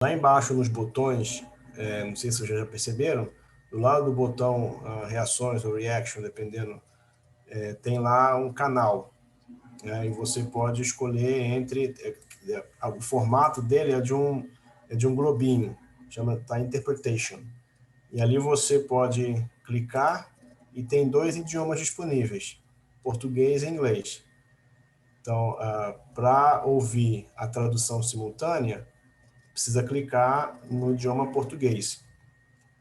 Lá embaixo nos botões, não sei se vocês já perceberam, do lado do botão reações ou reaction, dependendo, tem lá um canal. E você pode escolher entre... o formato dele é de um globinho, chama Interpretation. E ali você pode clicar e tem 2 idiomas disponíveis, português e inglês. Então, para ouvir a tradução simultânea, precisa clicar no idioma português.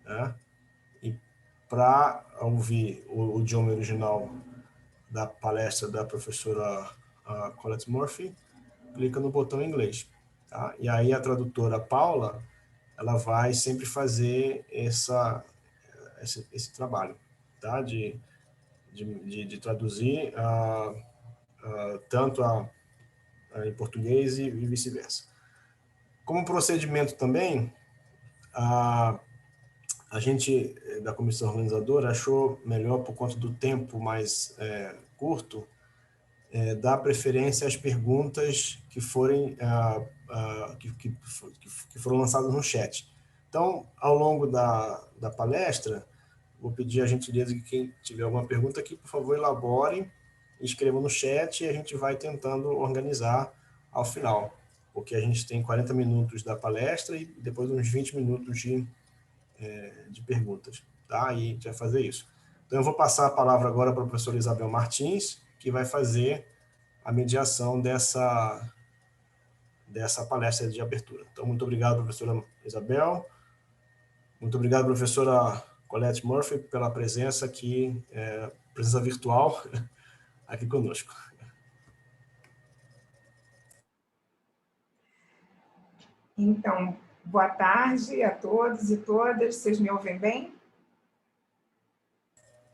Né? E para ouvir o idioma original da palestra da professora Colette Murphy, clica no botão em inglês. Tá? E aí a tradutora Paula, ela vai sempre fazer esse trabalho, tá? de traduzir tanto em português e vice-versa. Como procedimento também, a gente, da comissão organizadora, achou melhor, por conta do tempo mais curto, dar preferência às perguntas que forem que foram lançadas no chat. Então, ao longo da palestra, vou pedir a gentileza que quem tiver alguma pergunta aqui, por favor, elabore, escreva no chat e a gente vai tentando organizar ao final, porque a gente tem 40 minutos da palestra e depois uns 20 minutos de perguntas, tá? E a gente vai fazer isso. Então, eu vou passar a palavra agora para a professora Isabel Martins, que vai fazer a mediação dessa palestra de abertura. Então, muito obrigado, professora Isabel. Muito obrigado, professora Colette Murphy, pela presença aqui, presença virtual aqui conosco. Então, boa tarde a todos e todas. Vocês me ouvem bem?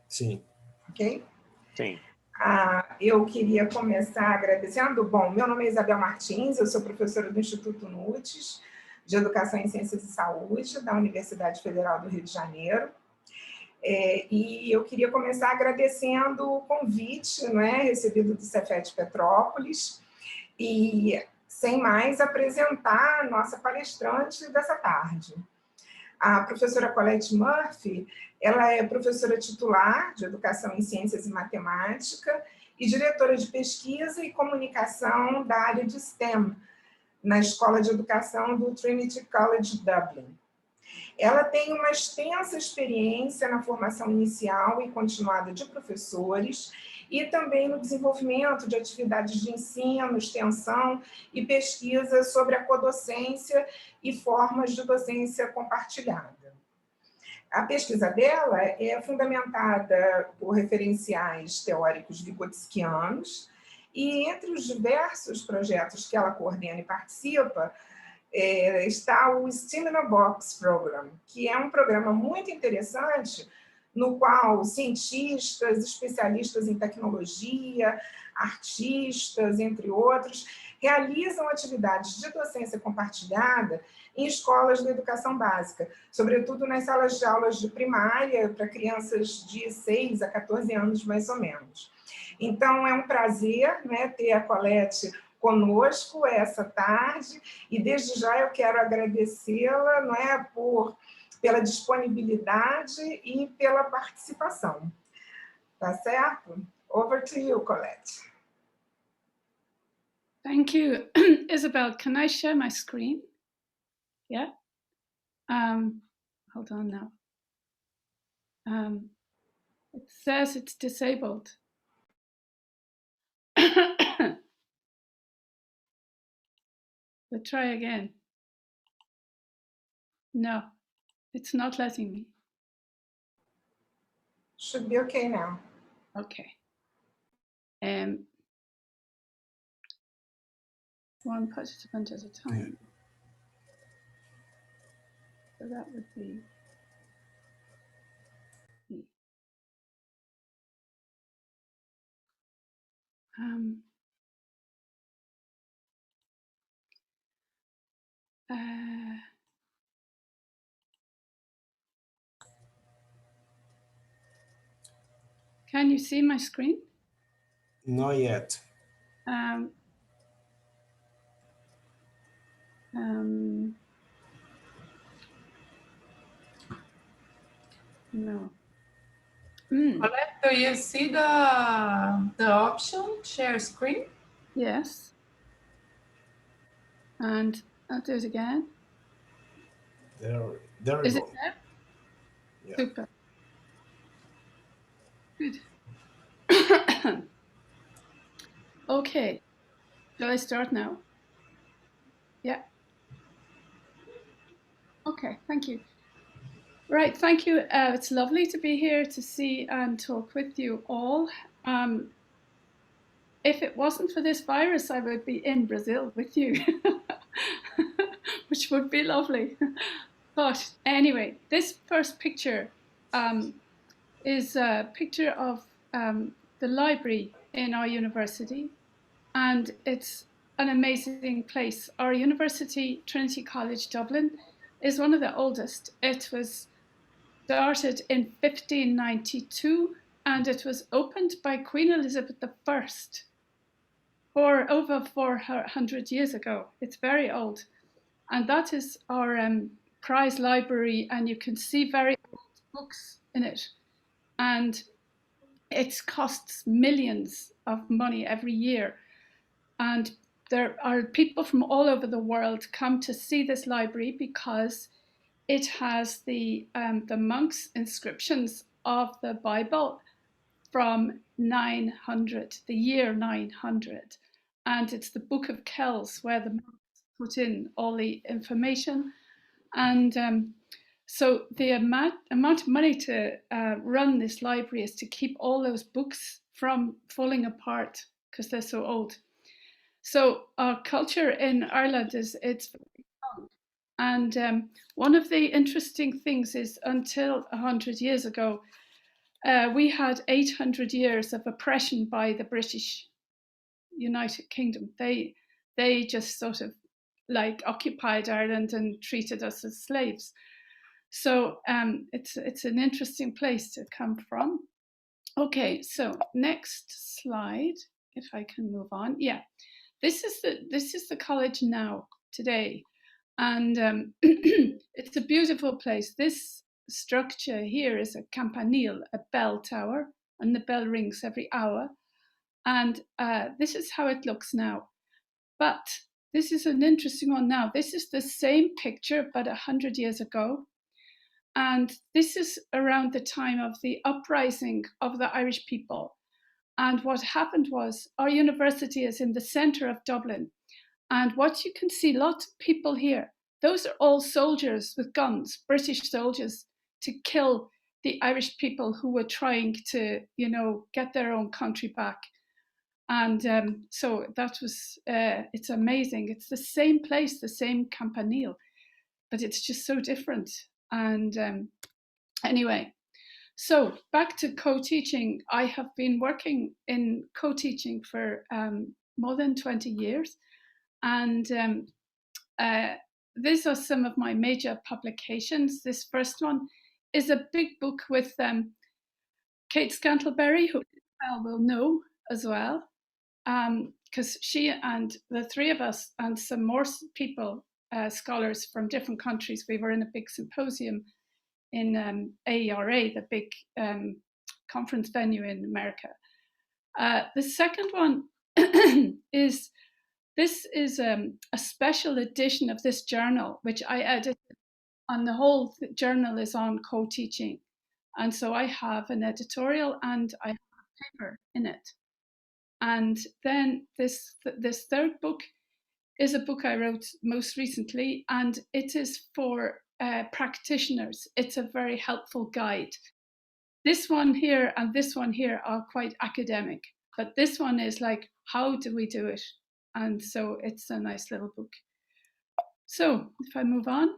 Sim. Ok? Sim. Eu queria começar agradecendo. Bom, meu nome é Isabel Martins, eu sou professora do Instituto NUTES, de Educação em Ciências e Saúde, da Universidade Federal do Rio de Janeiro. E eu queria começar agradecendo o convite, recebido do Cefet Petrópolis, e, sem mais, apresentar a nossa palestrante dessa tarde. A professora Colette Murphy, ela é professora titular de Educação em Ciências e Matemática e diretora de pesquisa e comunicação da área de STEM, na Escola de Educação do Trinity College Dublin. Ela tem uma extensa experiência na formação inicial e continuada de professores e também no desenvolvimento de atividades de ensino, extensão e pesquisa sobre a codocência e formas de docência compartilhada. A pesquisa dela é fundamentada por referenciais teóricos vigotskianos e, entre os diversos projetos que ela coordena e participa, está o STEM in a Box Program, que é um programa muito interessante no qual cientistas, especialistas em tecnologia, artistas, entre outros, realizam atividades de docência compartilhada em escolas da educação básica, sobretudo nas salas de aulas de primária para crianças de 6 a 14 anos, mais ou menos. Então, é um prazer ter a Colette conosco essa tarde, e desde já eu quero agradecê-la pela disponibilidade e pela participação. Tá certo? Over to you, Colette. Thank you. Isabel, can I share my screen? Yeah? Hold on now. It says it's disabled. But try again. No, it's not letting me. Should be okay now. Okay. One participant at a time. So that would be me. Can you see my screen? Not yet. No. Colette, do you see the option share screen? Yes. And I'll do it again. There we Is go. it there? Yeah. Super. Good. Okay. Shall I start now? Yeah. Okay, thank you. Right, thank you. It's lovely to be here to see and talk with you all. If it wasn't for this virus, I would be in Brazil with you, which would be lovely. But anyway, this first picture is a picture of the library in our university, and it's an amazing place. Our university, Trinity College Dublin, is one of the oldest. It was started in 1592, and it was opened by Queen Elizabeth I for over 400 years ago. It's very old. And that is our prize library, and you can see very old books in it. And it costs millions of money every year. And there are people from all over the world come to see this library because it has the monks' inscriptions of the Bible from 900, the year 900. And it's the Book of Kells where the monks put in all the information. And so the amount of money to run this library is to keep all those books from falling apart because they're so old. So our culture in Ireland it's very young. And one of the interesting things is until 100 years ago, we had 800 years of oppression by the British United Kingdom. They just sort of like occupied Ireland and treated us as slaves. So it's an interesting place to come from. Okay, so next slide, if I can move on. Yeah, this is the college now today, and it's a beautiful place. This structure here is a campanile, a bell tower, and the bell rings every hour. And this is how it looks now. But this is an interesting one now. This is the same picture, but 100 years ago. And this is around the time of the uprising of the Irish people. And what happened was our university is in the center of Dublin. And what you can see, lots of people here, those are all soldiers with guns, British soldiers, to kill the Irish people who were trying to, get their own country back. And so that was, it's amazing. It's the same place, the same campanile, but it's just so different. And anyway, so back to co-teaching. I have been working in co-teaching for more than 20 years. And these are some of my major publications. This first one is a big book with Kate Scantlebury, who Isabel will know as well, because she and the three of us and some more people, scholars from different countries, we were in a big symposium in AERA, the big conference venue in America. The second one is a special edition of this journal, which I edited, and the whole journal is on co-teaching. And so I have an editorial and I have a paper in it. And then this third book is a book I wrote most recently, and it is for practitioners. It's a very helpful guide. This one here and this one here are quite academic, but this one is like, how do we do it? And so it's a nice little book. So if I move on.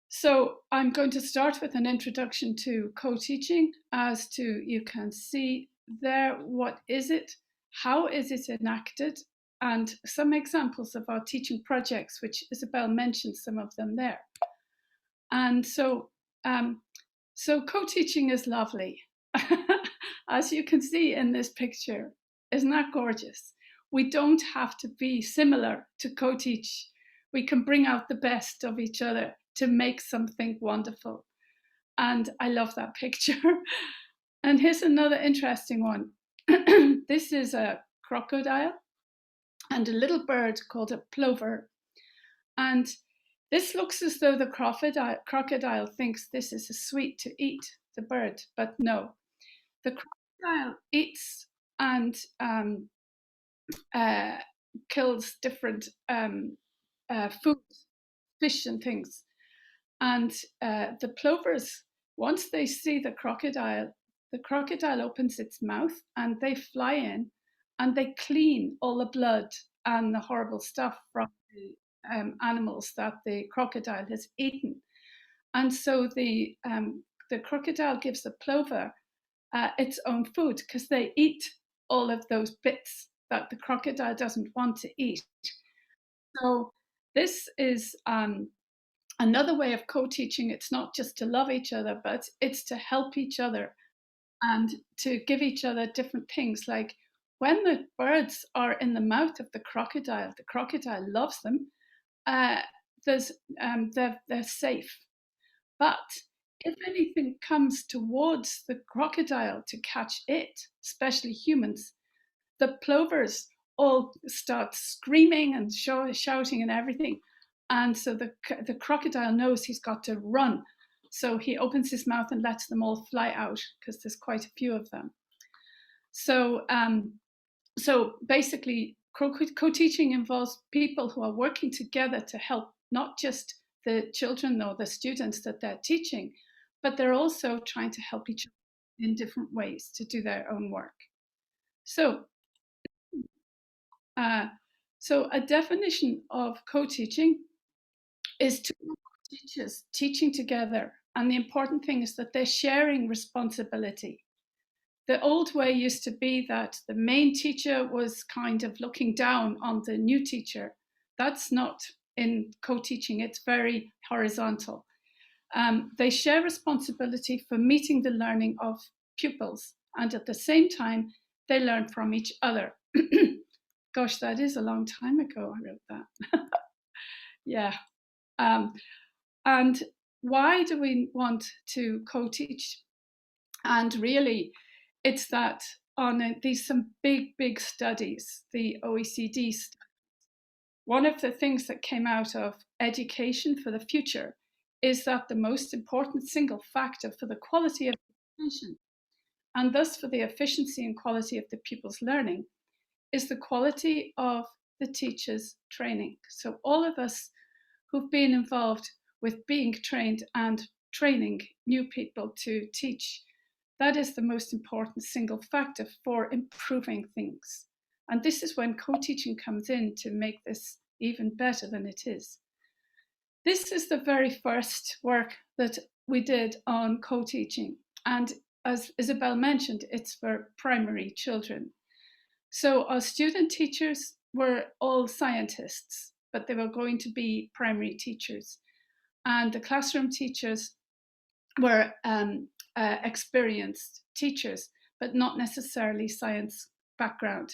So I'm going to start with an introduction to co-teaching. As to, you can see there, what is it? How is it enacted? And some examples of our teaching projects, which Isabel mentioned some of them there. And so co-teaching is lovely. As you can see in this picture, isn't that gorgeous? We don't have to be similar to co-teach. We can bring out the best of each other to make something wonderful. And I love that picture. And here's another interesting one. This is a crocodile and a little bird called a plover. And this looks as though the crocodile thinks this is a sweet to eat, the bird, but no. The crocodile eats and kills different foods, fish and things. And the plovers, once they see the crocodile opens its mouth and they fly in and they clean all the blood and the horrible stuff from the animals that the crocodile has eaten. And so the crocodile gives the plover its own food because they eat all of those bits that the crocodile doesn't want to eat. So this is another way of co-teaching. It's not just to love each other, but it's to help each other and to give each other different things. Like when the birds are in the mouth of the crocodile loves them. They're safe. But if anything comes towards the crocodile to catch it, especially humans, the plovers all start screaming and shouting and everything. And so the crocodile knows he's got to run. So he opens his mouth and lets them all fly out because there's quite a few of them. So basically, co-teaching involves people who are working together to help not just the children or the students that they're teaching, but they're also trying to help each other in different ways to do their own work. So a definition of co-teaching is two teachers teaching together, and the important thing is that they're sharing responsibility. The old way used to be that the main teacher was kind of looking down on the new teacher. That's not in co-teaching, it's very horizontal. They share responsibility for meeting the learning of pupils, and at the same time, they learn from each other. Gosh, that is a long time ago I wrote that. Yeah. And why do we want to co-teach? And really, it's that on these some big studies, the OECD studies, one of the things that came out of education for the future is that the most important single factor for the quality of education, and thus for the efficiency and quality of the pupils' learning, is the quality of the teachers' training. So all of us who've been involved with being trained and training new people to teach, that is the most important single factor for improving things. And this is when co-teaching comes in to make this even better than it is. This is the very first work that we did on co-teaching. And as Isabel mentioned, it's for primary children. So our student teachers were all scientists, but they were going to be primary teachers. And the classroom teachers were experienced teachers, but not necessarily science background.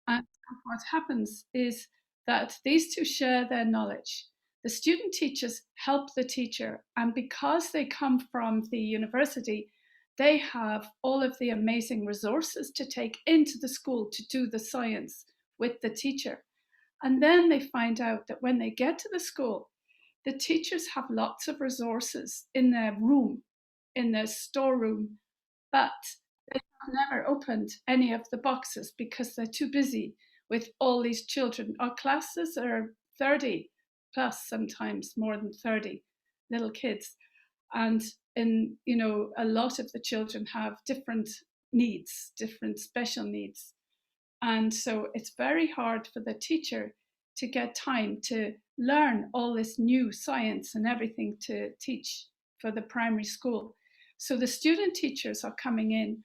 And what happens is that these two share their knowledge. The student teachers help the teacher, and because they come from the university, they have all of the amazing resources to take into the school to do the science with the teacher. And then they find out that when they get to the school, the teachers have lots of resources in their room, in their storeroom, but they have never opened any of the boxes because they're too busy with all these children. Our classes are 30 plus, sometimes more than 30 little kids. And a lot of the children have different needs, different special needs. And so it's very hard for the teacher to get time to learn all this new science and everything to teach for the primary school. So the student teachers are coming in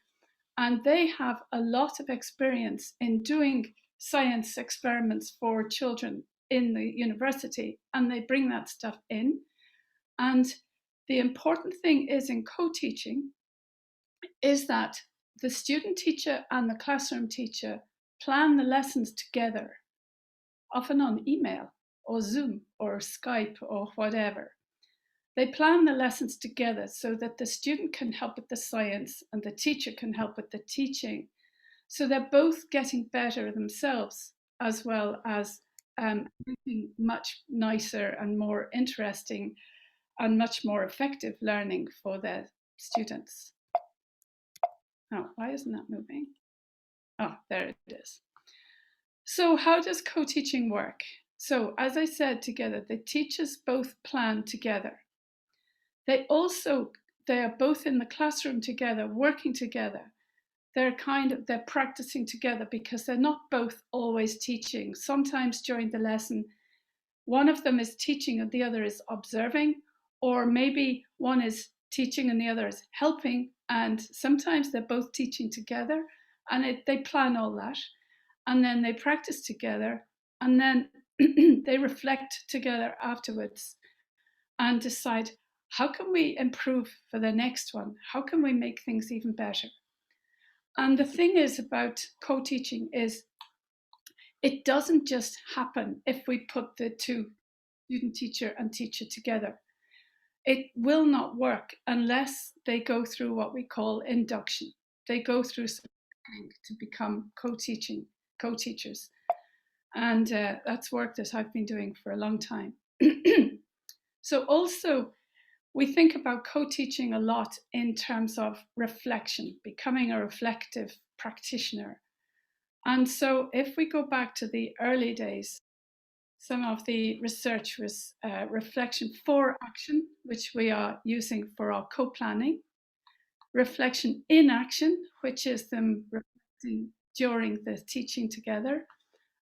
and they have a lot of experience in doing science experiments for children in the university, and they bring that stuff in. And the important thing is in co-teaching is that the student teacher and the classroom teacher plan the lessons together, often on email or Zoom or Skype or whatever. they plan the lessons together so that the student can help with the science and the teacher can help with the teaching. So they're both getting better themselves, as well as making much nicer and more interesting and much more effective learning for their students. Oh, why isn't that moving? Oh, there it is. So how does co-teaching work? So as I said, together, the teachers both plan together. They are both in the classroom together, working together. They're practicing together because they're not both always teaching. Sometimes during the lesson, one of them is teaching and the other is observing, or maybe one is teaching and the other is helping. And sometimes they're both teaching together, and they plan all that. And then they practice together, and then they reflect together afterwards and decide, how can we improve for the next one? How can we make things even better? And the thing is about co-teaching is it doesn't just happen if we put the two, student teacher and teacher, together. It will not work unless they go through what we call induction. They go through something to become co-teachers. And that's work that I've been doing for a long time. So also, we think about co-teaching a lot in terms of reflection, becoming a reflective practitioner. And so if we go back to the early days, some of the research was reflection for action, which we are using for our co-planning, reflection in action, which is them reflecting during the teaching together,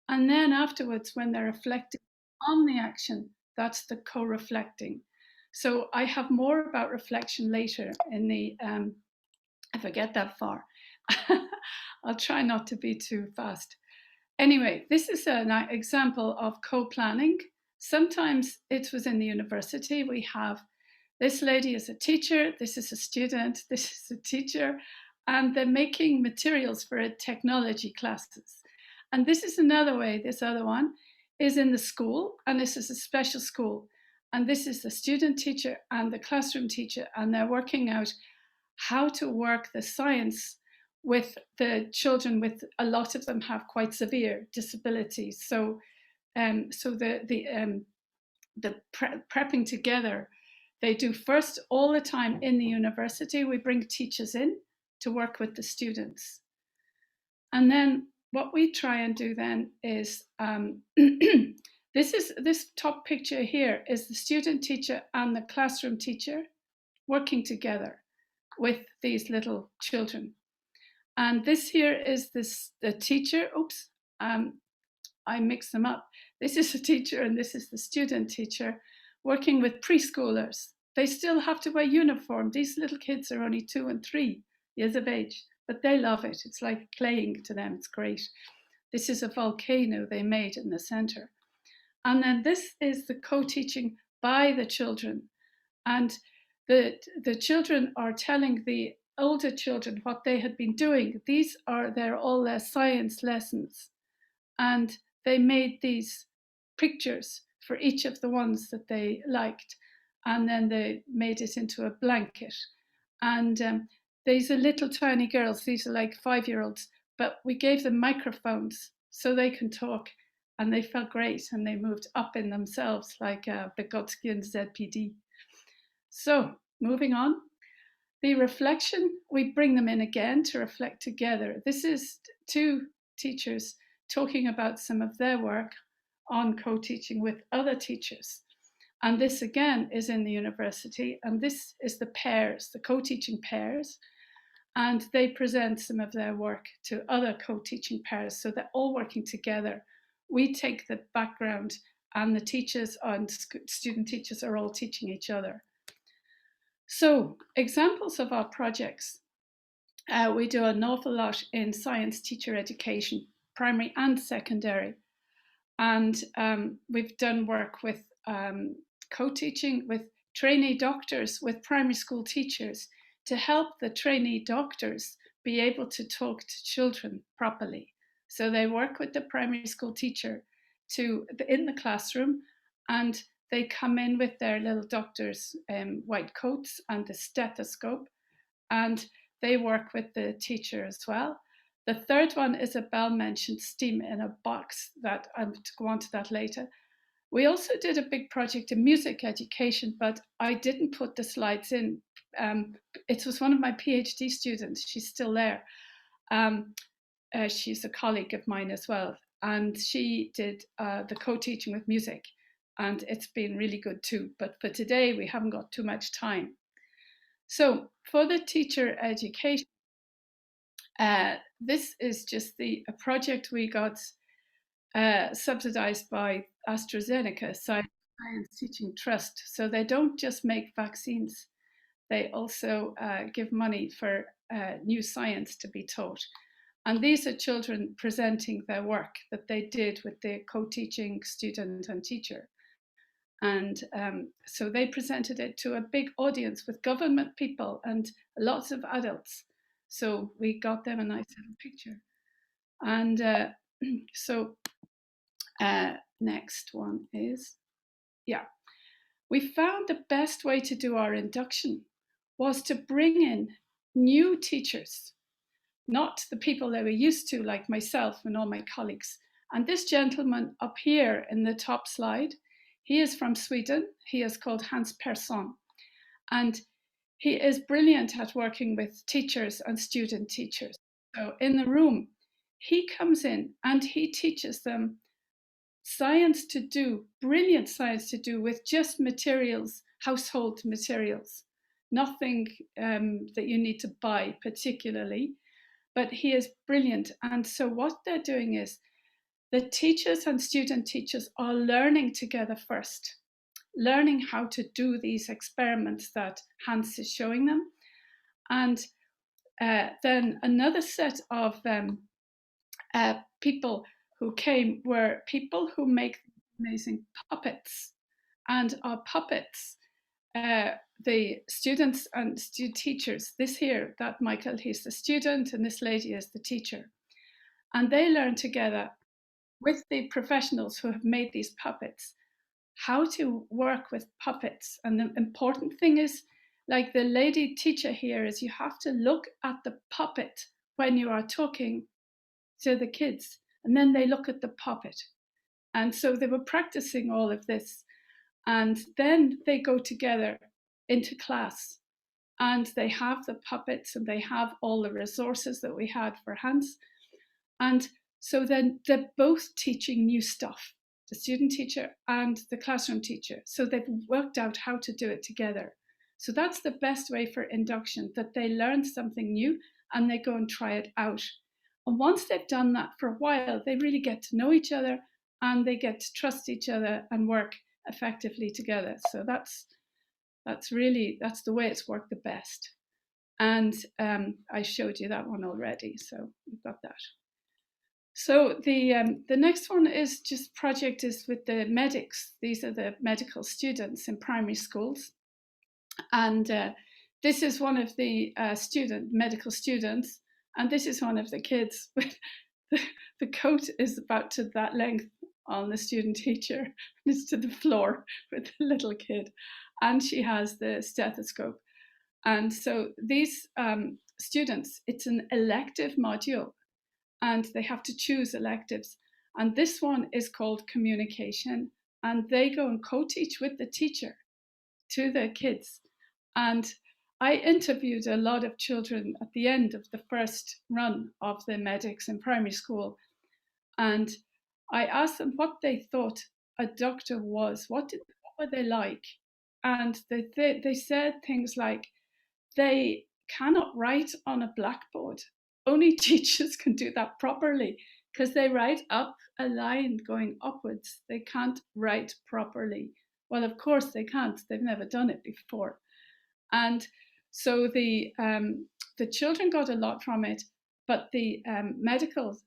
and then afterwards when they're reflecting on the action, that's the co-reflecting. So I have more about reflection later in the, if I get that far. I'll try not to be too fast. Anyway, this is an example of co-planning. Sometimes it was in the university. We have this lady is a teacher, this is a student, this is a teacher, and they're making materials for technology classes. And this is another way, this other one is in the school, and this is a special school. And this is the student teacher and the classroom teacher, and they're working out how to work the science with the children. With a lot of them have quite severe disabilities. So, the prepping together, they do first all the time in the university. We bring teachers in to work with the students, and then what we try and do then is this top picture here is the student teacher and the classroom teacher working together with these little children. And this here is the teacher. Oops, I mixed them up. This is the teacher and this is the student teacher working with preschoolers. They still have to wear uniform. These little kids are only 2 and 3 years of age, but they love it. It's like playing to them. It's great. This is a volcano they made in the center. And then this is the co-teaching by the children. And the children are telling the older children what they had been doing. They're all their science lessons. And they made these pictures for each of the ones that they liked. And then they made it into a blanket. And these are little tiny girls. These are like 5-year-olds. But we gave them microphones so they can talk. And they felt great. And they moved up in themselves like Vygotsky and ZPD. So moving on. The reflection, we bring them in again to reflect together. This is 2 teachers talking about some of their work on co-teaching with other teachers. And this again is in the university, and this is the pairs, the co-teaching pairs, and they present some of their work to other co-teaching pairs, so they're all working together. We take the background, and the teachers and student teachers are all teaching each other. So, examples of our projects. We do an awful lot in science teacher education, primary and secondary. And we've done work with co-teaching with trainee doctors, with primary school teachers, to help the trainee doctors be able to talk to children properly. So they work with the primary school teacher in the classroom, and they come in with their little doctor's white coats and the stethoscope, and they work with the teacher as well. The third one, Isabel mentioned, STEAM in a box, that I'll go on to that later. We also did a big project in music education, but I didn't put the slides in. It was one of my PhD students. She's still there. She's a colleague of mine as well. And she did the co-teaching with music. And it's been really good too. But for today, we haven't got too much time. So for the teacher education, this is just a project we got subsidized by AstraZeneca, Science Teaching Trust. So they don't just make vaccines, they also give money for new science to be taught. And these are children presenting their work that they did with the co-teaching student and teacher. And so they presented it to a big audience with government people and lots of adults. So we got them a nice little picture. And next one is, we found the best way to do our induction was to bring in new teachers, not the people that we're used to, like myself and all my colleagues. And this gentleman up here in the top slide, he is from Sweden. He is called Hans Persson. And he is brilliant at working with teachers and student teachers. So in the room, he comes in and he teaches them science to do, brilliant science to do with just materials, household materials, nothing that you need to buy particularly, but he is brilliant. And so what they're doing is the teachers and student teachers are learning together first, learning how to do these experiments that Hans is showing them. And then another set of people who came were people who make amazing puppets. And our puppets, the students and teachers, this here, that Michael, he's the student, and this lady is the teacher. And they learn together with the professionals who have made these puppets how to work with puppets. And the important thing is, like the lady teacher here, is you have to look at the puppet when you are talking to the kids, and then they look at the puppet. And so they were practicing all of this, and then they go together into class and they have the puppets and they have all the resources that we had for Hans. And so then they're both teaching new stuff, the student teacher and the classroom teacher. So they've worked out how to do it together. So that's the best way for induction, that they learn something new and they go and try it out. And once they've done that for a while, they really get to know each other and they get to trust each other and work effectively together. So that's the way it's worked the best. And I showed you that one already, so you've got that. So the next one is just project is with the medics. These are the medical students in primary schools. And this is one of the medical students, and this is one of the kids. The coat is about to that length on the student teacher, and it's to the floor with the little kid, and she has the stethoscope. And so these students, it's an elective module, and they have to choose electives. And this one is called communication, and they go and co-teach with the teacher to the kids. And I interviewed a lot of children at the end of the first run of the medics in primary school. And I asked them what they thought a doctor was, what were they like? And they said things like, they cannot write on a blackboard. Only teachers can do that properly, because they write up a line going upwards. They can't write properly. Well, of course they can't. They've never done it before. And so the children got a lot from it, but the medical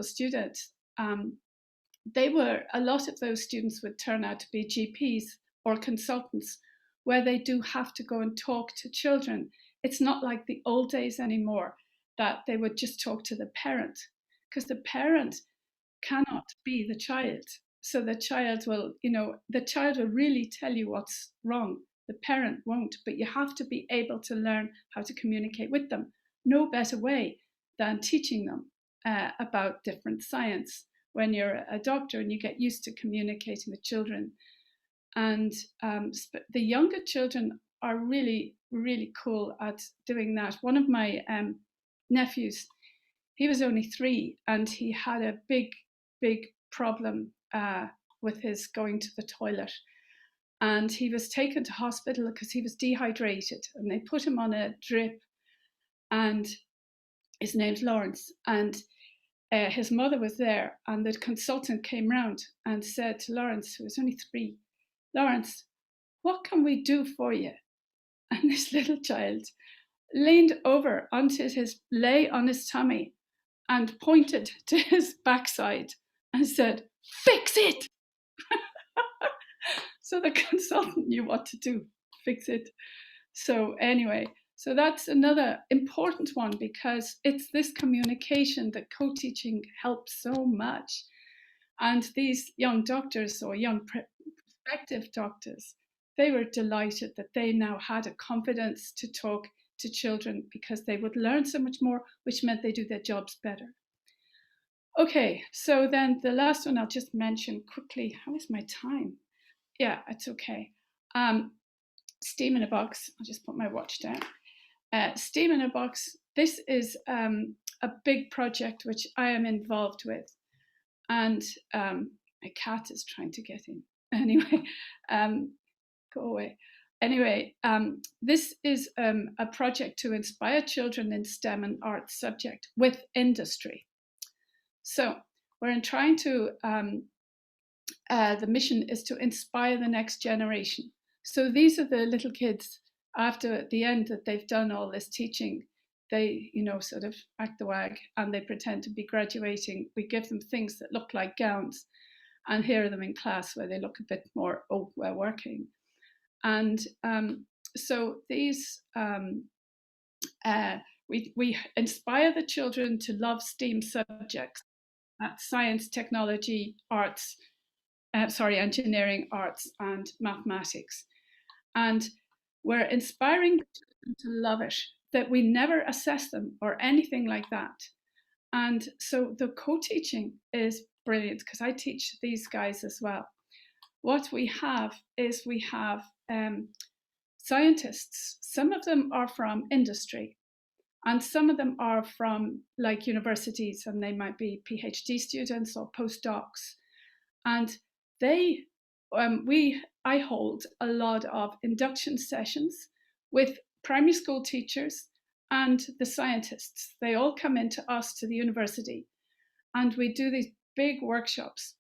students, a lot of those students would turn out to be GPs or consultants, where they do have to go and talk to children. It's not like the old days anymore, that they would just talk to the parent, because the parent cannot be the child. so the child will, the child will really tell you what's wrong. The parent won't, but you have to be able to learn how to communicate with them. No better way than teaching them about different science when you're a doctor and you get used to communicating with children. And the younger children are really, really cool at doing that. One of my nephews, he was only 3 and he had a big, big problem with his going to the toilet. And he was taken to hospital because he was dehydrated, and they put him on a drip, and his name's Lawrence, and his mother was there, and the consultant came round and said to Lawrence, who was only 3, Lawrence, what can we do for you? And this little child leaned over lay on his tummy and pointed to his backside and said, fix it. So the consultant knew what to do, fix it. So anyway, so that's another important one, because it's this communication that co-teaching helps so much. And these young doctors or young prospective doctors, they were delighted that they now had a confidence to talk to children because they would learn so much more, which meant they do their jobs better. Okay, so then the last one I'll just mention quickly. How is my time? Yeah, it's okay. Steam in a Box. I'll just put my watch down. Steam in a Box. This is a big project which I am involved with. And my cat is trying to get in. Anyway, go away. Anyway, this is a project to inspire children in STEM and art subject with industry. So we're trying to, the mission is to inspire the next generation. So these are the little kids after the end that they've done all this teaching. They, sort of act the wag and they pretend to be graduating. We give them things that look like gowns and here are them in class where they look a bit more, oh, we're working. And so these, we inspire the children to love STEAM subjects, science, technology, arts, engineering, arts, and mathematics. And we're inspiring them to love it, that we never assess them or anything like that. And so the co-teaching is brilliant because I teach these guys as well. What we have is we have scientists. Some of them are from industry and some of them are from like universities, and they might be PhD students or postdocs. And I hold a lot of induction sessions with primary school teachers and the scientists. They all come into us to the university, and we do these big workshops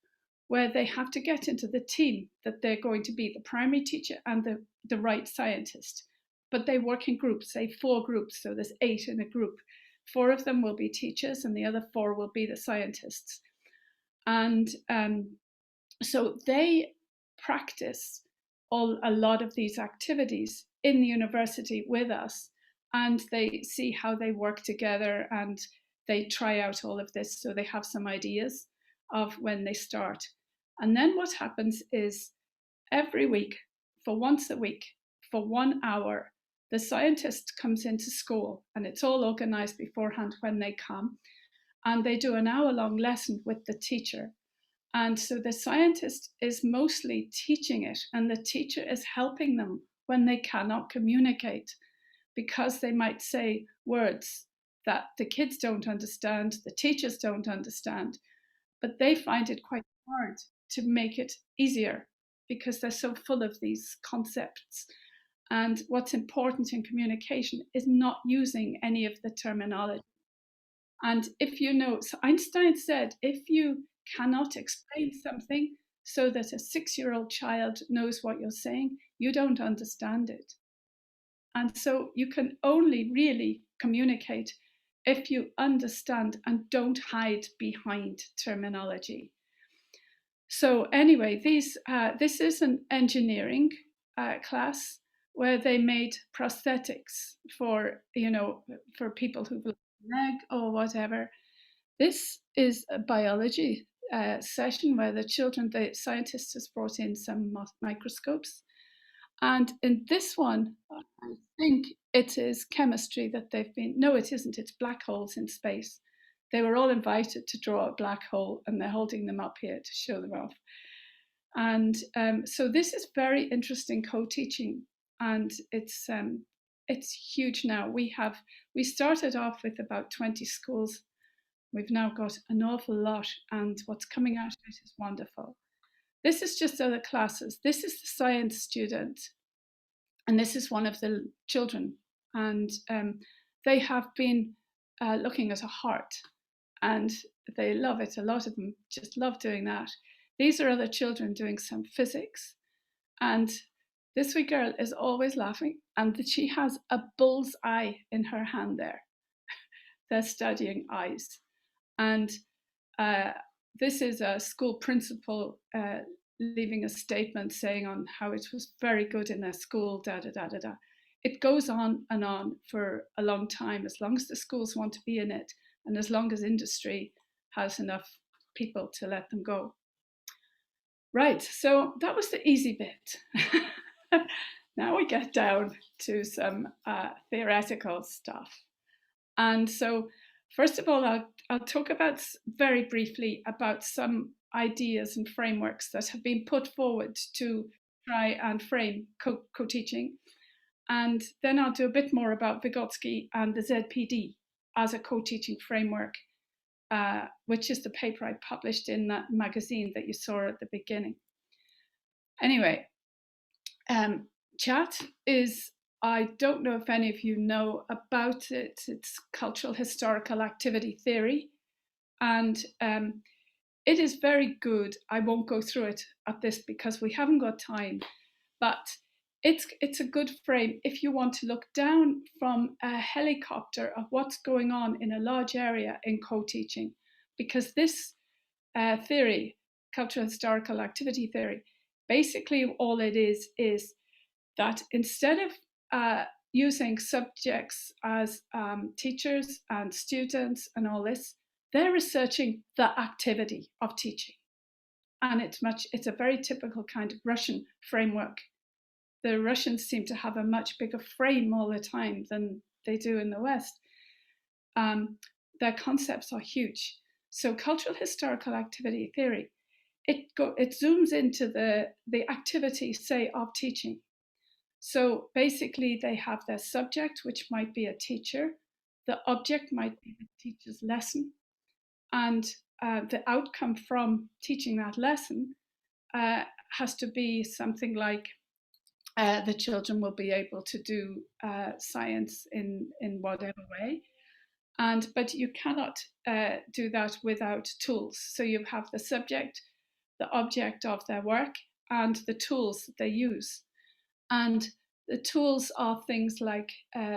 where they have to get into the team that they're going to be, the primary teacher and the right scientist. But they work in groups, say 4 groups, so there's 8 in a group. 4 of them will be teachers and the other 4 will be the scientists. And so they practice a lot of these activities in the university with us, and they see how they work together and they try out all of this so they have some ideas of when they start. And then what happens is every week, for once a week, for 1 hour, the scientist comes into school, and it's all organized beforehand when they come, and they do an hour-long lesson with the teacher. And so the scientist is mostly teaching it, and the teacher is helping them when they cannot communicate, because they might say words that the kids don't understand, the teachers don't understand, but they find it quite hard to make it easier because they're so full of these concepts. And what's important in communication is not using any of the terminology. And if so Einstein said, if you cannot explain something so that a 6-year-old child knows what you're saying, you don't understand it. And so you can only really communicate if you understand and don't hide behind terminology. So anyway, this is an engineering class where they made prosthetics for people who've lost a leg or whatever. This is a biology session where the scientists has brought in some microscopes. And in this one, I think it is chemistry that they've been, no, it isn't, it's black holes in space. They were all invited to draw a black hole and they're holding them up here to show them off. And so this is very interesting co-teaching, and it's huge now. We started off with about 20 schools. We've now got an awful lot, and what's coming out of it is wonderful. This is just other classes. This is the science student, and this is one of the children. And they have been looking at a heart, and they love it. A lot of them just love doing that. These are other children doing some physics. And this wee girl is always laughing, and that she has a bull's eye in her hand there. They're studying eyes. And this is a school principal leaving a statement saying on how it was very good in their school, da-da-da-da-da. It goes on and on for a long time, as long as the schools want to be in it, and as long as industry has enough people to let them go. Right, so that was the easy bit. Now we get down to some theoretical stuff. And so, first of all, I'll talk about very briefly about some ideas and frameworks that have been put forward to try and frame co-teaching. And then I'll do a bit more about Vygotsky and the ZPD as a co-teaching framework, which is the paper I published in that magazine that you saw at the beginning. Anyway, chat is, I don't know if any of you know about it. It's cultural historical activity theory, and it is very good. I won't go through it at this because we haven't got time, but it's a good frame if you want to look down from a helicopter of what's going on in a large area in co-teaching, because this theory, cultural historical activity theory, basically all it is that instead of using subjects as teachers and students and all this, they're researching the activity of teaching. And it's a very typical kind of Russian framework. The Russians seem to have a much bigger frame all the time than they do in the West. Their concepts are huge. So cultural historical activity theory, it zooms into the activity, say, of teaching. So basically they have their subject, which might be a teacher. The object might be the teacher's lesson. And the outcome from teaching that lesson has to be something like the children will be able to do science in whatever way. But you cannot do that without tools. So you have the subject, the object of their work, and the tools that they use. And the tools are things like,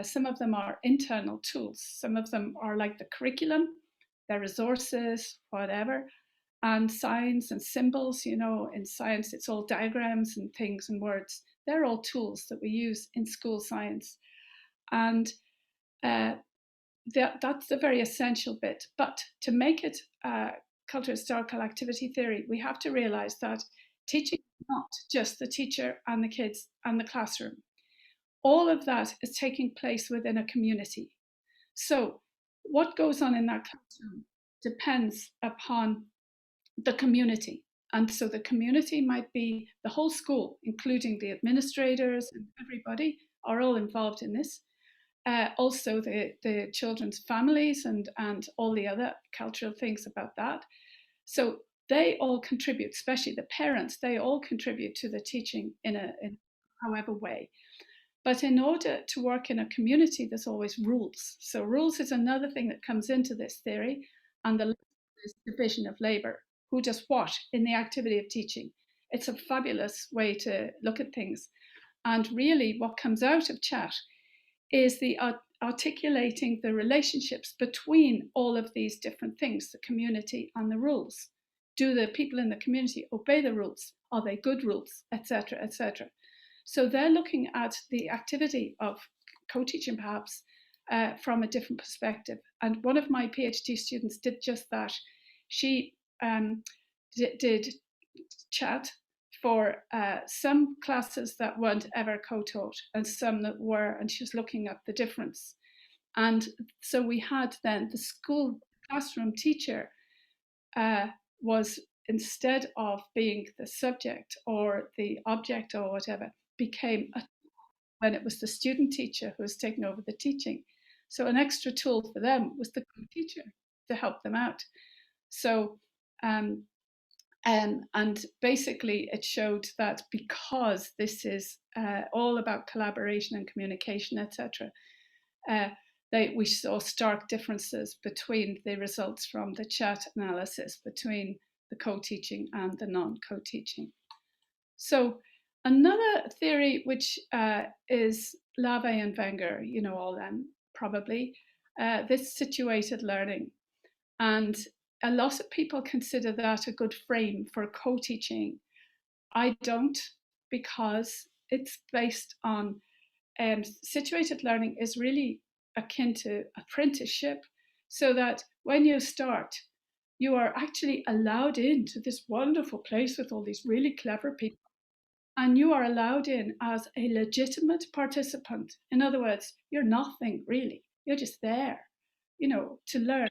some of them are internal tools. Some of them are like the curriculum, their resources, whatever, and signs and symbols. You know, in science, it's all diagrams and things and words. They're all tools that we use in school science. And that's the very essential bit. But to make it cultural historical activity theory, we have to realize that teaching is not just the teacher and the kids and the classroom. All of that is taking place within a community. So what goes on in that classroom depends upon the community. And so the community might be the whole school, including the administrators and everybody are all involved in this. Also the children's families and all the other cultural things about that. So they all contribute, especially the parents, they all contribute to the teaching in however way. But in order to work in a community, there's always rules. So rules is another thing that comes into this theory, and the division of labor. Who does what in the activity of teaching? It's a fabulous way to look at things. And really what comes out of chat is the articulating the relationships between all of these different things, the community and the rules. Do the people in the community obey the rules? Are they good rules, etc., etc.? So they're looking at the activity of co-teaching perhaps from a different perspective. And one of my PhD students did just that. She did chat for some classes that weren't ever co-taught and some that were, and she was looking at the difference. And so we had then the school classroom teacher was, instead of being the subject or the object or whatever, became when it was the student teacher who was taking over the teaching. So an extra tool for them was the co-teacher to help them out. So and basically it showed that because this is all about collaboration and communication, etc., we saw stark differences between the results from the chat analysis between the co-teaching and the non-co-teaching. So another theory, which is Lave and Wenger, you know all them probably, this situated learning. And a lot of people consider that a good frame for co-teaching. I don't, because it's based on situated learning is really akin to apprenticeship, so that when you start, you are actually allowed into this wonderful place with all these really clever people, and you are allowed in as a legitimate participant. In other words, you're nothing really, you're just there, you know, to learn.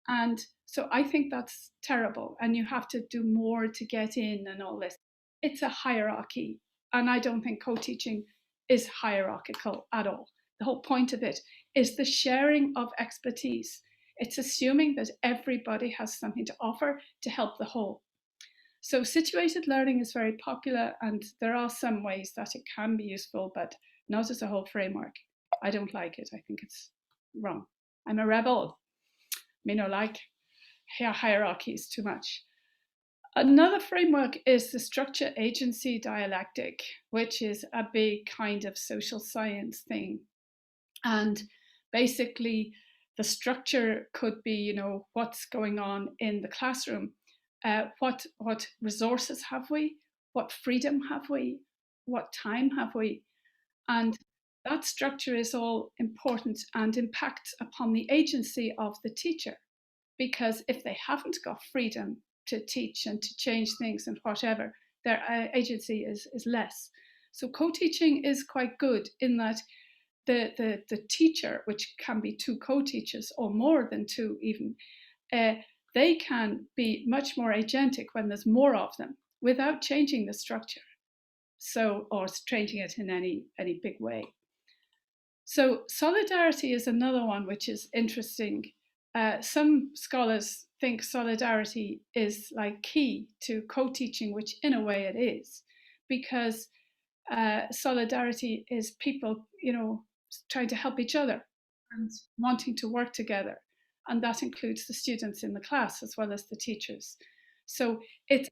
And so I think that's terrible, and you have to do more to get in and all this. It's a hierarchy, and I don't think co-teaching is hierarchical at all. The whole point of it is the sharing of expertise. It's assuming that everybody has something to offer to help the whole. So situated learning is very popular, and there are some ways that it can be useful, but not as a whole framework. I don't like it. I think it's wrong. I'm a rebel. Me no like hierarchies too much. Another framework is the structure agency dialectic, which is a big kind of social science thing. And basically the structure could be, you know, what's going on in the classroom, what resources have we, what freedom have we, what time have we, and that structure is all important and impacts upon the agency of the teacher, because if they haven't got freedom to teach and to change things and whatever, their agency is less. So co-teaching is quite good in that the teacher, which can be two co-teachers or more than two even, they can be much more agentic when there's more of them without changing the structure, so, or changing it in any big way. So solidarity is another one which is interesting. Some scholars think solidarity is like key to co-teaching, which in a way it is, because solidarity is people, you know, trying to help each other and wanting to work together. And that includes the students in the class as well as the teachers. So it's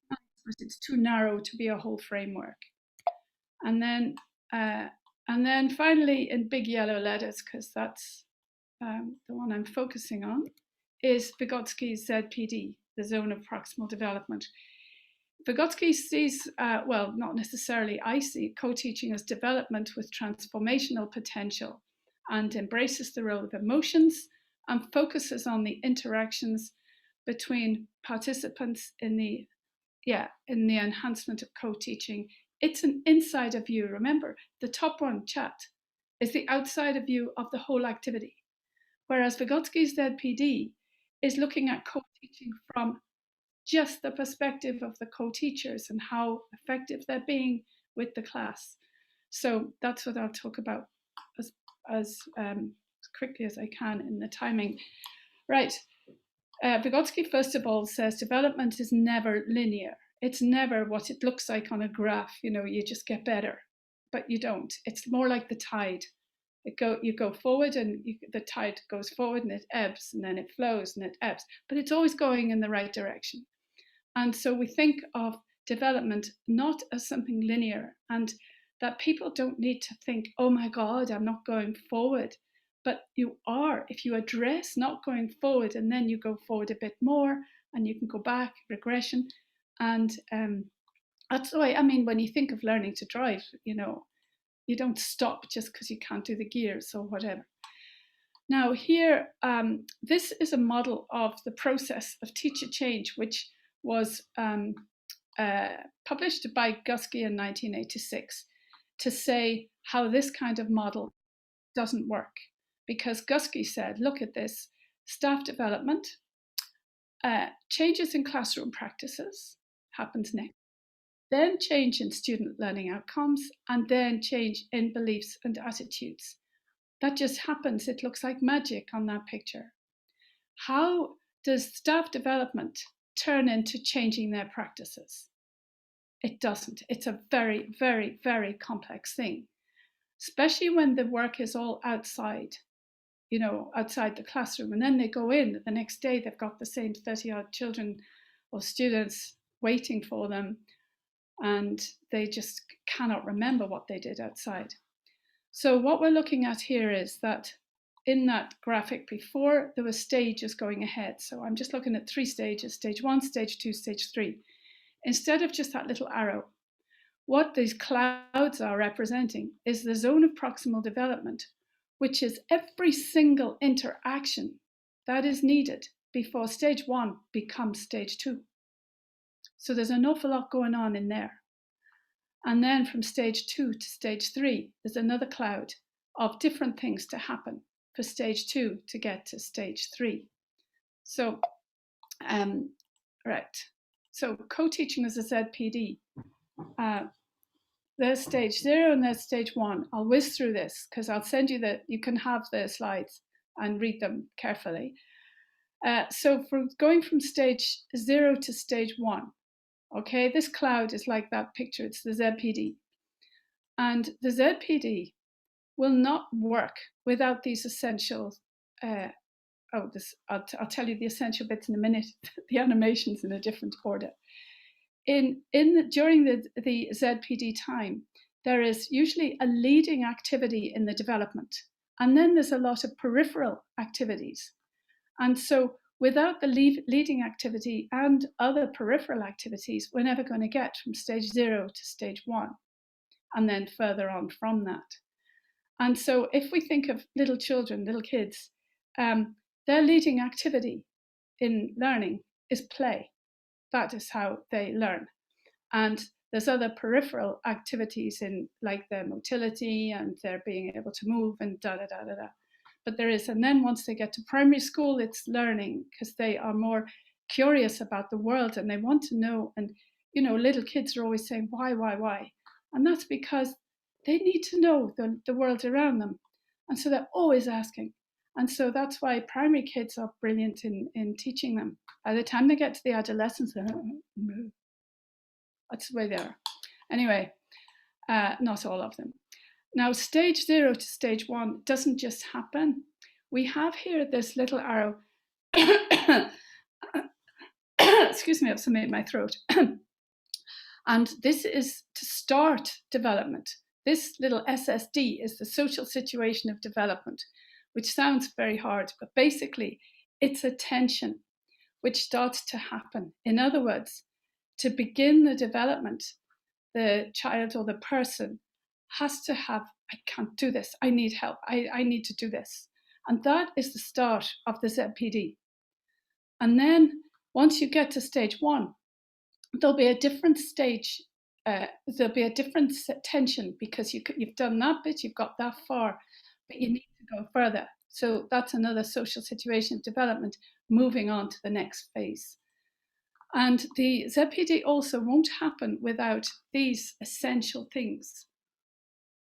too narrow to be a whole framework. And then finally, in big yellow letters, because that's the one I'm focusing on, is Vygotsky's ZPD, the Zone of Proximal Development. Vygotsky sees, well, not necessarily, I see co-teaching as development with transformational potential, and embraces the role of emotions and focuses on the interactions between participants in the enhancement of co-teaching. It's an insider view. Remember, the top one, chat, is the outsider view of the whole activity. Whereas Vygotsky's ZPD is looking at co-teaching from just the perspective of the co-teachers and how effective they're being with the class. So that's what I'll talk about as quickly as I can in the timing. Right. Vygotsky, first of all, says development is never linear. It's never what it looks like on a graph. You know, you just get better, but you don't. It's more like the tide. You go forward and the tide goes forward and it ebbs, and then it flows and it ebbs, but it's always going in the right direction. And so we think of development not as something linear, and that people don't need to think, oh my God, I'm not going forward. But you are, if you address not going forward and then you go forward a bit more and you can go back, regression. And that's the way, I mean, when you think of learning to drive, you know, you don't stop just because you can't do the gears or whatever. Now here, this is a model of the process of teacher change, which was published by Guskey in 1986 to say how this kind of model doesn't work. Because Guskey said, look at this, staff development, changes in classroom practices happens next, then change in student learning outcomes, and then change in beliefs and attitudes. That just happens. It looks like magic on that picture. How does staff development turn into changing their practices? It doesn't. It's a very, very, very complex thing, especially when the work is all outside, you know, outside the classroom. And then they go in the next day, they've got the same 30-odd children or students waiting for them, and they just cannot remember what they did outside. So what we're looking at here is that in that graphic before, there were stages going ahead. So I'm just looking at 3 stages, stage 1, stage 2, stage 3. Instead of just that little arrow, what these clouds are representing is the zone of proximal development, which is every single interaction that is needed before stage 1 becomes stage 2. So there's an awful lot going on in there. And then from stage 2 to stage 3, there's another cloud of different things to happen for stage 2 to get to stage 3. So, right. So co-teaching as a ZPD, there's stage 0 and there's stage 1. I'll whiz through this because I'll send you you can have the slides and read them carefully. So for going from stage 0 to stage 1, okay, this cloud is like that picture, it's the ZPD. And the ZPD will not work without these essential, I'll tell you the essential bits in a minute, the animations in a different order. During the ZPD time, there is usually a leading activity in the development. And then there's a lot of peripheral activities. And so without the leading activity and other peripheral activities, we're never going to get from stage 0 to stage 1, and then further on from that. And so if we think of little children, little kids, their leading activity in learning is play. That is how they learn. And there's other peripheral activities in like their motility and their being able to move and da-da-da-da-da. But there is, and then once they get to primary school, it's learning because they are more curious about the world and they want to know. And, you know, little kids are always saying, why? And that's because they need to know the world around them. And so they're always asking. And so that's why primary kids are brilliant in teaching them. By the time they get to the adolescence, that's the way they are. Anyway, not all of them. Now, stage 0 to stage 1 doesn't just happen. We have here this little arrow. Excuse me, I've something in my throat. And this is to start development. This little SSD is the social situation of development, which sounds very hard, but basically it's attention which starts to happen. In other words, to begin the development, the child or the person has to have, I can't do this, I need help, I need to do this. And that is the start of the ZPD. And then once you get to stage 1, there'll be a different stage, there'll be a different tension because you've done that bit, you've got that far, but you need to go further. So that's another social situation of development, moving on to the next phase. And the ZPD also won't happen without these essential things.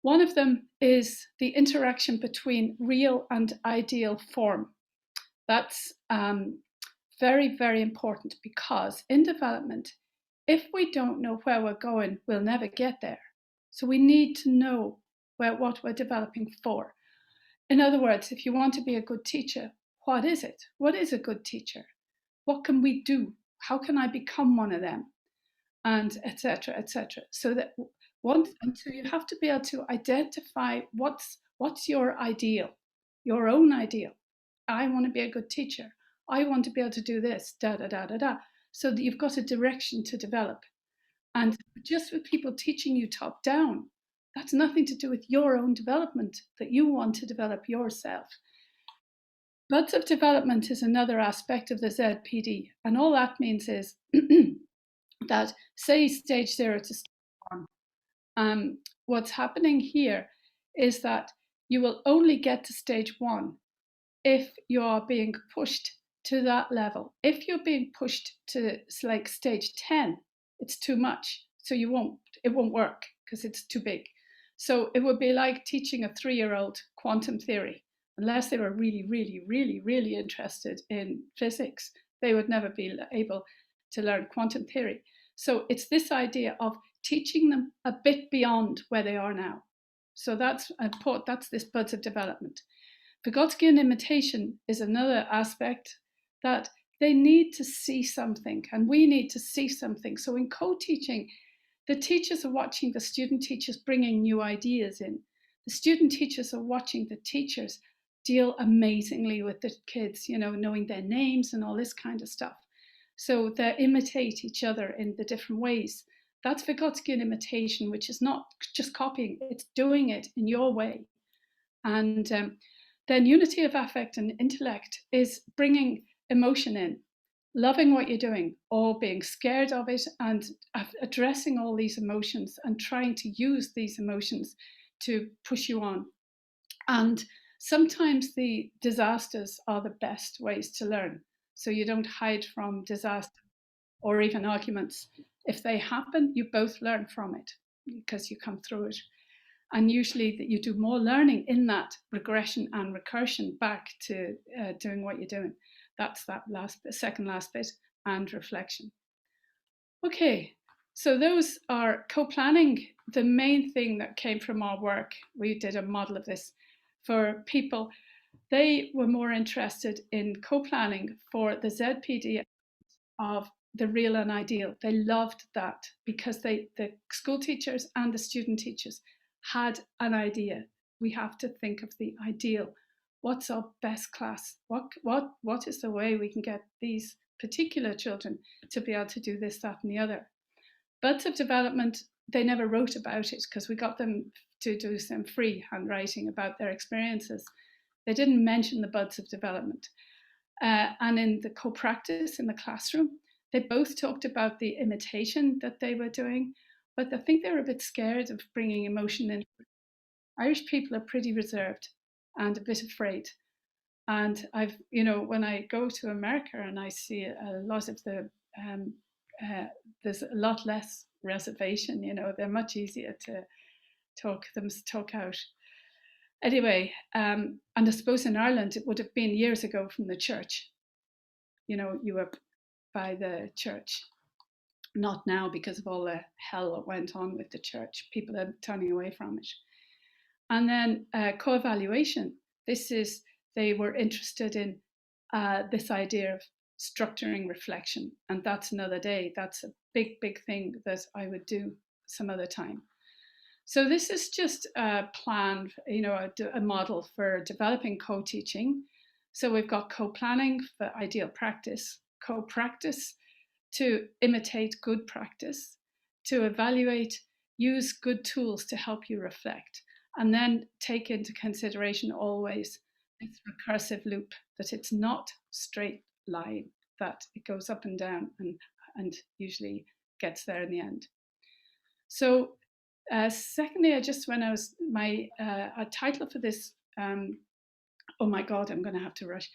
One of them is the interaction between real and ideal form. That's very, very important because in development, if we don't know where we're going, we'll never get there. So we need to know what we're developing for. In other words, if you want to be a good teacher, what is it? What is a good teacher? What can we do? How can I become one of them? And et cetera, et cetera. So that so you have to be able to identify what's your ideal, your own ideal. I want to be a good teacher. I want to be able to do this, da, da, da, da, da. So that you've got a direction to develop. And just with people teaching you top down, that's nothing to do with your own development that you want to develop yourself. Buds of development is another aspect of the ZPD, and all that means is that, say, stage 0 to stage 1, what's happening here is that you will only get to stage 1 if you are being pushed to that level. If you're being pushed to like stage 10, it's too much, so it won't work because it's too big. So it would be like teaching a 3-year-old quantum theory. Unless they were really, really, really, really interested in physics, they would never be able to learn quantum theory. So it's this idea of teaching them a bit beyond where they are now. So that's this buds of development. Vygotsky and imitation is another aspect that they need to see something, and we need to see something. So in co-teaching, the teachers are watching the student teachers bringing new ideas in. The student teachers are watching the teachers deal amazingly with the kids, knowing their names and all this kind of stuff. So they imitate each other in the different ways. That's Vygotskian imitation, which is not just copying, it's doing it in your way. And then unity of affect and intellect is bringing emotion in, loving what you're doing, or being scared of it, and addressing all these emotions and trying to use these emotions to push you on. And sometimes the disasters are the best ways to learn. So you don't hide from disaster or even arguments. If they happen, you both learn from it because you come through it. And usually that you do more learning in that regression and recursion back to doing what you're doing. That's that second last bit, and reflection. Okay, so those are co-planning. The main thing that came from our work, we did a model of this for people. They were more interested in co-planning for the ZPD of the real and ideal. They loved that because the school teachers and the student teachers had an idea. We have to think of the ideal. What's our best class? What is the way we can get these particular children to be able to do this, that, and the other? Buds of development, they never wrote about it because we got them to do some free handwriting about their experiences. They didn't mention the buds of development. And in the co-practice in the classroom, they both talked about the imitation that they were doing, but I think they were a bit scared of bringing emotion in. Irish people are pretty reserved and a bit afraid. And when I go to America and I see a lot of there's a lot less reservation, they're much easier to talk out. Anyway, and I suppose in Ireland, it would have been years ago from the church. You were by the church. Not now because of all the hell that went on with the church. People are turning away from it. And then co-evaluation. They were interested in this idea of structuring reflection. And that's another day. That's a big, big thing that I would do some other time. So this is just a plan, a model for developing co-teaching. So we've got co-planning for ideal practice, co-practice to imitate good practice, to evaluate, use good tools to help you reflect, and then take into consideration always this recursive loop, that it's not straight line, that it goes up and down and usually gets there in the end. So secondly, my title for this, oh my God, I'm going to have to rush.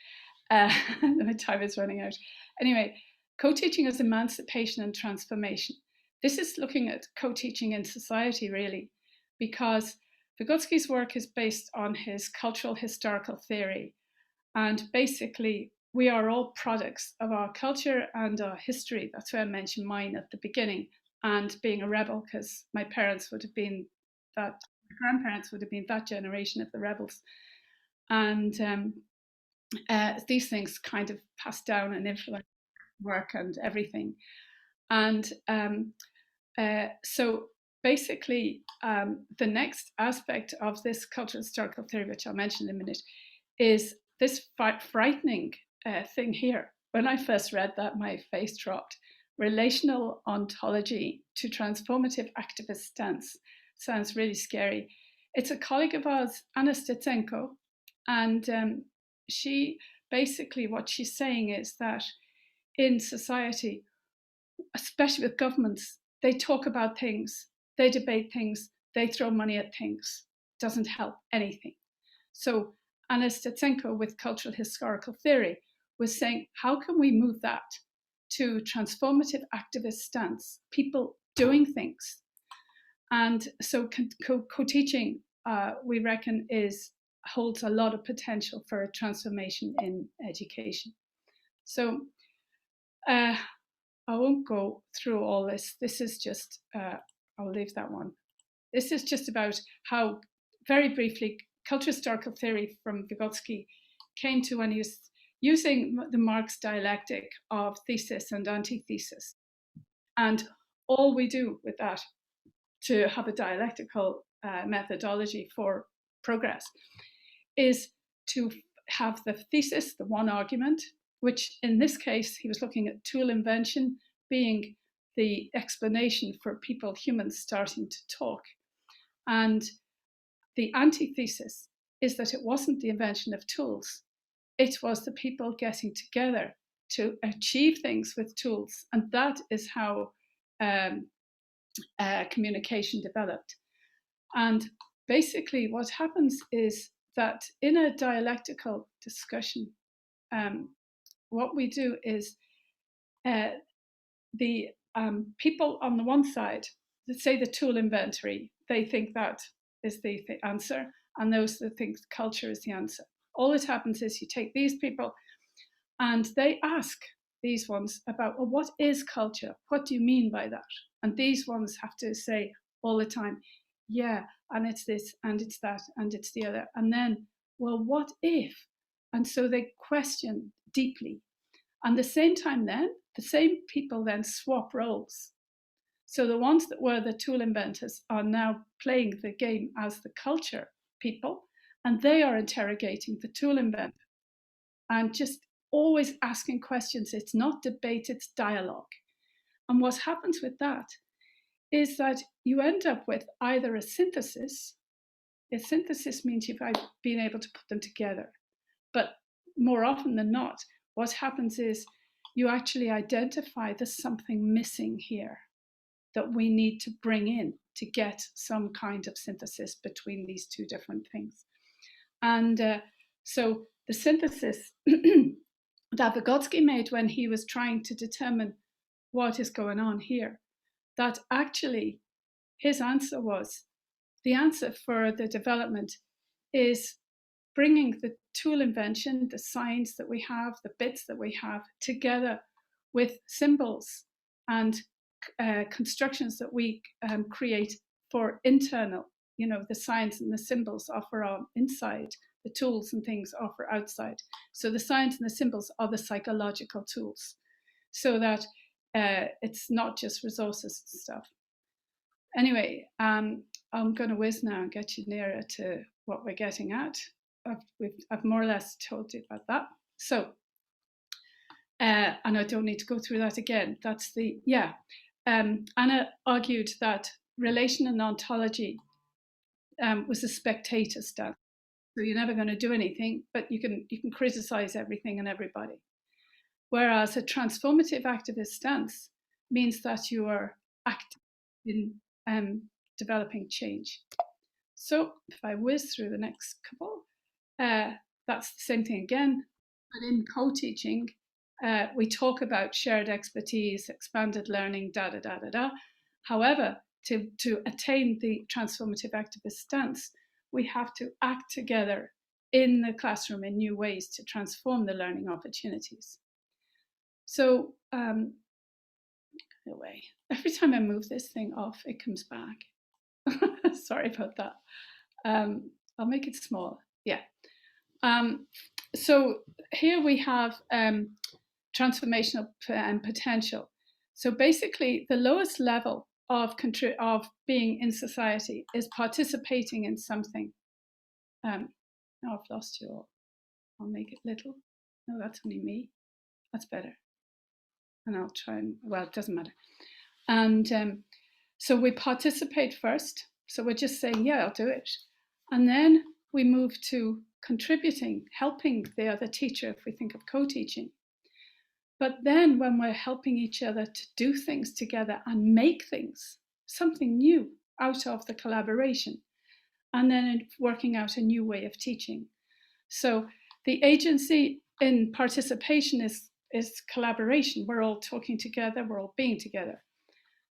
My time is running out. Anyway, co-teaching as emancipation and transformation. This is looking at co-teaching in society, really, because Vygotsky's work is based on his cultural historical theory. And basically, we are all products of our culture and our history. That's why I mentioned mine at the beginning. And being a rebel, because my grandparents would have been that generation of the rebels. And these things kind of pass down and influence work and everything. And so basically, the next aspect of this cultural historical theory, which I'll mention in a minute, is this frightening thing here. When I first read that, my face dropped. Relational ontology to transformative activist stance. Sounds really scary. It's a colleague of ours, Anna Stitsenko, and she basically what she's saying is that in society, especially with governments, they talk about things, they debate things, they throw money at things. Doesn't help anything. So Anna Stetsenko, with cultural historical theory, was saying, how can we move that to transformative activist stance, people doing things? And so co-teaching, we reckon, holds a lot of potential for a transformation in education. So I won't go through all this. This is just, I'll leave that one. This is just about how, very briefly, cultural historical theory from Vygotsky came to when he was using the Marx dialectic of thesis and antithesis. And all we do with that, to have a dialectical methodology for progress, is to have the thesis, the one argument, which in this case, he was looking at tool invention being the explanation for people, humans, starting to talk. And the antithesis is that it wasn't the invention of tools. It was the people getting together to achieve things with tools. And that is how communication developed. And basically what happens is that in a dialectical discussion, what we do is the people on the one side, let's say the tool inventory, they think that is the answer, and those that think culture is the answer. All that happens is you take these people and they ask these ones about, well, what is culture? What do you mean by that? And these ones have to say all the time, yeah, and it's this, and it's that, and it's the other. And then, well, what if? And so they question deeply. And at the same time then, the same people then swap roles. So the ones that were the tool inventors are now playing the game as the culture people, and they are interrogating the tool inventor and just always asking questions. It's not debate, it's dialogue. And what happens with that is that you end up with either a synthesis. A synthesis means you've been able to put them together. But more often than not, what happens is you actually identify there's something missing here that we need to bring in to get some kind of synthesis between these two different things. And so the synthesis that Vygotsky made when he was trying to determine what is going on here, that actually his answer was, the answer for the development is bringing the tool invention, the science that we have, the bits that we have, together with symbols and constructions that we create for internal, the science and the symbols offer on inside, the tools and things offer outside. So the science and the symbols are the psychological tools, so that it's not just resources and stuff. Anyway, I'm going to whiz now and get you nearer to what we're getting at. I've more or less told you about that. So, and I don't need to go through that again. That's the, Anna argued that relation and ontology was a spectator stance. So you're never going to do anything, but you can criticize everything and everybody. Whereas a transformative activist stance means that you are active in developing change. So if I whiz through the next couple, that's the same thing again. But in co-teaching, we talk about shared expertise, expanded learning, However, to attain the transformative activist stance, we have to act together in the classroom in new ways to transform the learning opportunities. So, anyway, every time I move this thing off, it comes back. Sorry about that. I'll make it small. Yeah. So here we have transformational potential. So basically, the lowest level of being in society is participating in something. Now I've lost you all. I'll make it little. No, that's only me. That's better. And I'll try and, well, it doesn't matter. And so we participate first. So we're just saying, yeah, I'll do it. And then we move to contributing, helping the other teacher, if we think of co-teaching. But then when we're helping each other to do things together and make things, something new out of the collaboration, and then working out a new way of teaching. So the agency in participation is collaboration. We're all talking together, we're all being together.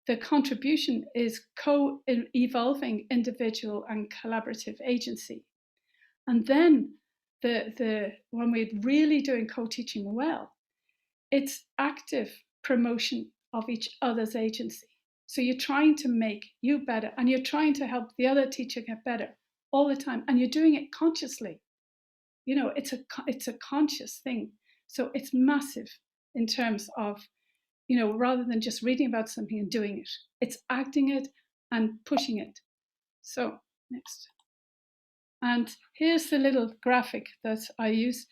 The contribution is co-evolving individual and collaborative agency. And then when we're really doing co-teaching well, it's active promotion of each other's agency. So you're trying to make you better, and you're trying to help the other teacher get better all the time, and you're doing it consciously. You know, it's a conscious thing. So it's massive in terms of, you know, rather than just reading about something and doing it, it's acting it and pushing it. So next. And here's the little graphic that I use.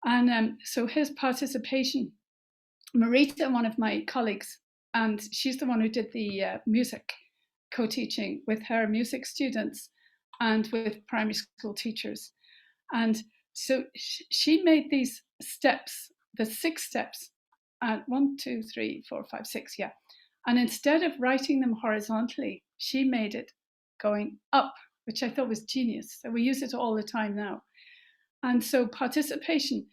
And so here's participation. Marita, one of my colleagues, and she's the one who did the music co-teaching with her music students and with primary school teachers. And so she made these steps, the 6 steps, 1, 2, 3, 4, 5, 6, yeah. And instead of writing them horizontally, she made it going up, which I thought was genius. So we use it all the time now. And so participation,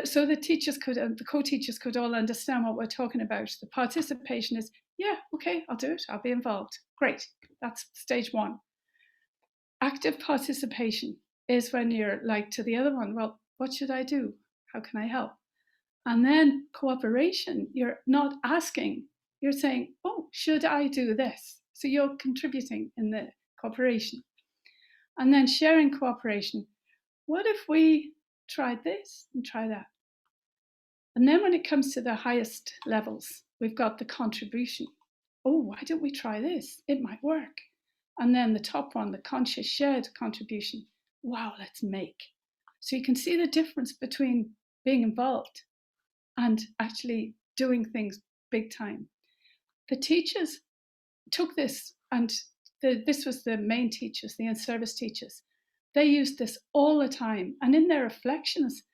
so the teachers could, the co-teachers could all understand what we're talking about. The participation is, yeah, okay, I'll do it. I'll be involved. Great. That's stage 1. Active participation is when you're like to the other one, well, what should I do? How can I help? And then cooperation, you're not asking, you're saying, oh, should I do this? So you're contributing in the cooperation. And then sharing cooperation. What if we tried this and try that? And then when it comes to the highest levels, we've got the contribution. Oh, why don't we try this? It might work. And then the top one, the conscious shared contribution. Wow, let's make. So you can see the difference between being involved and actually doing things big time. The teachers took this, and this was the main teachers, the in-service teachers. They used this all the time. And in their reflections,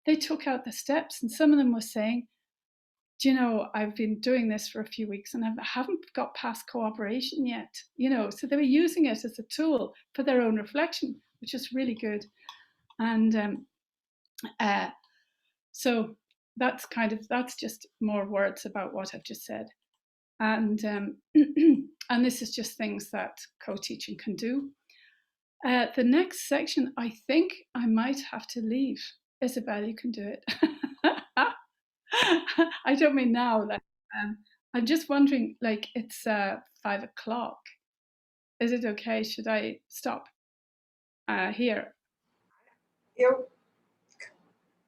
they took out the steps, and some of them were saying, do you know, I've been doing this for a few weeks and I haven't got past cooperation yet, you know. So they were using it as a tool for their own reflection, which is really good. And so that's just more words about what I've just said. And and this is just things that co-teaching can do. The next section, I think I might have to leave. Isabel, you can do it. I don't mean now. Like, I'm just wondering, like, it's 5 o'clock. Is it okay? Should I stop here?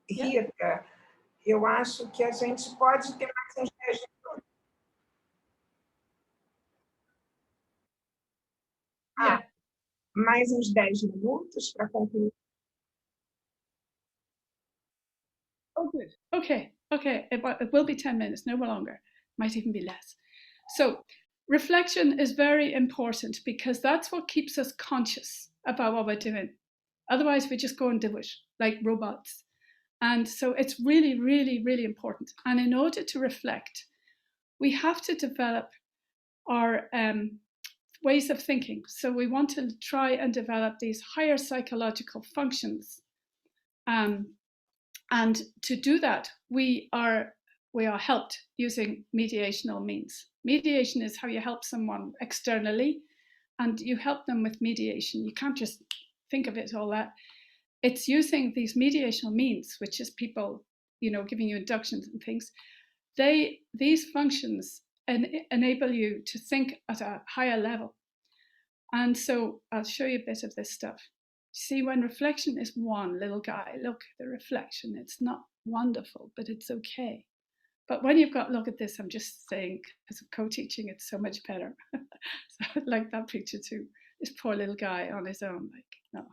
Rita, eu acho que a gente pode ter mais uns 10 minutos. Yeah. Mais uns 10 minutos para concluir. Oh, good. Okay. It will be 10 minutes, no longer. Might even be less. So reflection is very important because that's what keeps us conscious about what we're doing. Otherwise, we just go and do it like robots. And so it's really, really, really important. And in order to reflect, we have to develop our ways of thinking. So we want to try and develop these higher psychological functions. And to do that, we are helped using mediational means. Mediation is how you help someone externally, and you help them with mediation. You can't just think of it all that. It's using these mediational means, which is people, you know, giving you inductions and things. These functions enable you to think at a higher level. And so I'll show you a bit of this stuff. See, when reflection is one little guy, look, the reflection, it's not wonderful, but it's okay. But when you've got, look at this, I'm just saying, because of co-teaching, it's so much better. So I like that picture too. This poor little guy on his own, like, no.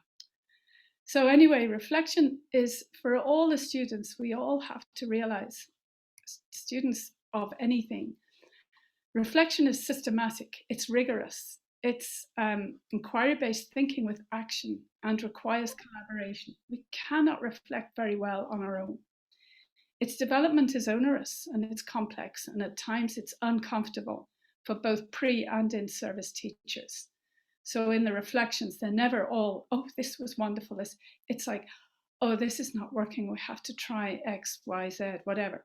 So anyway, reflection is for all the students. We all have to realize, students of anything, reflection is systematic, it's rigorous, it's inquiry-based thinking with action and requires collaboration. We cannot reflect very well on our own. Its development is onerous and it's complex, and at times it's uncomfortable for both pre and in-service teachers. So in the reflections, they're never all, oh, this was wonderful. It's like, oh, this is not working. We have to try X, Y, Z, whatever.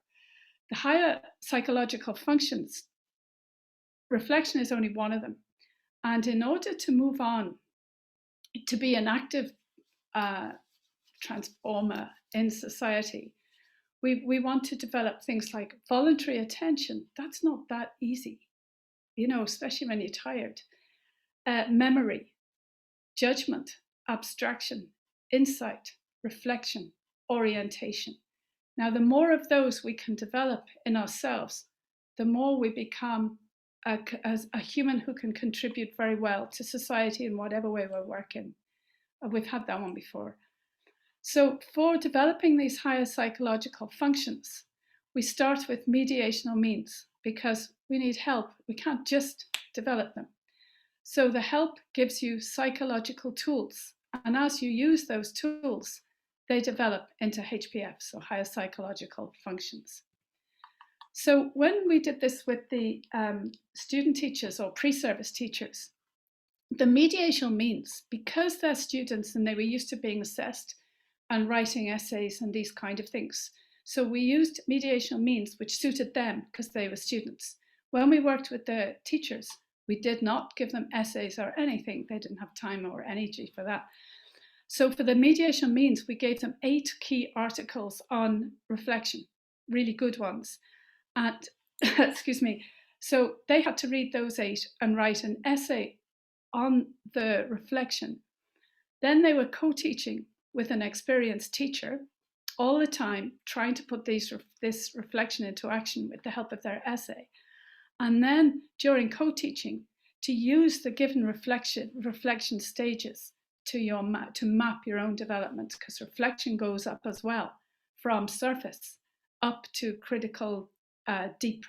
The higher psychological functions, reflection is only one of them. And in order to move on to be an active transformer in society, we want to develop things like voluntary attention. That's not that easy, you know, especially when you're tired. Memory, judgment, abstraction, insight, reflection, orientation. Now, the more of those we can develop in ourselves, the more we become as a human who can contribute very well to society in whatever way we're working. We've had that one before. So for developing these higher psychological functions, we start with mediational means because we need help. We can't just develop them. So the help gives you psychological tools. And as you use those tools, they develop into HPF, so higher psychological functions. So when we did this with the student teachers or pre-service teachers, the mediational means, because they're students and they were used to being assessed and writing essays and these kind of things. So we used mediational means which suited them because they were students. When we worked with the teachers, we did not give them essays or anything. They didn't have time or energy for that. So for the mediation means, we gave them 8 key articles on reflection, really good ones. And excuse me, so they had to read those 8 and write an essay on the reflection. Then they were co-teaching with an experienced teacher all the time, trying to put this reflection into action with the help of their essay. And then during co-teaching, to use the given reflection stages to map your own development, because reflection goes up as well, from surface up to critical, deep,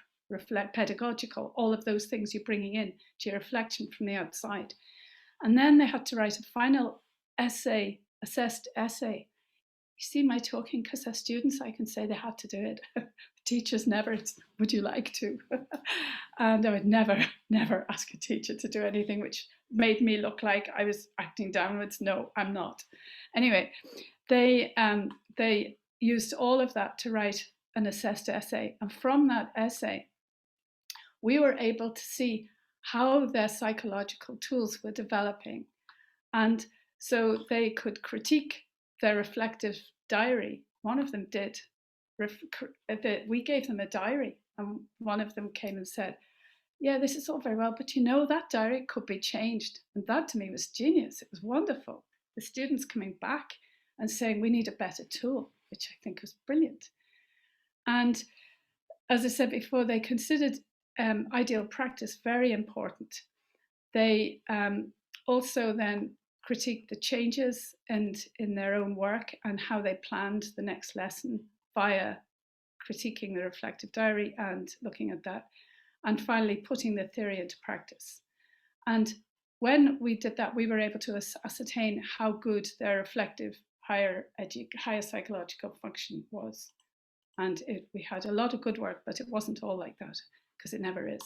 pedagogical, all of those things you're bringing in to your reflection from the outside. And then they had to write a final essay, assessed essay. You see my talking because they're students, I can say they had to do it. Teachers never, would you like to? And I would never ask a teacher to do anything which made me look like I was acting downwards. No, I'm not. Anyway, they used all of that to write an assessed essay. And from that essay, we were able to see how their psychological tools were developing. And so they could critique their reflective diary. One of them did. We gave them a diary, and one of them came and said, yeah, this is all very well, but you know, that diary could be changed. And that to me was genius. It was wonderful. The students coming back and saying, we need a better tool, which I think was brilliant. And as I said before, they considered ideal practice very important. They also then critiqued the changes in their own work and how they planned the next lesson via critiquing the reflective diary and looking at that, and finally putting the theory into practice. And when we did that, we were able to ascertain how good their reflective higher psychological function was. And we had a lot of good work, but it wasn't all like that, because it never is.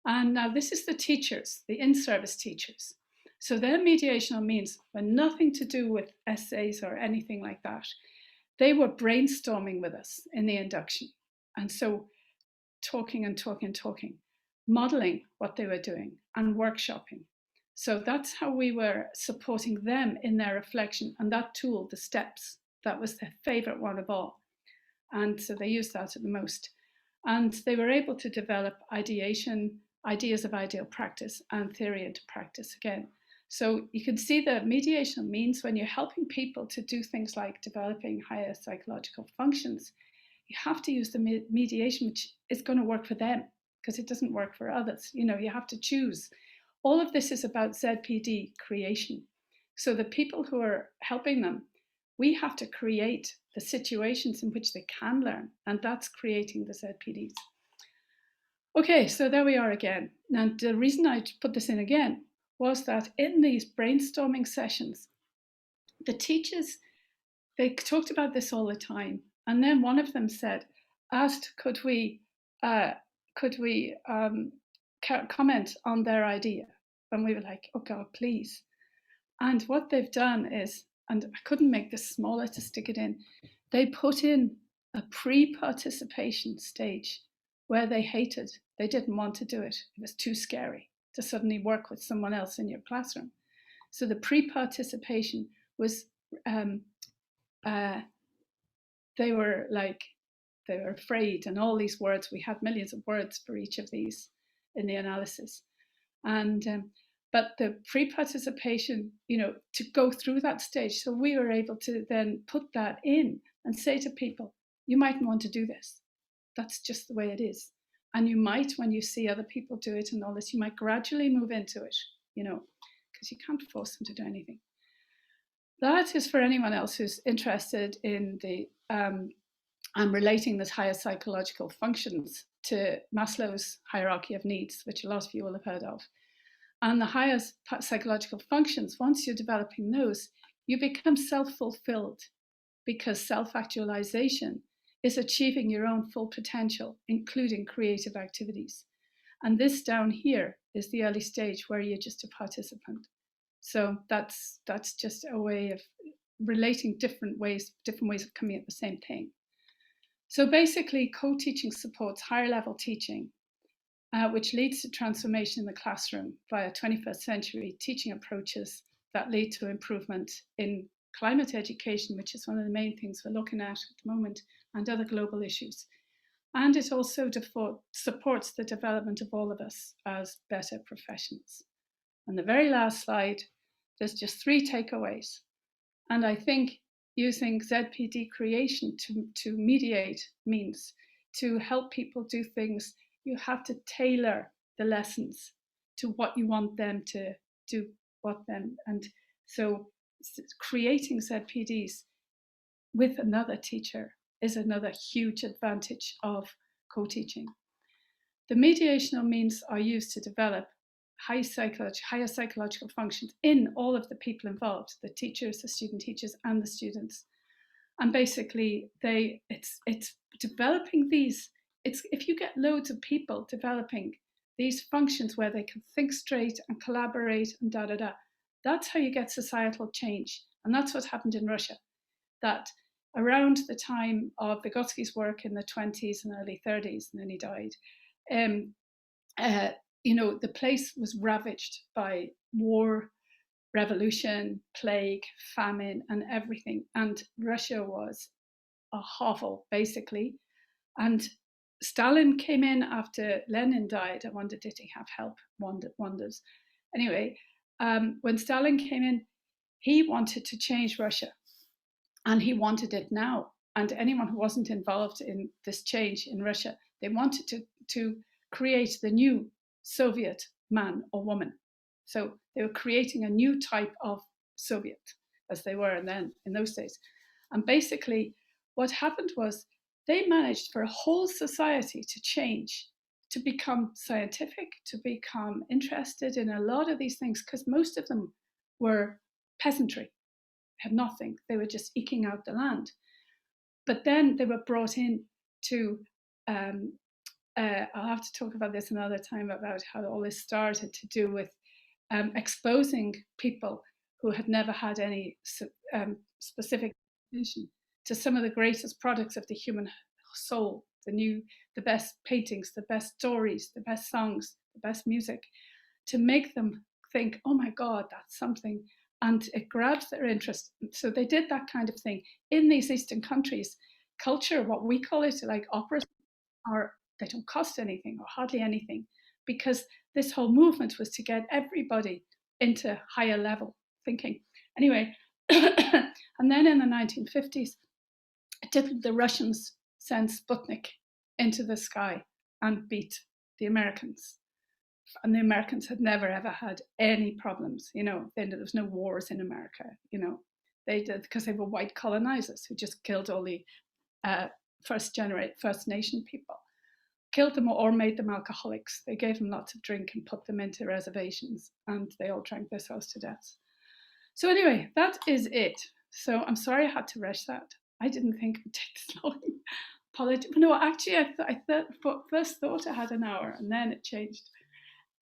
And now this is the teachers, the in-service teachers. So their mediational means were nothing to do with essays or anything like that. They were brainstorming with us in the induction. And so talking, modeling what they were doing and workshopping. So that's how we were supporting them in their reflection. And that tool, the steps, that was their favorite one of all. And so they used that at the most. And they were able to develop ideation, ideas of ideal practice, and theory into practice again. So you can see the mediation means when you're helping people to do things like developing higher psychological functions, you have to use the mediation which is going to work for them, because it doesn't work for others. You know, you have to choose. All of this is about ZPD creation. So the people who are helping them, we have to create the situations in which they can learn, and that's creating the ZPDs. Okay, so there we are again. Now, the reason I put this in again was that in these brainstorming sessions, the teachers, they talked about this all the time. And then one of them asked, could we comment on their idea? And we were like, oh God, please. And what they've done is, and I couldn't make this smaller to stick it in, they put in a pre-participation stage where they didn't want to do it. It was too scary to suddenly work with someone else in your classroom. So the pre-participation was, they were afraid, and all these words, we had millions of words for each of these in the analysis. And but the pre-participation, to go through that stage, so we were able to then put that in and say to people, you mightn't want to do this. That's just the way it is. And you might, when you see other people do it and all this, you might gradually move into it, because you can't force them to do anything. That is for anyone else who's interested in the I'm relating the higher psychological functions to Maslow's hierarchy of needs, which a lot of you will have heard of. And the higher psychological functions, once you're developing those, you become self-fulfilled, because self-actualization is achieving your own full potential, including creative activities. And this down here is the early stage where you're just a participant. So that's just a way of relating different ways of coming at the same thing. So basically, co-teaching supports higher level teaching, which leads to transformation in the classroom via 21st century teaching approaches that lead to improvement in climate education, which is one of the main things we're looking at the moment, and other global issues. And it also supports the development of all of us as better professionals. On the very last slide, there's just 3 takeaways. And I think using ZPD creation to mediate means to help people do things, you have to tailor the lessons to what you want them to do, and so creating ZPDs with another teacher is another huge advantage of co-teaching. The mediational means are used to develop higher psychological functions in all of the people involved, the teachers, the student teachers, and the students. And basically, it's developing these. If you get loads of people developing these functions where they can think straight and collaborate and that's how you get societal change. And that's what happened in Russia. That around the time of Vygotsky's work in the 20s and early 30s, and then he died, the place was ravaged by war, revolution, plague, famine, and everything. And Russia was a hovel, basically. And Stalin came in after Lenin died. I wonder, did he have help? Wonders. Anyway, when Stalin came in, he wanted to change Russia. And he wanted it now. And anyone who wasn't involved in this change in Russia, they wanted to create the new Soviet man or woman. So they were creating a new type of Soviet, as they were then in those days. And basically, what happened was they managed for a whole society to change, to become scientific, to become interested in a lot of these things, because most of them were peasantry, had nothing. They were just eking out the land. But then they were brought in to, I'll have to talk about this another time, about how all this started to do with exposing people who had never had any specific education to some of the greatest products of the human soul, the best paintings, the best stories, the best songs, the best music, to make them think, oh my God, that's something. And it grabs their interest. So they did that kind of thing in these Eastern countries. Culture, what we call it, like operas, they don't cost anything or hardly anything, because this whole movement was to get everybody into higher level thinking. Anyway, and then in the 1950s, the Russians sent Sputnik into the sky and beat the Americans. And the Americans had never, ever had any problems. There was no wars in America. They did, because they were white colonizers who just killed all the First Nation people. killed them or made them alcoholics. They gave them lots of drink and put them into reservations, and they all drank themselves to death. So anyway, that is it. So I'm sorry I had to rush that. I didn't think it would take this long. Apologies. No, actually, first thought I had an hour, and then it changed.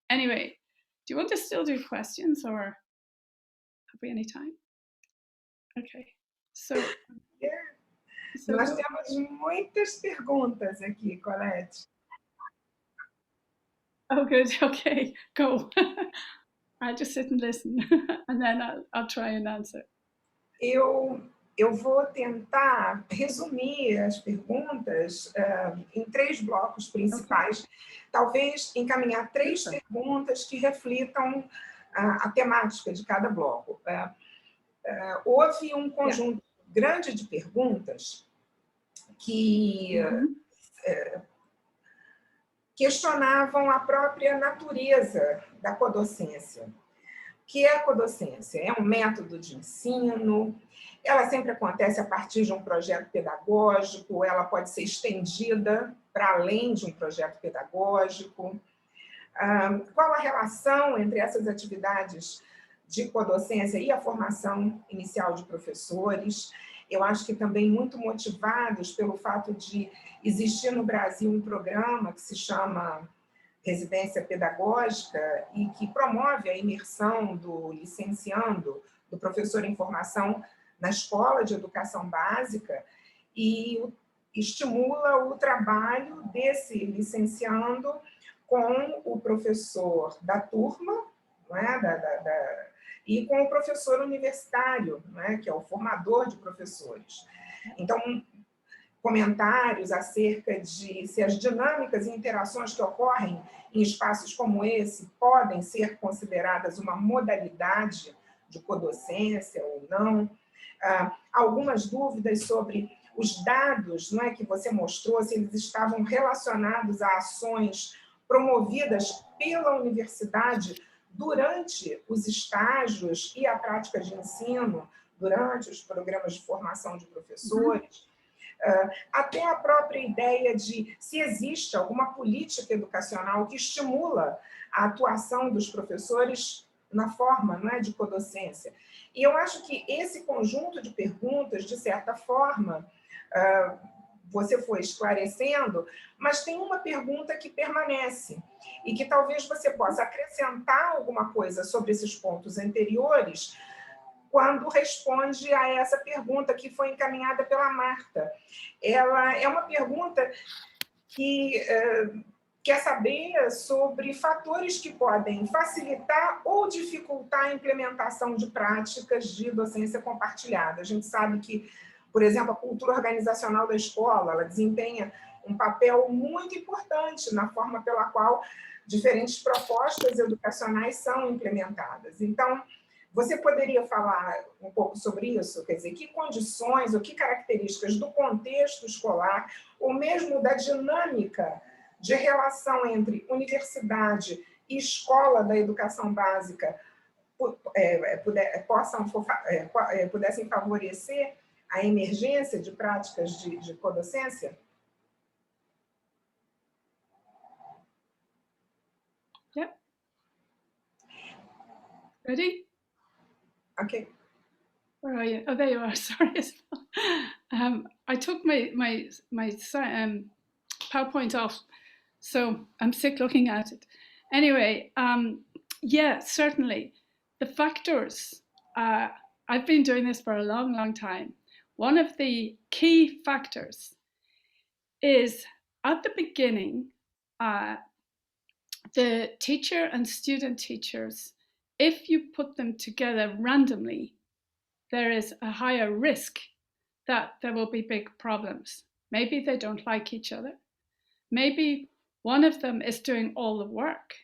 Anyway, do you want to still do questions, or have we any time? Okay. So, Nós temos muitas perguntas aqui, Colette. Oh, good. Okay, go. I'll just sit and listen, and then I'll try and answer. Eu vou tentar resumir as perguntas em 3 blocos principais. Okay. Talvez encaminhar 3 perguntas que reflitam a temática de cada bloco. Houve um conjunto grande de perguntas que questionavam a própria natureza da codocência. O que é a codocência? É um método de ensino, ela sempre acontece a partir de um projeto pedagógico, ela pode ser estendida para além de um projeto pedagógico. Qual a relação entre essas atividades de codocência e a formação inicial de professores? Eu acho que também muito motivados pelo fato de existir no Brasil um programa que se chama Residência Pedagógica e que promove a imersão do licenciando, do professor em formação na escola de educação básica e estimula o trabalho desse licenciando com o professor da turma, não é? E com o professor universitário, não é? Que é o formador de professores. Então, comentários acerca de se as dinâmicas e interações que ocorrem em espaços como esse podem ser consideradas uma modalidade de codocência ou não. Algumas dúvidas sobre os dados, não é, que você mostrou, se eles estavam relacionados a ações promovidas pela universidade durante os estágios e a prática de ensino, durante os programas de formação de professores. Até a própria ideia de se existe alguma política educacional que estimula a atuação dos professores na forma, não é, de codocência. E eu acho que esse conjunto de perguntas, de certa forma, você foi esclarecendo, mas tem uma pergunta que permanece e que talvez você possa acrescentar alguma coisa sobre esses pontos anteriores quando responde a essa pergunta que foi encaminhada pela Marta. Ela é uma pergunta que quer saber sobre fatores que podem facilitar ou dificultar a implementação de práticas de docência compartilhada. A gente sabe que, por exemplo, a cultura organizacional da escola, ela desempenha um papel muito importante na forma pela qual diferentes propostas educacionais são implementadas. Então, você poderia falar um pouco sobre isso? Quer dizer, que condições ou que características do contexto escolar, ou mesmo da dinâmica de relação entre universidade e escola da educação básica pudessem favorecer a emergência de práticas de codocência? Yep. Ready? Okay. Where are you? Oh, there you are. Sorry. I took my PowerPoint off, so I'm sick looking at it. Anyway, yeah, certainly. The factors, I've been doing this for a long, long time. One of the key factors is at the beginning, the teacher and student teachers, if you put them together randomly, there is a higher risk that there will be big problems. Maybe they don't like each other. Maybe one of them is doing all the work.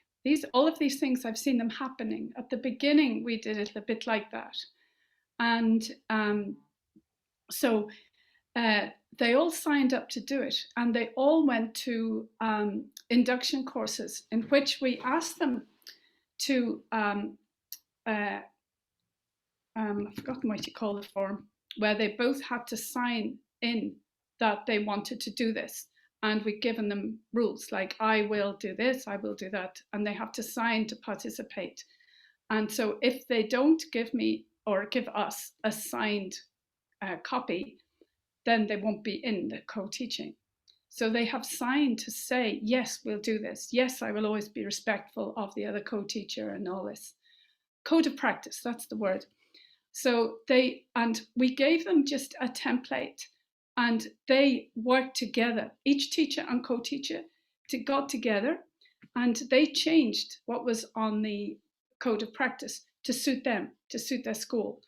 All of these things, I've seen them happening. At the beginning, we did it a bit like that. And so they all signed up to do it, and they all went to induction courses in which we asked them to, I've forgotten what you call the form, where they both had to sign in that they wanted to do this. And we've given them rules like, I will do this, I will do that, and they have to sign to participate. And so if they don't give me or give us a signed copy, then they won't be in the co-teaching. So they have signed to say, yes, we'll do this. Yes, I will always be respectful of the other co-teacher and all this. Code of practice, that's the word. So we gave them just a template, and they worked together. Each teacher and co-teacher got together, and they changed what was on the code of practice to suit them, to suit their school.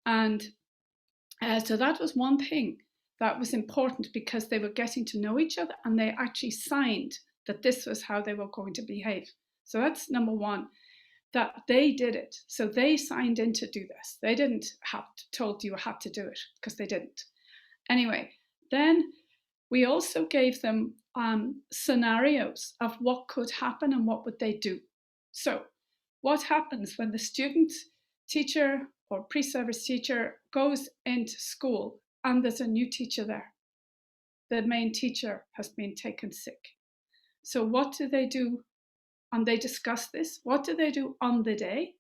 And so that was one thing that was important, because they were getting to know each other, and they actually signed that this was how they were going to behave. So that's number one, that they did it. So they signed in to do this. They didn't have told you had to do it, because they didn't. Anyway, then we also gave them scenarios of what could happen and what would they do. So what happens when the student, teacher, or pre-service teacher goes into school and there's a new teacher there? The main teacher has been taken sick. So what do they do? And they discuss this. What do they do on the day?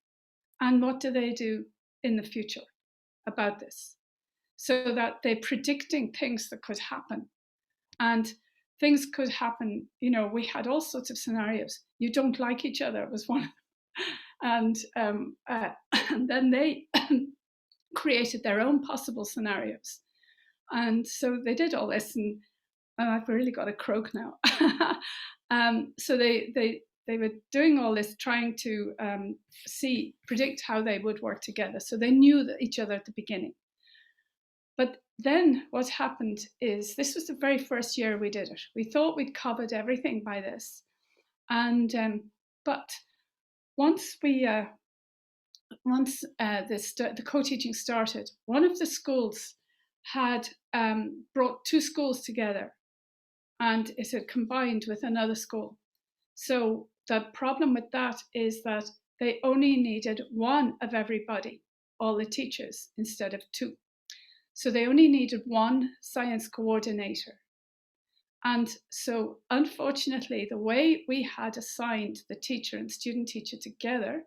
And what do they do in the future about this? So that they're predicting things that could happen. And things could happen, you know, we had all sorts of scenarios. You don't like each other was one of them. And then they created their own possible scenarios. And so they did all this, and I've really got a croak now. So they were doing all this, trying to predict how they would work together. So they knew each other at the beginning. But then what happened is, this was the very first year we did it. We thought we'd covered everything by this. And but once the co-teaching started, one of the schools had brought two schools together, and it had combined with another school. So the problem with that is that they only needed one of everybody, all the teachers, instead of two. So they only needed one science coordinator. And so unfortunately, the way we had assigned the teacher and student teacher together,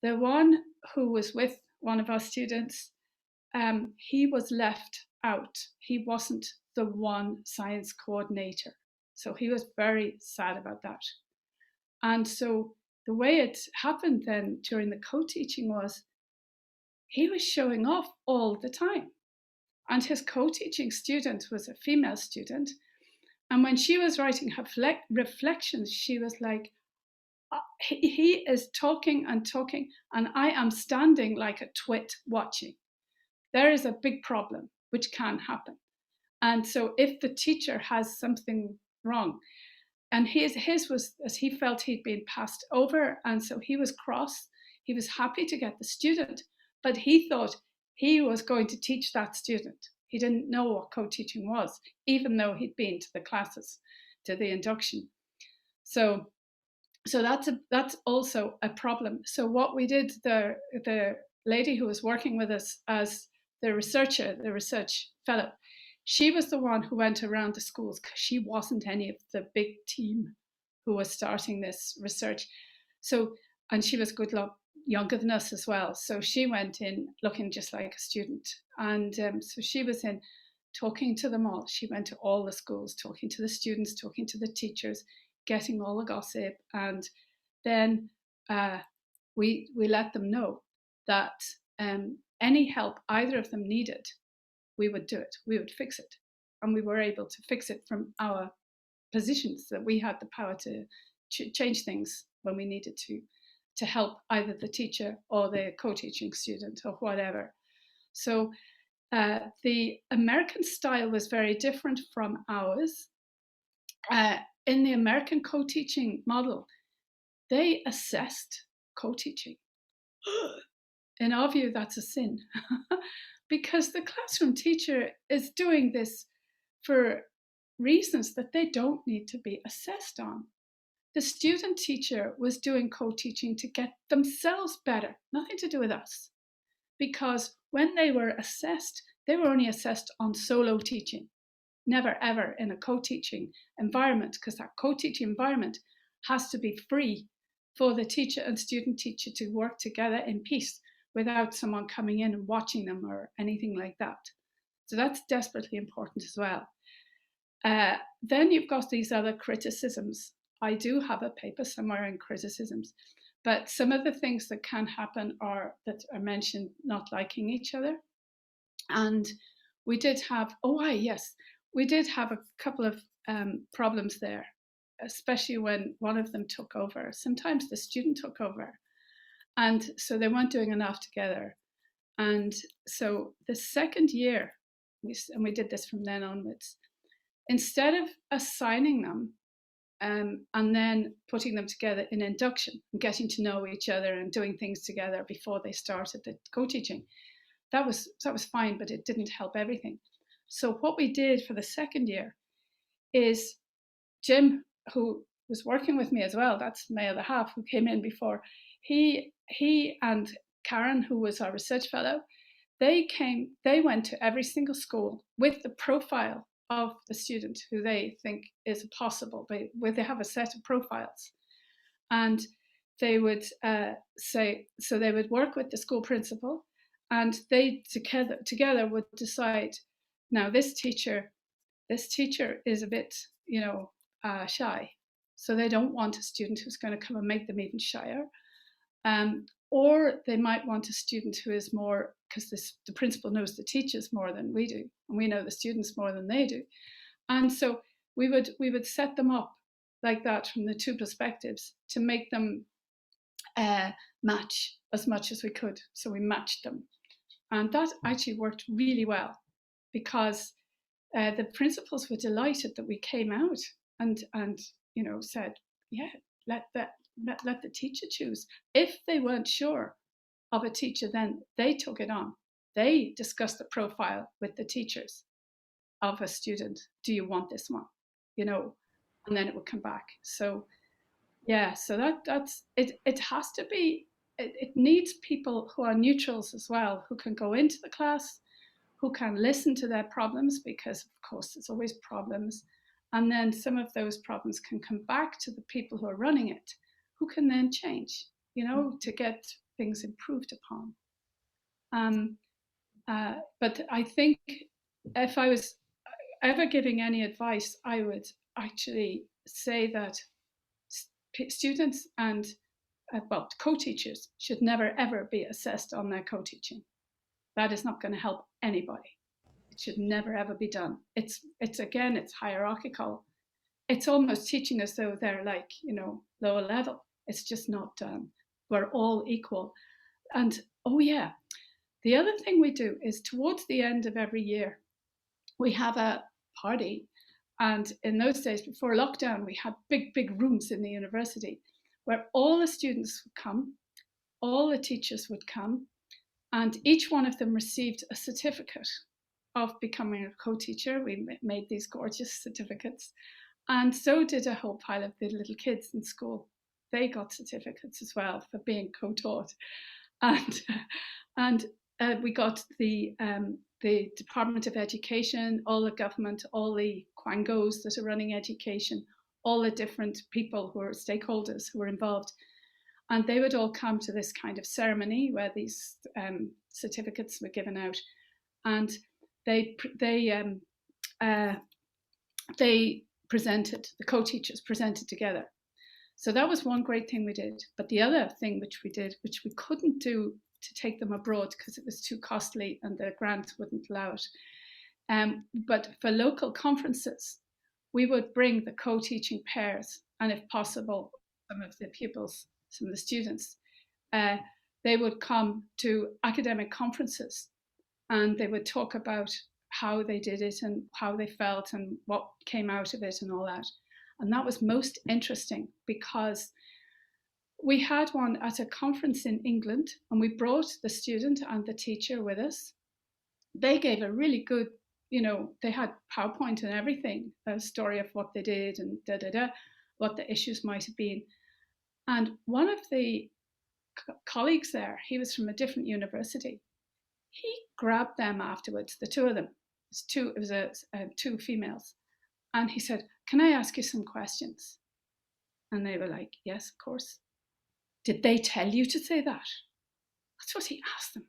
the one who was with one of our students, he was left out. He wasn't the one science coordinator. So he was very sad about that. And so the way it happened then during the co-teaching was, he was showing off all the time. And his co-teaching student was a female student. And when she was writing her reflections, she was like, he is talking and talking, and I am standing like a twit watching. There is a big problem, which can happen. And so if the teacher has something wrong, and his was, as he felt he'd been passed over, and so he was cross. He was happy to get the student, but he thought he was going to teach that student. He didn't know what co-teaching was, even though he'd been to the classes, to the induction. So that's also a problem. So what we did, the lady who was working with us as the researcher, the research fellow, she was the one who went around the schools, because she wasn't any of the big team who was starting this research. So, and she was good luck younger than us as well. So she went in looking just like a student. And so she was in talking to them all. She went to all the schools, talking to the students, talking to the teachers, getting all the gossip. And then we let them know that any help either of them needed, we would do it, we would fix it. And we were able to fix it from our positions, that we had the power to change things when we needed to help either the teacher or the co-teaching student or whatever. So the American style was very different from ours. In the American co-teaching model, they assessed co-teaching. In our view, that's a sin, because the classroom teacher is doing this for reasons that they don't need to be assessed on. The student teacher was doing co-teaching to get themselves better, nothing to do with us. Because when they were assessed, they were only assessed on solo teaching. never ever in a co-teaching environment, because that co-teaching environment has to be free for the teacher and student teacher to work together in peace without someone coming in and watching them or anything like that. So that's desperately important as well. Then you've got these other criticisms. I do have a paper somewhere in criticisms, but some of the things that can happen are that are mentioned, not liking each other. And we did have, we did have a couple of problems there, especially when one of them took over. Sometimes the student took over, and so they weren't doing enough together. And so the second year, and we did this from then onwards, instead of assigning them and then putting them together in induction and getting to know each other and doing things together before they started the co-teaching, that was fine, but it didn't help everything. So what we did for the second year is Jim, who was working with me as well, that's my other half who came in before, he and Karen, who was our research fellow, they went to every single school with the profile of the student who they think is possible. They have a set of profiles, and they would say, so they would work with the school principal, and they together would decide, now this teacher is a bit, shy, so they don't want a student who's going to come and make them even shyer. Or they might want a student who is more, because the principal knows the teachers more than we do, and we know the students more than they do. And so we would set them up like that from the two perspectives to make them match as much as we could. So we matched them. And that actually worked really well, because the principals were delighted that we came out and said, yeah, let the teacher choose. If they weren't sure of a teacher, then they took it on. They discussed the profile with the teachers of a student. Do you want this one? And then it would come back. So yeah, so that's it. It has to be. It needs people who are neutrals as well, who can go into the class, who can listen to their problems, because of course there's always problems, and then some of those problems can come back to the people who are running it, who can then change, to get things improved upon. But I think if I was ever giving any advice, I would actually say that students and co-teachers should never ever be assessed on their co-teaching. That is not going to help anybody. It should never ever be done. It's hierarchical. It's almost teaching as though they're like, lower level. It's just not done. We're all equal. And the other thing we do is towards the end of every year, we have a party. And in those days before lockdown, we had big rooms in the university where all the students would come, all the teachers would come, and each one of them received a certificate of becoming a co-teacher. We made these gorgeous certificates. And so did a whole pile of the little kids in school. They got certificates as well for being co-taught. And we got the Department of Education, all the government, all the quangos that are running education, all the different people who are stakeholders who are involved. And they would all come to this kind of ceremony where these certificates were given out. And they presented, the co-teachers presented together. So that was one great thing we did. But the other thing which we did, which we couldn't do to take them abroad because it was too costly and the grant wouldn't allow it. But for local conferences, we would bring the co-teaching pairs, and if possible, some of the pupils, some of the students, they would come to academic conferences, and they would talk about how they did it and how they felt and what came out of it and all that. And that was most interesting, because we had one at a conference in England, and we brought the student and the teacher with us. They gave a really good, they had PowerPoint and everything, a story of what they did and what the issues might have been. And one of the colleagues there, he was from a different university. He grabbed them afterwards, the two of them, It was two females. And he said, "Can I ask you some questions?" And they were like, "Yes, of course." "Did they tell you to say that?" That's what he asked them.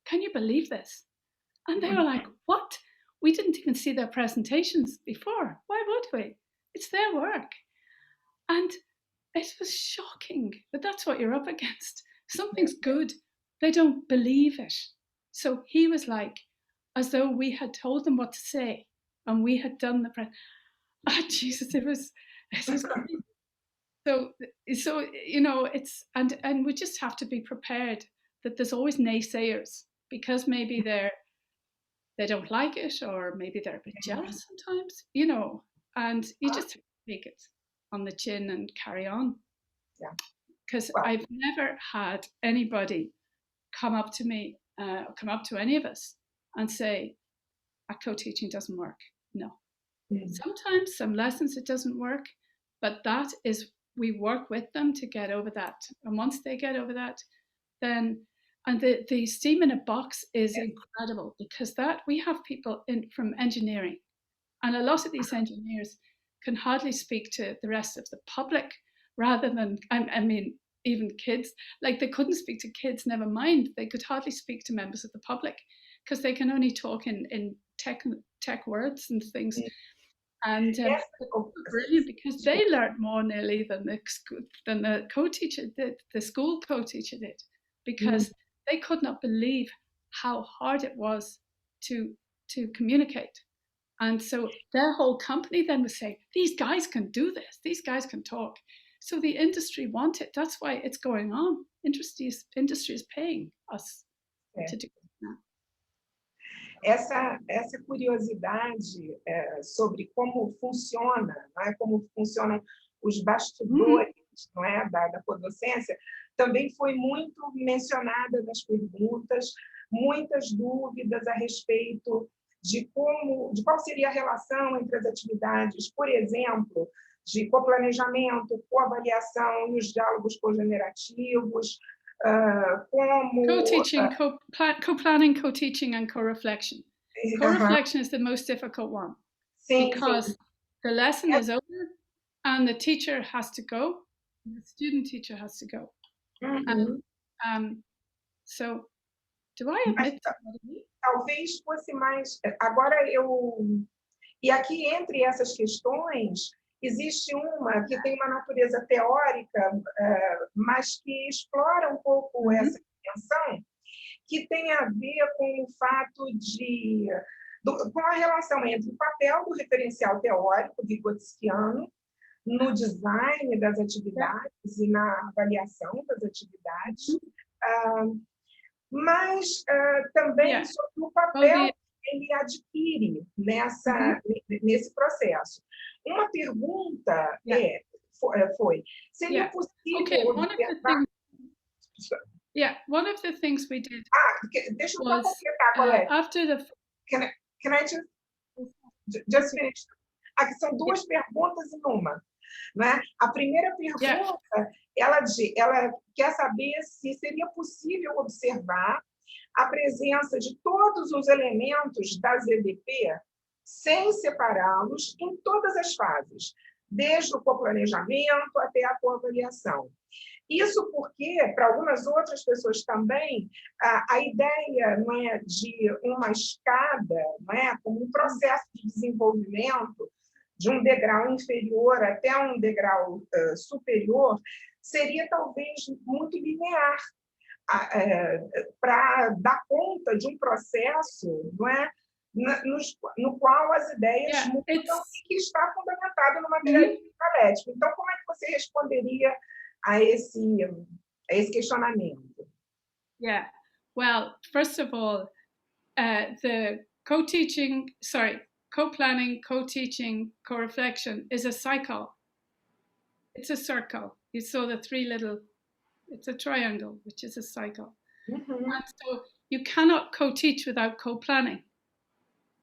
"Can you believe this?" And they were like, "What? We didn't even see their presentations before. Why would we? It's their work." And it was shocking, but that's what you're up against. Something's good, they don't believe it. So he was like, as though we had told them what to say and we had done the Jesus, it was crazy. So it's and we just have to be prepared that there's always naysayers, because maybe they don't like it, or maybe they're a bit jealous sometimes, and you just have to take it on the chin and carry on. Yeah. Because I've never had anybody come up to me, come up to any of us and say, co-teaching doesn't work. No. Sometimes some lessons it doesn't work, but that is, we work with them to get over that. And once they get over that, then, and the steam in a box is incredible, because that we have people from engineering, and a lot of these engineers can hardly speak to the rest of the public, rather than, I mean, even kids, like they couldn't speak to kids, never mind, they could hardly speak to members of the public, because they can only talk in tech words and things. And brilliant, because they learned more nearly than the co-teacher did, the school co-teacher did, because they could not believe how hard it was to communicate. And so their whole company then was saying, these guys can do this, these guys can talk. So the industry want it. That's why it's going on. Industry is paying us to do that. Essa curiosidade sobre como funciona, não é? Como funcionam os bastidores, não é? da Codocência, também foi muito mencionada nas perguntas, muitas dúvidas a respeito de qual seria a relação entre as atividades, por exemplo, de coplanejamento, coavaliação e os diálogos cogenerativos, como... Co-teaching, co-planning, co-teaching, and co-reflection. Co-reflection is the most difficult one, because the lesson is over and the teacher has to go, and the student teacher has to go. So, do I admit somebody? Talvez fosse mais... Agora E aqui, entre essas questões, existe uma que tem uma natureza teórica, mas que explora um pouco essa dimensão, que tem a ver com o fato com a relação entre o papel do referencial teórico vigotskiano no design das atividades e na avaliação das atividades, mas também sobre o papel que ele adquire nesse processo. Uma pergunta foi, seria possível... One of the things we did deixa eu só completar, colega. After the... Can I just finish? Aqui são duas perguntas em uma. Né? A primeira pergunta, ela quer saber se seria possível observar a presença de todos os elementos da ZDP sem separá-los em todas as fases, desde o coplanejamento até a coavaliação. Isso porque, para algumas outras pessoas também, a ideia não é de uma escada, não é, como um processo de desenvolvimento, de um degrau inferior até um degrau superior, seria talvez muito linear, para dar conta de um processo, não é, no qual as ideias mudam e que está fundamentado no materialismo dialético. Então, como é que você responderia a esse questionamento? Yeah, well, first of all, the co-planning, co-teaching, co-reflection is a cycle. It's a circle. You saw the it's a triangle, which is a cycle. And so you cannot co-teach without co-planning.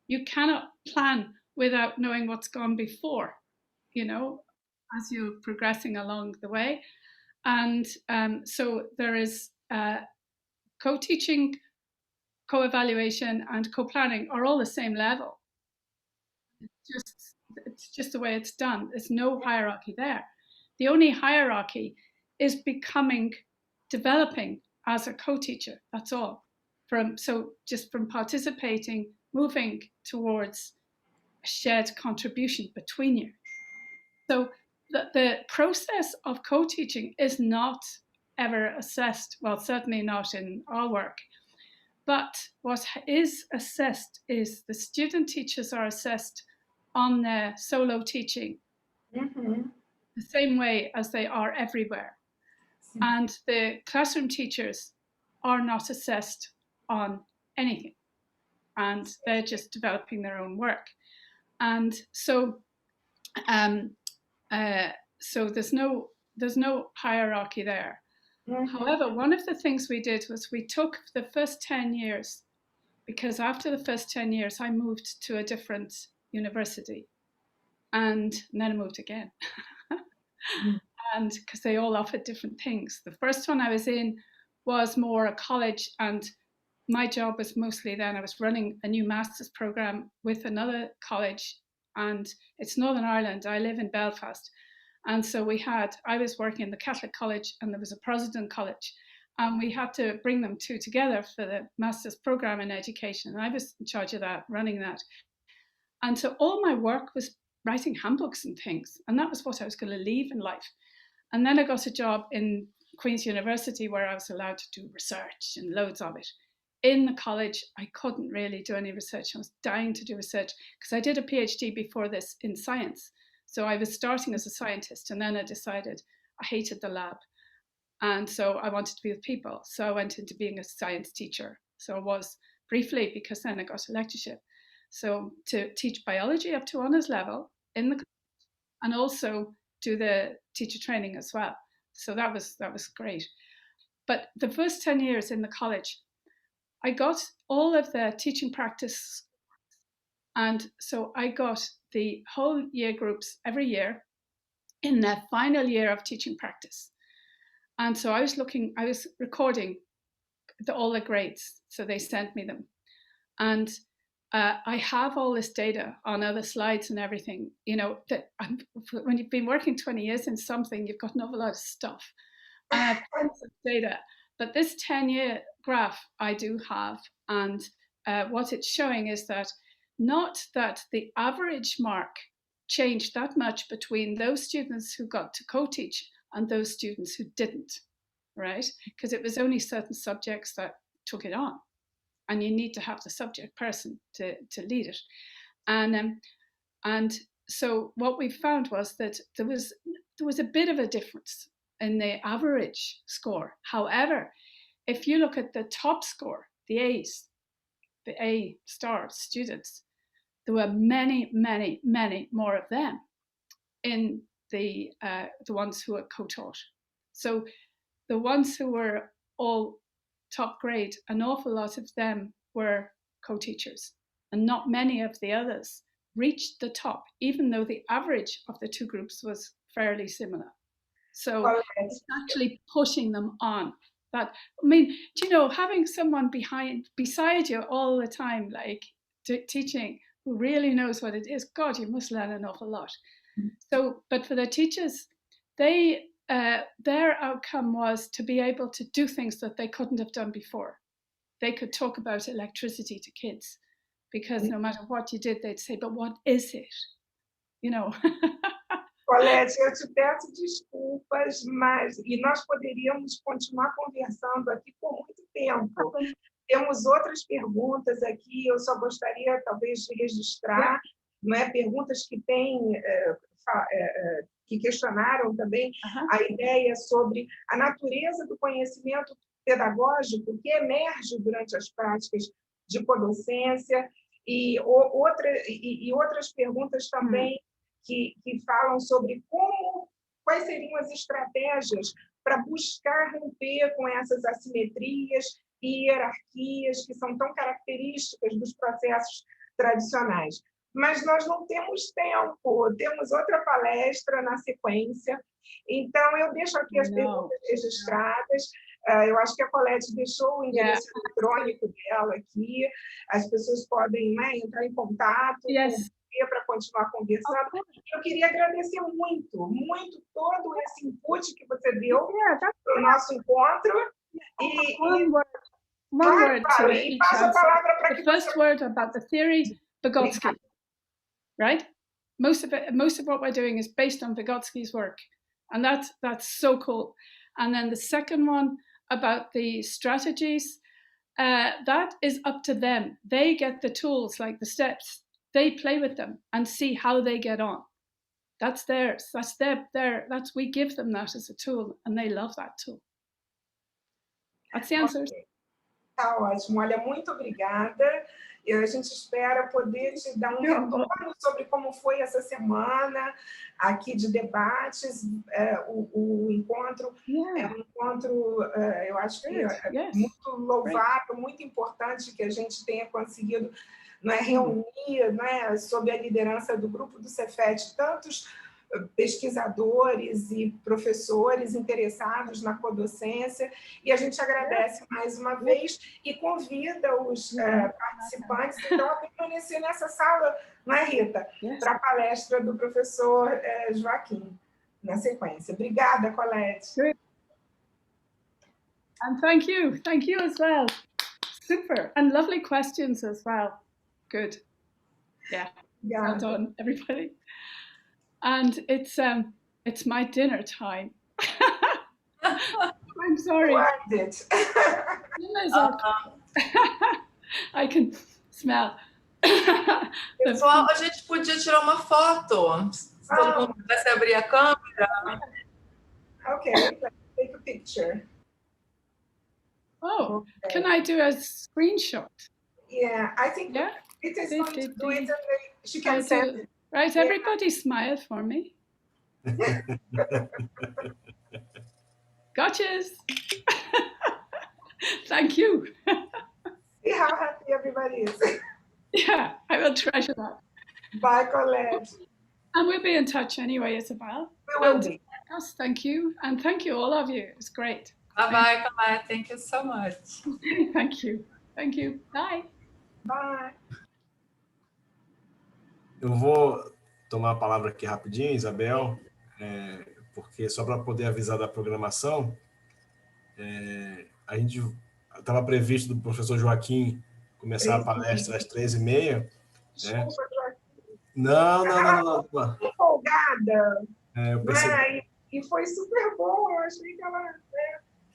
You cannot plan without knowing what's gone before, as you're progressing along the way. And so there is co-teaching, co-evaluation, and co-planning are all the same level. it's just the way it's done. There's no hierarchy there. The only hierarchy is developing as a co-teacher. That's all. Just from participating, moving towards a shared contribution between you. So the process of co-teaching is not ever assessed, well, certainly not in our work. But what is assessed is the student teachers are assessed on their solo teaching, the same way as they are everywhere. And the classroom teachers are not assessed on anything. And they're just developing their own work. And so there's no hierarchy there. However, one of the things we did was we took the first 10 years, because after the first 10 years, I moved to a different university, and then I moved again. And because they all offered different things. The first one I was in was more a college, and my job was mostly then I was running a new master's program with another college, and it's Northern Ireland. I live in Belfast. And so I was working in the Catholic College, and there was a Protestant college, and we had to bring them two together for the master's program in education. And I was in charge of that, running that. And so all my work was writing handbooks and things, and that was what I was going to leave in life. And then I got a job in Queen's University where I was allowed to do research and loads of it. In the college, I couldn't really do any research. I was dying to do research because I did a PhD before this in science. So I was starting as a scientist, and then I decided I hated the lab. And so I wanted to be with people. So I went into being a science teacher. So I was briefly, because then I got a lectureship. So to teach biology up to honours level in the college, and also do the teacher training as well. So that was great. But the first 10 years in the college, I got all of the teaching practice. And so I got the whole year groups every year in their final year of teaching practice. And so I was recording all the grades. So they sent me them. And I have all this data on other slides and everything, that when you've been working 20 years in something, you've got an awful lot of stuff. And I have tons of data. But this 10-year graph I do have. And what it's showing is that not that the average mark changed that much between those students who got to co-teach and those students who didn't, right? Because it was only certain subjects that took it on. And you need to have the subject person to lead it. And so what we found was that there was a bit of a difference in the average score. However, if you look at the top score, the A's, the A-star students, there were many, many, many more of them in the ones who were co-taught. So the ones who were all top grade, an awful lot of them were co-teachers, and not many of the others reached the top, even though the average of the two groups was fairly similar. So it's actually pushing them on. That, I mean, having someone beside you all the time, like teaching, who really knows what it is, God, you must learn an awful lot. So, but for the teachers, their outcome was to be able to do things that they couldn't have done before. They could talk about electricity to kids, because no matter what you did, they'd say, but what is it? Colette, eu te peço desculpas, e nós poderíamos continuar conversando aqui por muito tempo. Temos outras perguntas aqui, eu só gostaria talvez de registrar, perguntas que que questionaram também a ideia sobre a natureza do conhecimento pedagógico que emerge durante as práticas de codocência, e outras perguntas também que falam sobre quais seriam as estratégias para buscar romper com essas assimetrias e hierarquias que são tão características dos processos tradicionais. Mas nós não temos tempo, temos outra palestra na sequência, então eu deixo aqui as perguntas registradas. Eu acho que a Colette deixou o endereço eletrônico dela aqui. As pessoas podem, né, entrar em contato para continuar conversando. Eu queria agradecer muito, muito todo esse input que você deu para o nosso encontro. One word to each answer. The first word about the theory, Vygotsky, right? Most of what we're doing is based on Vygotsky's work, and that's so cool. And then the second one about the strategies, that is up to them. They get the tools, like the steps. They play with them and see how they get on. That's theirs. That's we give them that as a tool, and they love that tool. That's the answer. Tá ótimo. Olha, muito obrigada. A gente espera poder te dar um retorno sobre como foi essa semana aqui de debates. O encontro é um encontro, eu acho que muito louvável, muito importante que a gente tenha conseguido, não é, reunir, não é, sob a liderança do grupo do Cefet, tantos pesquisadores e professores interessados na codocência, e a gente agradece mais uma vez e convida os participantes, então, a permanecer nessa sala, não é, Rita? Para a palestra do professor Joaquim, na sequência. Obrigada, Colette. And thank you as well. Super, and lovely questions as well. Good. Yeah, well done, everybody. And it's my dinner time. I'm sorry. I can smell. Pessoal, a gente podia tirar uma foto. Se todo mundo pudesse abrir a câmera. Okay, let's take a picture. Oh, okay. Can I do a screenshot? Yeah, I think it is going to do it, and she can send it. Right, everybody smile for me. Gotchas. Thank you. See how happy everybody is. Yeah, I will treasure that. Bye, Colette. And we'll be in touch anyway, Isabel. We will be. Yes, thank you. And thank you, all of you. It was great. Bye-bye, Colette. Thank you so much. Thank you. Thank you. Bye. Bye. Eu vou tomar a palavra aqui rapidinho, Isabel, porque só para poder avisar da programação, a gente estava previsto do professor Joaquim começar a palestra às 13h30. Desculpa, Joaquim. Não. Empolgada. Eu percebi. E foi super bom. Eu achei que ela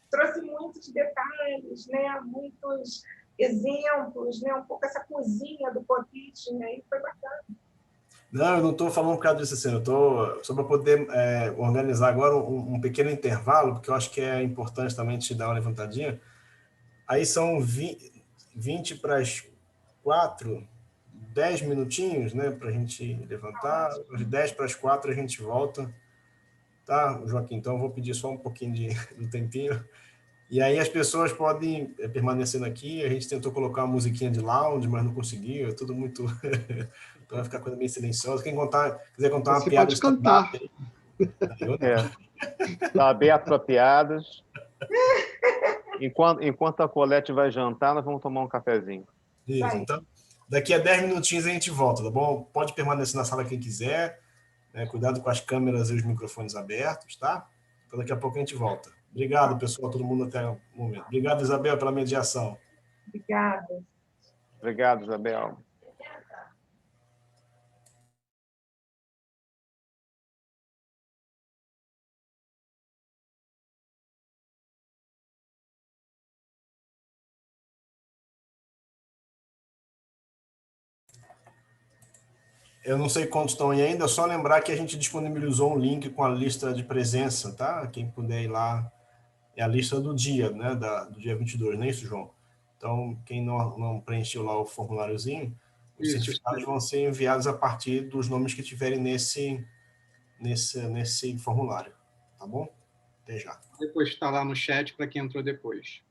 trouxe muitos detalhes, né? Muitos exemplos, né? Um pouco essa cozinha do co-teaching, né? E foi bacana. Não, eu não estou falando por causa disso, assim, eu estou só para poder organizar agora um pequeno intervalo, porque eu acho que é importante também te dar uma levantadinha. Aí são 20 para as 4, 10 minutinhos, né, para a gente levantar. Às 10 para as 4 a gente volta, tá, Joaquim? Então eu vou pedir só um pouquinho de tempinho. E aí as pessoas podem permanecendo aqui. A gente tentou colocar uma musiquinha de lounge, mas não conseguiu. É tudo muito... Então vai ficar coisa meio silenciosa. Quem quiser contar uma piada... Você pode cantar. Está aberto para piadas. Enquanto a Colette vai jantar, nós vamos tomar um cafezinho. Isso, então, daqui a 10 minutinhos a gente volta, tá bom? Pode permanecer na sala quem quiser. Né? Cuidado com as câmeras e os microfones abertos, tá? Então daqui a pouco a gente volta. Obrigado, pessoal, todo mundo até o momento. Obrigado, Isabel, pela mediação. Obrigada. Obrigado, Isabel. Eu não sei quantos estão aí ainda, só lembrar que a gente disponibilizou um link com a lista de presença, tá? Quem puder ir lá, é a lista do dia, né? Do dia 22, não é isso, João? Então, quem não preencheu lá o formuláriozinho, os certificados vão ser enviados a partir dos nomes que tiverem nesse formulário, tá bom? Até já. Depois está lá no chat para quem entrou depois.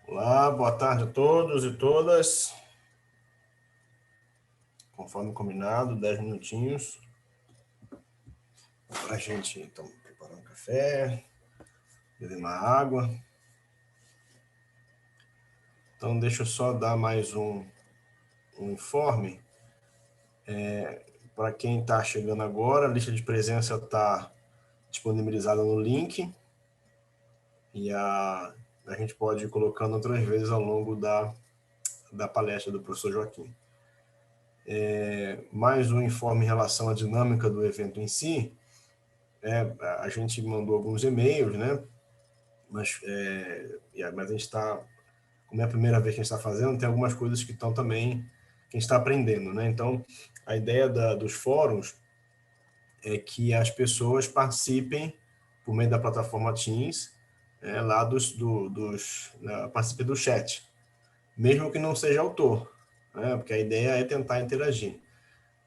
Olá, boa tarde a todos e todas. Conforme combinado, 10 minutinhos para a gente, então, preparar um café, beber uma água. Então, deixa eu só dar mais um informe. Para quem está chegando agora, a lista de presença está disponibilizada no link e a gente pode ir colocando outras vezes ao longo da palestra do professor Joaquim. Mais um informe em relação à dinâmica do evento em si. A gente mandou alguns e-mails, né? Mas a gente está, como é a primeira vez que a gente está fazendo, tem algumas coisas que estão também, que a gente está aprendendo, né? Então, a ideia dos fóruns é que as pessoas participem, por meio da plataforma Teams, lá participem do chat, mesmo que não seja autor, né? Porque a ideia é tentar interagir.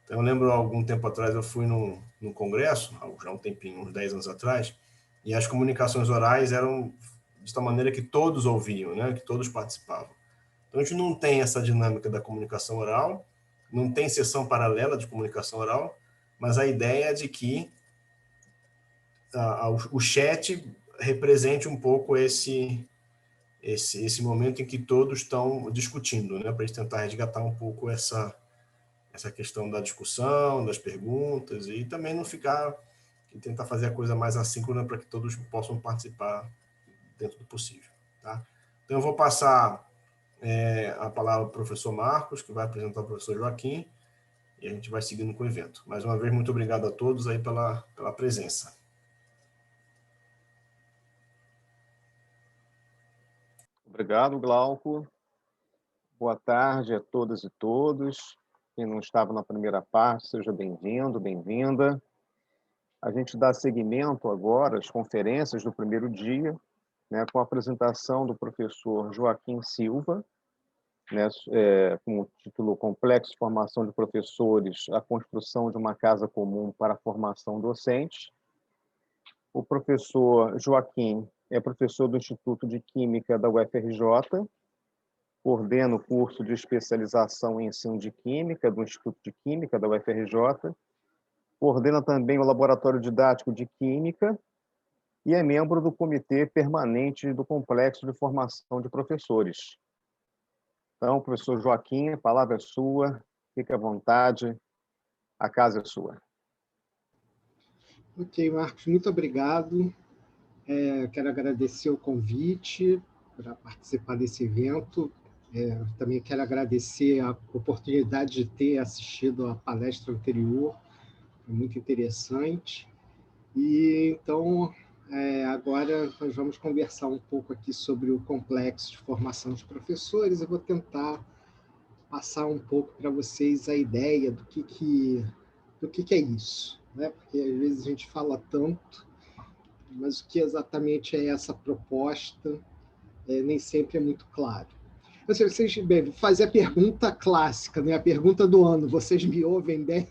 Então, eu lembro, algum tempo atrás, eu fui num congresso, já um tempinho, uns 10 anos atrás, e as comunicações orais eram de tal maneira que todos ouviam, né? Que todos participavam. Então, a gente não tem essa dinâmica da comunicação oral, não tem sessão paralela de comunicação oral, mas a ideia é de que o chat represente um pouco esse momento em que todos estão discutindo, né? Para a gente tentar resgatar um pouco essa questão da discussão, das perguntas, e também não ficar, e tentar fazer a coisa mais assíncrona para que todos possam participar dentro do possível. Tá? Então, eu vou passar a palavra ao professor Marcos, que vai apresentar o professor Joaquim, e a gente vai seguindo com o evento. Mais uma vez, muito obrigado a todos aí pela presença. Obrigado, Glauco. Boa tarde a todas e todos. Quem não estava na primeira parte, seja bem-vindo, bem-vinda. A gente dá seguimento agora às conferências do primeiro dia, né, com a apresentação do professor Joaquim Silva, né, com o título Complexo de Formação de Professores, a construção de uma casa comum para a formação docente. O professor Joaquim é professor do Instituto de Química da UFRJ, coordena o curso de especialização em ensino de Química do Instituto de Química da UFRJ, coordena também o Laboratório Didático de Química e é membro do Comitê Permanente do Complexo de Formação de Professores. Então, professor Joaquim, a palavra é sua, fique à vontade, a casa é sua. Ok, Marcos, muito obrigado. Quero agradecer o convite para participar desse evento. Também quero agradecer a oportunidade de ter assistido a palestra anterior, foi muito interessante. E então, agora nós vamos conversar um pouco aqui sobre o complexo de formação de professores. Eu vou tentar passar um pouco para vocês a ideia do que é isso, né? Porque às vezes a gente fala tanto, mas o que exatamente é essa proposta nem sempre é muito claro. Vocês bem, fazer a pergunta clássica, né? A pergunta do ano, vocês me ouvem bem?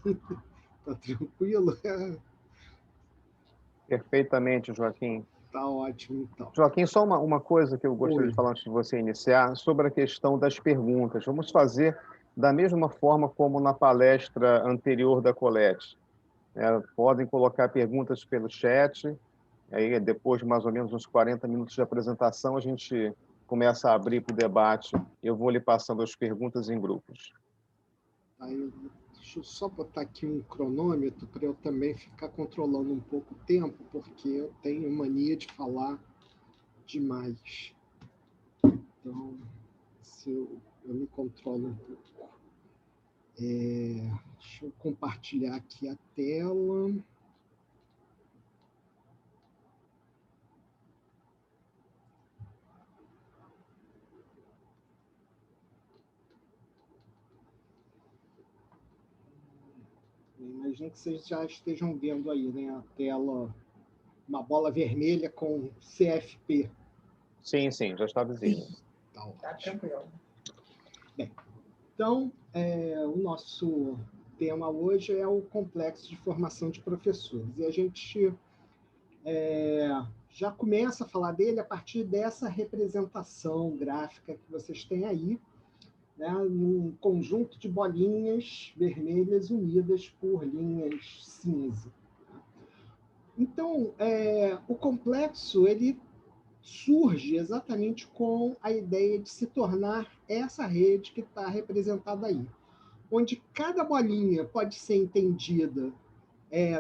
Está tranquilo? Perfeitamente, Joaquim. Está ótimo, então. Joaquim, só uma coisa que eu gostaria de falar antes de você iniciar, sobre a questão das perguntas. Vamos fazer da mesma forma como na palestra anterior da Colette. Podem colocar perguntas pelo chat, aí depois de mais ou menos uns 40 minutos de apresentação, a gente começa a abrir para o debate. Eu vou lhe passando as perguntas em grupos. Deixa eu só botar aqui um cronômetro para eu também ficar controlando um pouco o tempo, porque eu tenho mania de falar demais. Então, se eu me controlo um pouco. Deixa eu compartilhar aqui a tela. Imagino que vocês já estejam vendo aí, né, a tela, uma bola vermelha com CFP. Sim, já está visível. Tá tranquilo. Bem, então, o nosso tema hoje é o complexo de formação de professores. E a gente já começa a falar dele a partir dessa representação gráfica que vocês têm aí, né, num conjunto de bolinhas vermelhas unidas por linhas cinza. Então, o complexo ele surge exatamente com a ideia de se tornar essa rede que está representada aí, onde cada bolinha pode ser entendida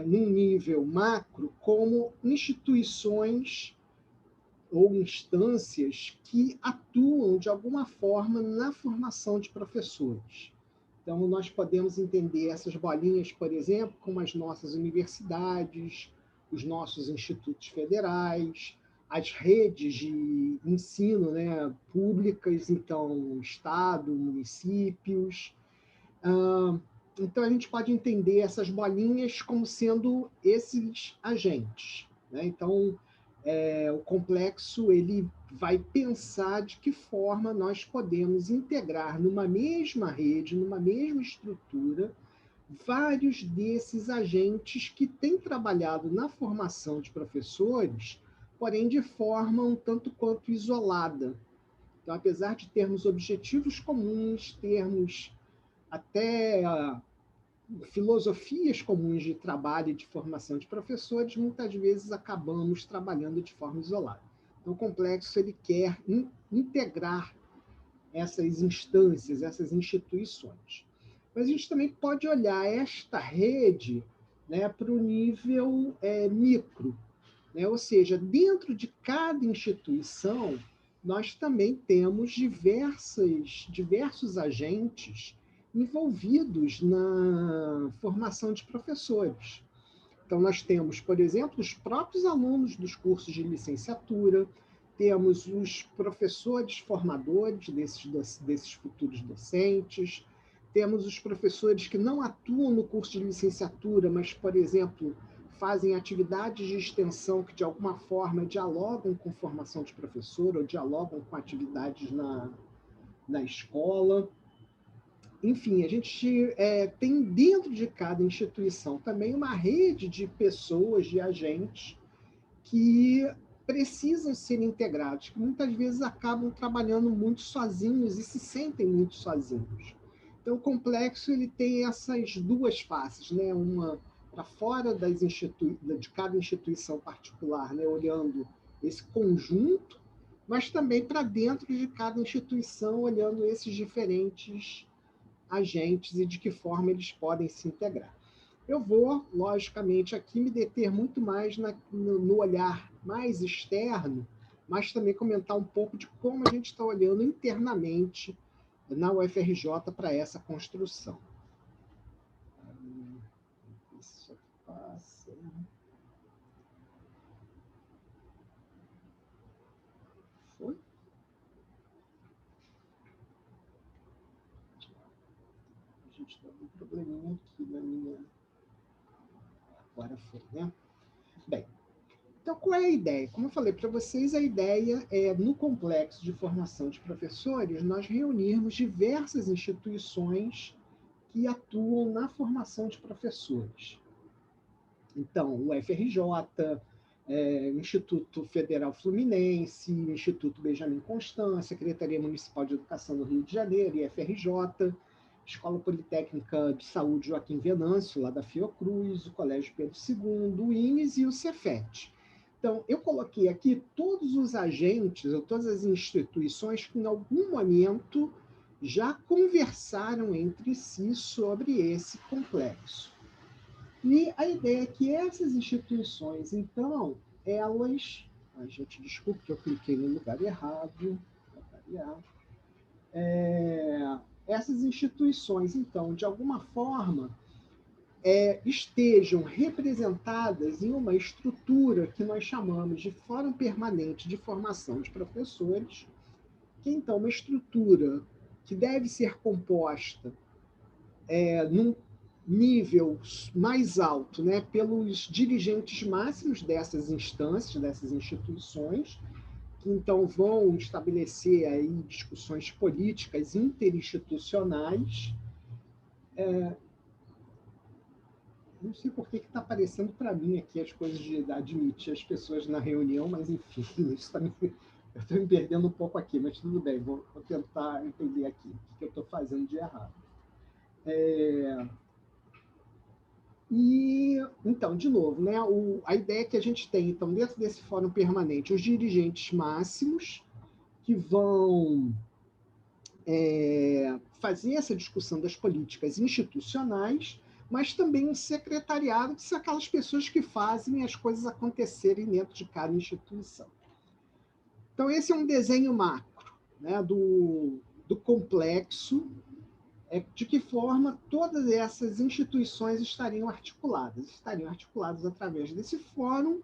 num nível macro como instituições ou instâncias que atuam de alguma forma na formação de professores. Então, nós podemos entender essas bolinhas, por exemplo, como as nossas universidades, os nossos institutos federais, as redes de ensino, né, públicas, então, Estado, municípios. Então, a gente pode entender essas bolinhas como sendo esses agentes, né? Então, o complexo ele vai pensar de que forma nós podemos integrar numa mesma rede, numa mesma estrutura, vários desses agentes que têm trabalhado na formação de professores, porém de forma um tanto quanto isolada. Então, apesar de termos objetivos comuns, termos até filosofias comuns de trabalho e de formação de professores, muitas vezes acabamos trabalhando de forma isolada. Então, o complexo ele quer integrar essas instâncias, essas instituições. Mas a gente também pode olhar esta rede, né, para o nível micro, né? Ou seja, dentro de cada instituição, nós também temos diversos agentes envolvidos na formação de professores. Então, nós temos, por exemplo, os próprios alunos dos cursos de licenciatura, temos os professores formadores desses futuros docentes, temos os professores que não atuam no curso de licenciatura, mas, por exemplo, fazem atividades de extensão que, de alguma forma, dialogam com formação de professor ou dialogam com atividades na escola. Enfim, a gente tem dentro de cada instituição também uma rede de pessoas, de agentes, que precisam ser integrados, que muitas vezes acabam trabalhando muito sozinhos e se sentem muito sozinhos. Então, o complexo ele tem essas duas faces, né? Uma para fora de cada instituição particular, né? Olhando esse conjunto, mas também para dentro de cada instituição, olhando esses diferentes agentes e de que forma eles podem se integrar. Eu vou, logicamente, aqui me deter muito mais no olhar mais externo, mas também comentar um pouco de como a gente está olhando internamente na UFRJ para essa construção. Isso aqui passa. Foi? A gente está com um probleminha aqui na minha... Agora foi, né? Bem, então qual é a ideia? Como eu falei para vocês, a ideia é, no complexo de formação de professores, nós reunirmos diversas instituições que atuam na formação de professores. Então, o UFRJ, Instituto Federal Fluminense, Instituto Benjamin Constant, Secretaria Municipal de Educação do Rio de Janeiro, IFRJ, Escola Politécnica de Saúde Joaquim Venâncio, lá da Fiocruz, o Colégio Pedro II, o INES e o Cefet. Então, eu coloquei aqui todos os agentes, ou todas as instituições que, em algum momento, já conversaram entre si sobre esse complexo. E a ideia é que essas instituições, então, elas... Ai, gente, desculpe que eu cliquei no lugar errado. Essas instituições, então, de alguma forma, estejam representadas em uma estrutura que nós chamamos de Fórum Permanente de Formação de Professores, que, então, é uma estrutura que deve ser composta num nível mais alto, né, pelos dirigentes máximos dessas instâncias, dessas instituições, que então vão estabelecer aí discussões políticas interinstitucionais, Não sei por que está aparecendo para mim aqui as coisas de admitir as pessoas na reunião, mas enfim, isso tá eu estou me perdendo um pouco aqui, mas tudo bem, vou tentar entender aqui o que eu estou fazendo de errado. E, então, de novo, né, a ideia que a gente tem, então, dentro desse fórum permanente, os dirigentes máximos que vão fazer essa discussão das políticas institucionais, mas também um secretariado, que são aquelas pessoas que fazem as coisas acontecerem dentro de cada instituição. Então, esse é um desenho macro, né, do complexo, de que forma todas essas instituições estariam articuladas através desse fórum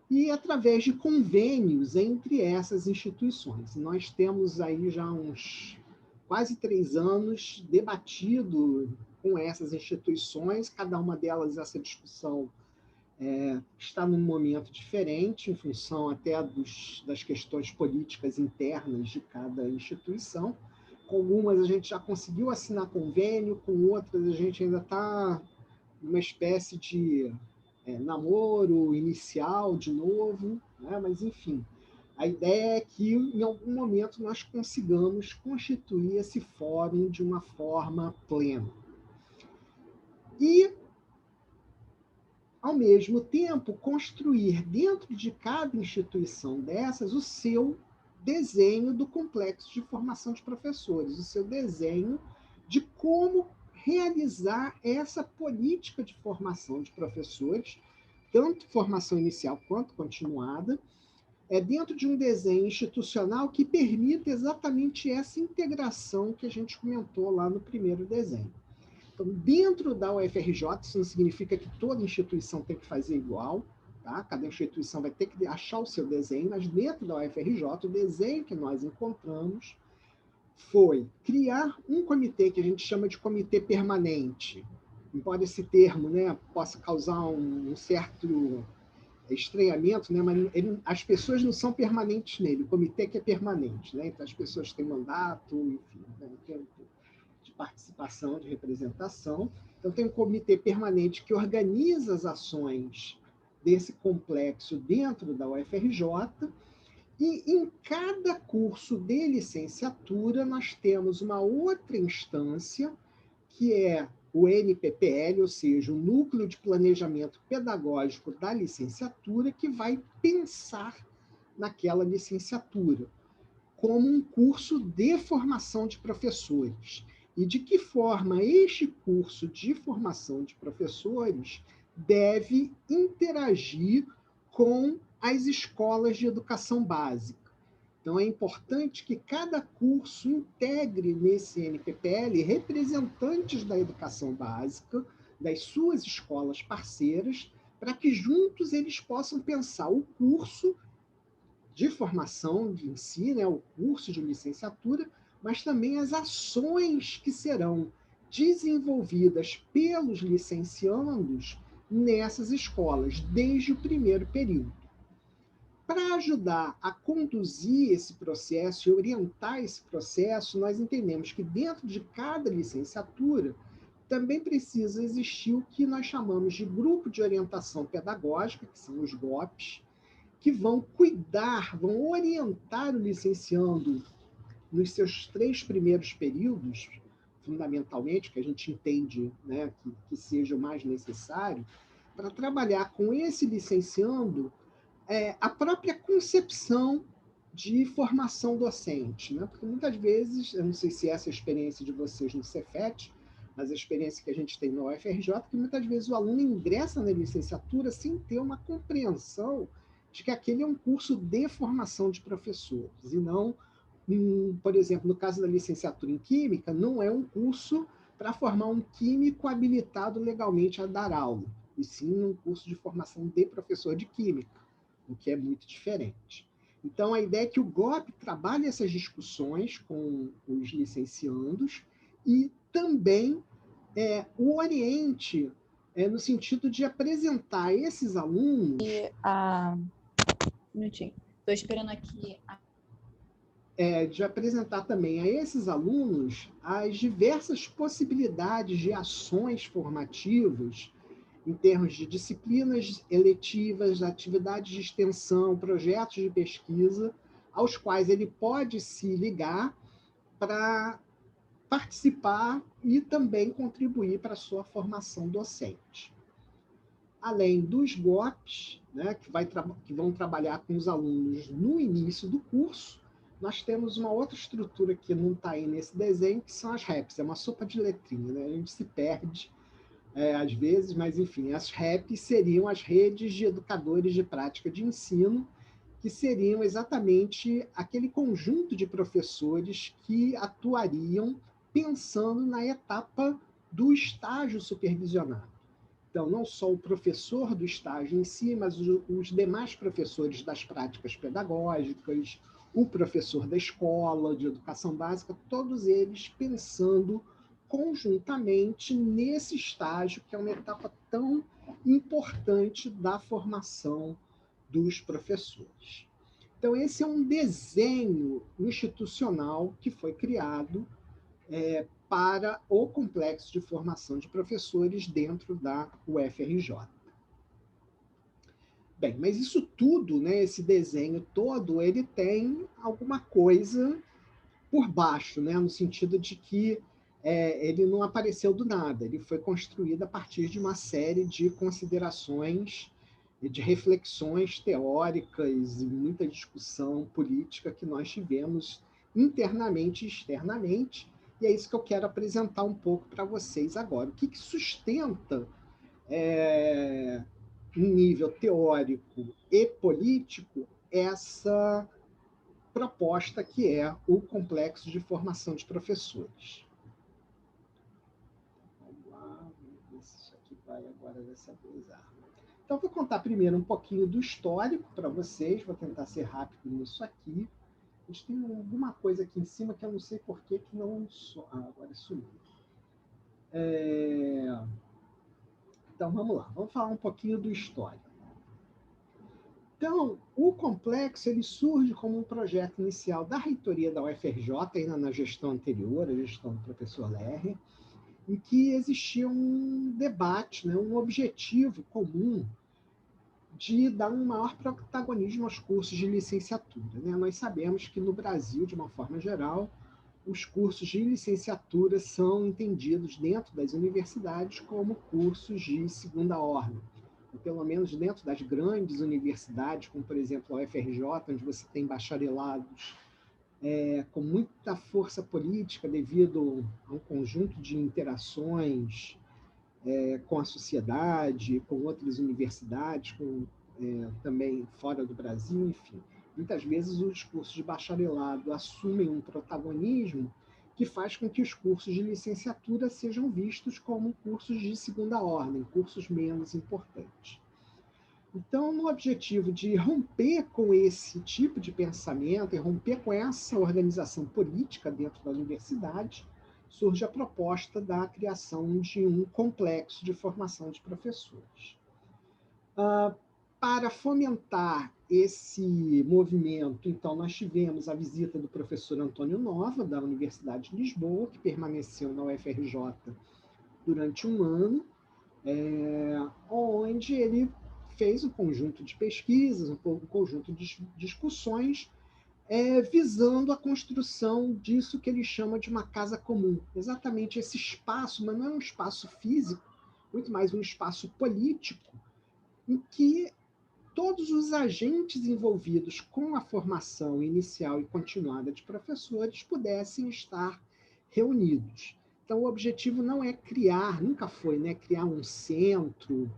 e através de convênios entre essas instituições. Nós temos aí já uns quase 3 anos debatido com essas instituições, cada uma delas, essa discussão está num momento diferente, em função até das questões políticas internas de cada instituição. Com algumas a gente já conseguiu assinar convênio, com outras a gente ainda está numa espécie de namoro inicial de novo, né? Mas, enfim, a ideia é que, em algum momento, nós consigamos constituir esse fórum de uma forma plena. E, ao mesmo tempo, construir dentro de cada instituição dessas o seu desenho do complexo de formação de professores, o seu desenho de como realizar essa política de formação de professores, tanto formação inicial quanto continuada, dentro de um desenho institucional que permita exatamente essa integração que a gente comentou lá no primeiro desenho. Então, dentro da UFRJ, isso não significa que toda instituição tem que fazer igual, tá? Cada instituição vai ter que achar o seu desenho, mas dentro da UFRJ, o desenho que nós encontramos foi criar um comitê que a gente chama de comitê permanente. Embora esse termo, né, possa causar um certo estranhamento, né, mas as pessoas não são permanentes nele, o comitê que é permanente, né? Então as pessoas têm mandato, enfim, né, tempo de participação, de representação. Então tem um comitê permanente que organiza as ações desse complexo dentro da UFRJ, e em cada curso de licenciatura nós temos uma outra instância, que é o NPPL, ou seja, o Núcleo de Planejamento Pedagógico da Licenciatura, que vai pensar naquela licenciatura como um curso de formação de professores. E de que forma este curso de formação de professores deve interagir com as escolas de educação básica. Então, é importante que cada curso integre nesse NPPL representantes da educação básica, das suas escolas parceiras, para que juntos eles possam pensar o curso de formação em si, né, o curso de licenciatura, mas também as ações que serão desenvolvidas pelos licenciandos nessas escolas, desde o primeiro período. Para ajudar a conduzir esse processo e orientar esse processo, nós entendemos que dentro de cada licenciatura também precisa existir o que nós chamamos de grupo de orientação pedagógica, que são os GOPs, que vão cuidar, vão orientar o licenciando nos seus 3 primeiros períodos, fundamentalmente, que a gente entende, né, que seja o mais necessário, para trabalhar com esse licenciando a própria concepção de formação docente, né? Porque muitas vezes, eu não sei se essa é a experiência de vocês no Cefet, mas a experiência que a gente tem no UFRJ, que muitas vezes o aluno ingressa na licenciatura sem ter uma compreensão de que aquele é um curso de formação de professores, e não, por exemplo, no caso da licenciatura em Química, não é um curso para formar um químico habilitado legalmente a dar aula, e sim um curso de formação de professor de Química, o que é muito diferente. Então, a ideia é que o GOP trabalhe essas discussões com os licenciandos e também o oriente no sentido de apresentar esses alunos... Um minutinho. Estou esperando aqui. De apresentar também a esses alunos as diversas possibilidades de ações formativas em termos de disciplinas eletivas, atividades de extensão, projetos de pesquisa, aos quais ele pode se ligar para participar e também contribuir para a sua formação docente. Além dos GOPs, né, que vão trabalhar com os alunos no início do curso, nós temos uma outra estrutura que não está aí nesse desenho, que são as REPs. É uma sopa de letrinha, né? A gente se perde às vezes, mas, enfim, as REPs seriam as redes de educadores de prática de ensino, que seriam exatamente aquele conjunto de professores que atuariam pensando na etapa do estágio supervisionado. Então, não só o professor do estágio em si, mas os demais professores das práticas pedagógicas, o professor da escola, de educação básica, todos eles pensando conjuntamente nesse estágio, que é uma etapa tão importante da formação dos professores. Então, esse é um desenho institucional que foi criado para o complexo de formação de professores dentro da UFRJ. Bem, mas isso tudo, né, esse desenho todo, ele tem alguma coisa por baixo, né, no sentido de que ele não apareceu do nada, ele foi construído a partir de uma série de considerações e de reflexões teóricas e muita discussão política que nós tivemos internamente e externamente, e é isso que eu quero apresentar um pouco para vocês agora. O que sustenta, em nível teórico e político, essa proposta que é o complexo de formação de professores. Vamos lá, vamos ver se isso aqui vai agora dessa vez. Então, vou contar primeiro um pouquinho do histórico para vocês, vou tentar ser rápido nisso aqui. A gente tem alguma coisa aqui em cima que eu não sei por que não... agora sumiu. Então, vamos lá. Vamos falar um pouquinho do histórico. Então, o complexo ele surge como um projeto inicial da reitoria da UFRJ, ainda na gestão anterior, a gestão do professor Lerrer, em que existia um debate, né, um objetivo comum de dar um maior protagonismo aos cursos de licenciatura, né? Nós sabemos que no Brasil, de uma forma geral, os cursos de licenciatura são entendidos dentro das universidades como cursos de segunda ordem, ou pelo menos dentro das grandes universidades, como, por exemplo, a UFRJ, onde você tem bacharelados com muita força política devido a um conjunto de interações com a sociedade, com outras universidades, também fora do Brasil, enfim. Muitas vezes os cursos de bacharelado assumem um protagonismo que faz com que os cursos de licenciatura sejam vistos como cursos de segunda ordem, cursos menos importantes. Então, no objetivo de romper com esse tipo de pensamento e romper com essa organização política dentro da universidade, surge a proposta da criação de um complexo de formação de professores. Para fomentar esse movimento, então, nós tivemos a visita do professor Antônio Nova, da Universidade de Lisboa, que permaneceu na UFRJ durante um ano, onde ele fez um conjunto de pesquisas, um conjunto de discussões, visando a construção disso que ele chama de uma casa comum. Exatamente esse espaço, mas não é um espaço físico, muito mais um espaço político, em que todos os agentes envolvidos com a formação inicial e continuada de professores pudessem estar reunidos. Então, o objetivo não é criar, nunca foi, né, criar um centro,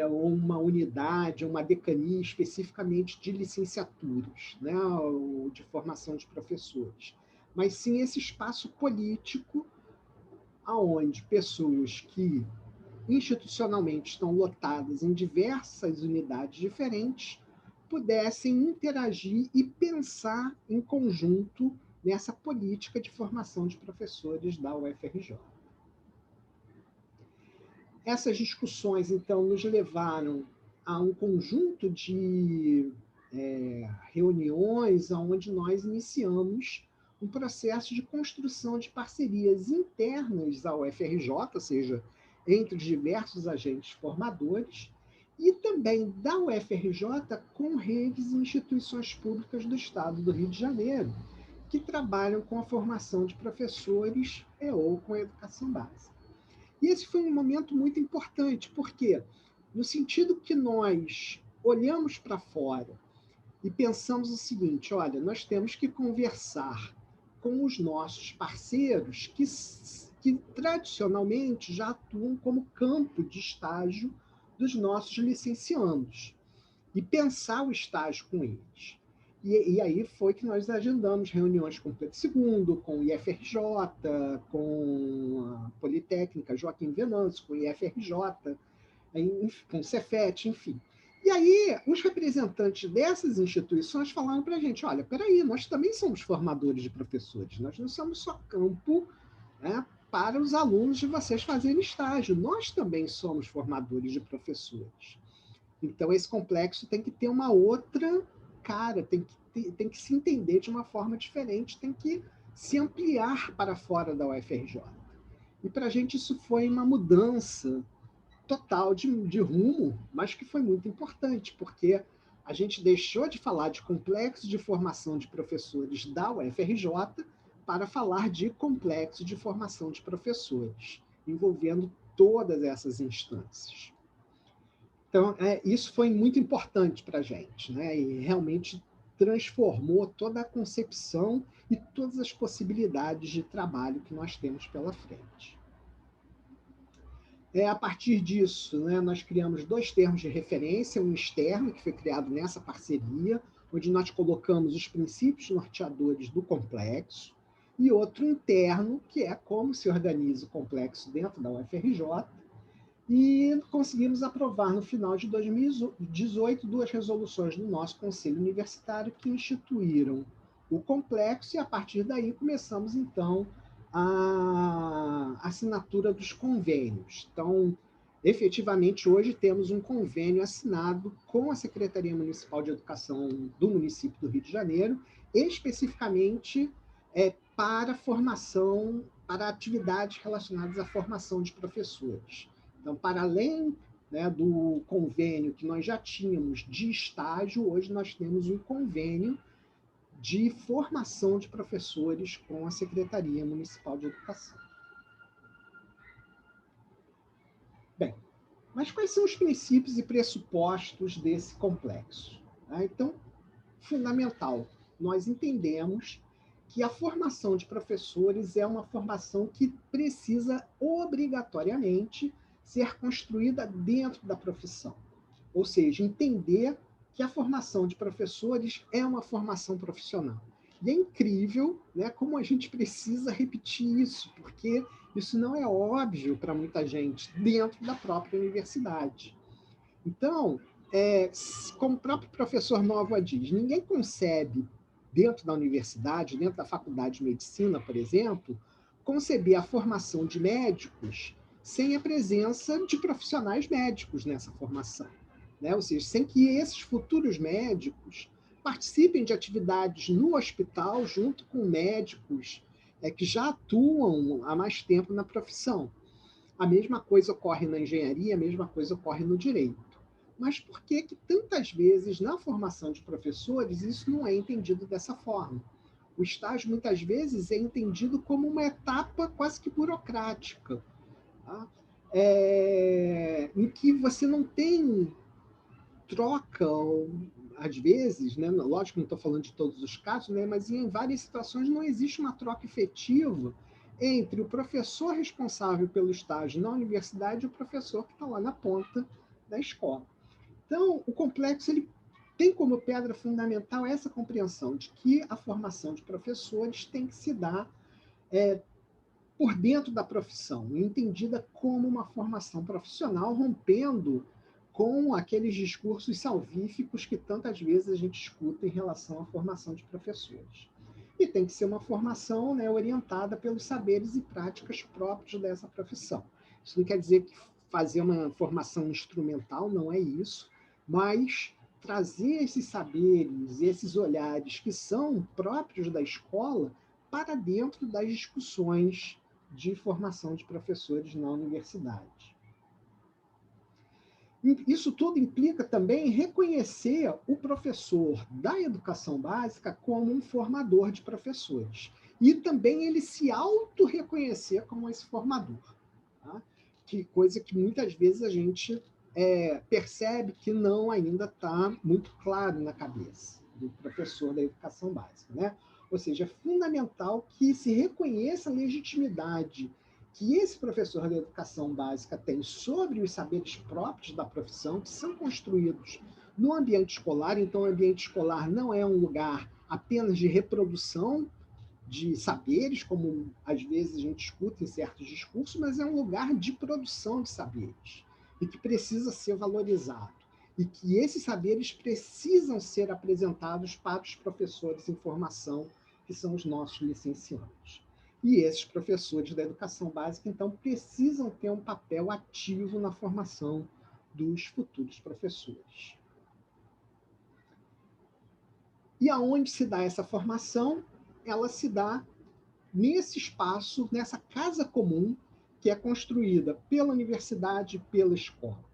ou uma unidade, uma decania especificamente de licenciaturas, né, ou de formação de professores, mas sim esse espaço político onde pessoas que institucionalmente estão lotadas em diversas unidades diferentes pudessem interagir e pensar em conjunto nessa política de formação de professores da UFRJ. Essas discussões, então, nos levaram a um conjunto de reuniões onde nós iniciamos um processo de construção de parcerias internas à UFRJ, ou seja, entre diversos agentes formadores, e também da UFRJ com redes e instituições públicas do Estado do Rio de Janeiro, que trabalham com a formação de professores ou com a educação básica. E esse foi um momento muito importante, porque no sentido que nós olhamos para fora e pensamos o seguinte, olha, nós temos que conversar com os nossos parceiros que tradicionalmente já atuam como campo de estágio dos nossos licenciandos, e pensar o estágio com eles. E aí foi que nós agendamos reuniões com o Pedro II, com o IFRJ, com a Politécnica Joaquim Venâncio, com o IFRJ, com o Cefet, enfim. E aí, os representantes dessas instituições falaram para a gente, olha, peraí, nós também somos formadores de professores, nós não somos só campo, né, para os alunos de vocês fazerem estágio, nós também somos formadores de professores. Então, esse complexo tem que ter uma outra cara, tem que se entender de uma forma diferente, tem que se ampliar para fora da UFRJ. E para a gente isso foi uma mudança total de rumo, mas que foi muito importante, porque a gente deixou de falar de complexo de formação de professores da UFRJ para falar de complexo de formação de professores, envolvendo todas essas instâncias. Então, isso foi muito importante para a gente, né? E realmente transformou toda a concepção e todas as possibilidades de trabalho que nós temos pela frente. A partir disso, né, nós criamos 2 termos de referência, um externo, que foi criado nessa parceria, onde nós colocamos os princípios norteadores do complexo, e outro interno, que é como se organiza o complexo dentro da UFRJ, e conseguimos aprovar no final de 2018 2 resoluções do nosso Conselho Universitário que instituíram o complexo, e a partir daí começamos, então, a assinatura dos convênios. Então, efetivamente, hoje temos um convênio assinado com a Secretaria Municipal de Educação do município do Rio de Janeiro, especificamente para formação, para atividades relacionadas à formação de professores. Então, para além, né, do convênio que nós já tínhamos de estágio, hoje nós temos um convênio de formação de professores com a Secretaria Municipal de Educação. Bem, mas quais são os princípios e pressupostos desse complexo? Então, fundamental, nós entendemos que a formação de professores é uma formação que precisa obrigatoriamente ser construída dentro da profissão. Ou seja, entender que a formação de professores é uma formação profissional. E é incrível, né, como a gente precisa repetir isso, porque isso não é óbvio para muita gente dentro da própria universidade. Então, como o próprio professor Nova diz, ninguém concebe, dentro da universidade, dentro da faculdade de medicina, por exemplo, conceber a formação de médicos sem a presença de profissionais médicos nessa formação, né? Ou seja, sem que esses futuros médicos participem de atividades no hospital junto com médicos que já atuam há mais tempo na profissão. A mesma coisa ocorre na engenharia, a mesma coisa ocorre no direito. Mas por que tantas vezes na formação de professores isso não é entendido dessa forma? O estágio muitas vezes é entendido como uma etapa quase que burocrática, tá? Em que você não tem troca, às vezes, né? Lógico que não estou falando de todos os casos, né? Mas em várias situações não existe uma troca efetiva entre o professor responsável pelo estágio na universidade e o professor que está lá na ponta da escola. Então, o complexo ele tem como pedra fundamental essa compreensão de que a formação de professores tem que se dar por dentro da profissão, entendida como uma formação profissional, rompendo com aqueles discursos salvíficos que tantas vezes a gente escuta em relação à formação de professores. E tem que ser uma formação, né, orientada pelos saberes e práticas próprios dessa profissão. Isso não quer dizer que fazer uma formação instrumental, não é isso, mas trazer esses saberes, esses olhares que são próprios da escola para dentro das discussões de formação de professores na universidade. Isso tudo implica também reconhecer o professor da educação básica como um formador de professores. E também ele se auto-reconhecer como esse formador. Tá? Que coisa que muitas vezes a gente percebe que não ainda está muito claro na cabeça do professor da educação básica. Né? Ou seja, é fundamental que se reconheça a legitimidade que esse professor da educação básica tem sobre os saberes próprios da profissão, que são construídos no ambiente escolar. Então, o ambiente escolar não é um lugar apenas de reprodução de saberes, como às vezes a gente escuta em certos discursos, mas é um lugar de produção de saberes, e que precisa ser valorizado. E que esses saberes precisam ser apresentados para os professores em formação, que são os nossos licenciados. E esses professores da educação básica, então, precisam ter um papel ativo na formação dos futuros professores. E aonde se dá essa formação? Ela se dá nesse espaço, nessa casa comum, que é construída pela universidade e pela escola.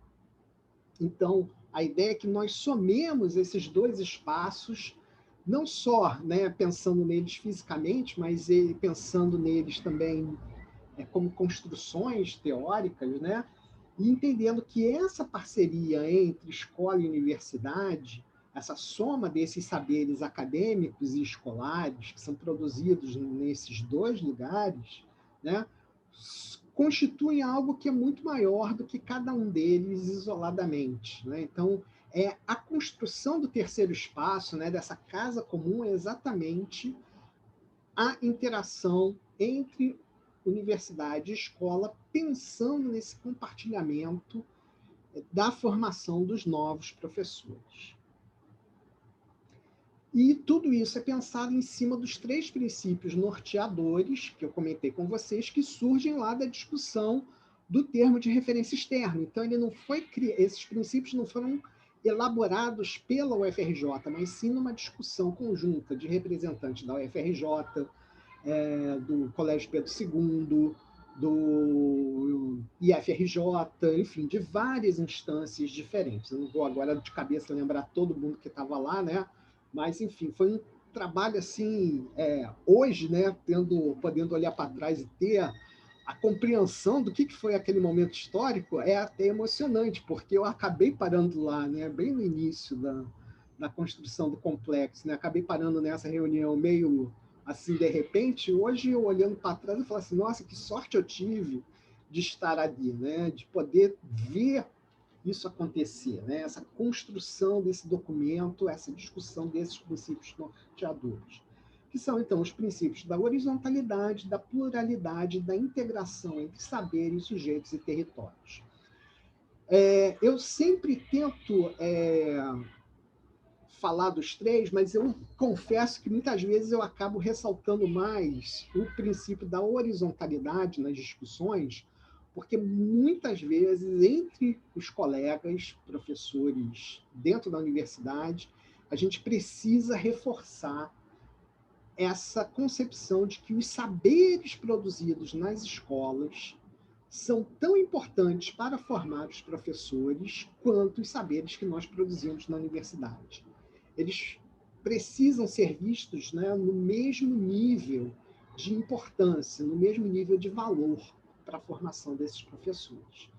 Então, a ideia é que nós somemos esses dois espaços, não só, né, pensando neles fisicamente, mas pensando neles também como construções teóricas, né, e entendendo que essa parceria entre escola e universidade, essa soma desses saberes acadêmicos e escolares que são produzidos nesses dois lugares, né, constituem algo que é muito maior do que cada um deles isoladamente. Né? Então, a construção do terceiro espaço, né, dessa casa comum, é exatamente a interação entre universidade e escola, pensando nesse compartilhamento da formação dos novos professores. E tudo isso é pensado em cima dos 3 princípios norteadores, que eu comentei com vocês, que surgem lá da discussão do termo de referência externa. Então, esses princípios não foram elaborados pela UFRJ, mas sim numa discussão conjunta de representantes da UFRJ, do Colégio Pedro II, do IFRJ, enfim, de várias instâncias diferentes. Eu não vou agora de cabeça lembrar todo mundo que estava lá, né? Mas, enfim, foi um trabalho assim, hoje, né, podendo olhar para trás e ter a compreensão do que foi aquele momento histórico, é até emocionante, porque eu acabei parando lá, né, bem no início da construção do complexo, né, acabei parando nessa reunião meio assim, de repente. Hoje, eu olhando para trás, eu falo assim, nossa, que sorte eu tive de estar ali, né, de poder ver isso acontecer, né? Essa construção desse documento, essa discussão desses princípios norteadores, que são, então, os princípios da horizontalidade, da pluralidade, da integração entre saberes, sujeitos e territórios. Eu sempre tento falar dos 3, mas eu confesso que muitas vezes eu acabo ressaltando mais o princípio da horizontalidade nas discussões, porque muitas vezes, entre os colegas, professores dentro da universidade, a gente precisa reforçar essa concepção de que os saberes produzidos nas escolas são tão importantes para formar os professores quanto os saberes que nós produzimos na universidade. Eles precisam ser vistos, né, no mesmo nível de importância, no mesmo nível de valor para a formação desses professores.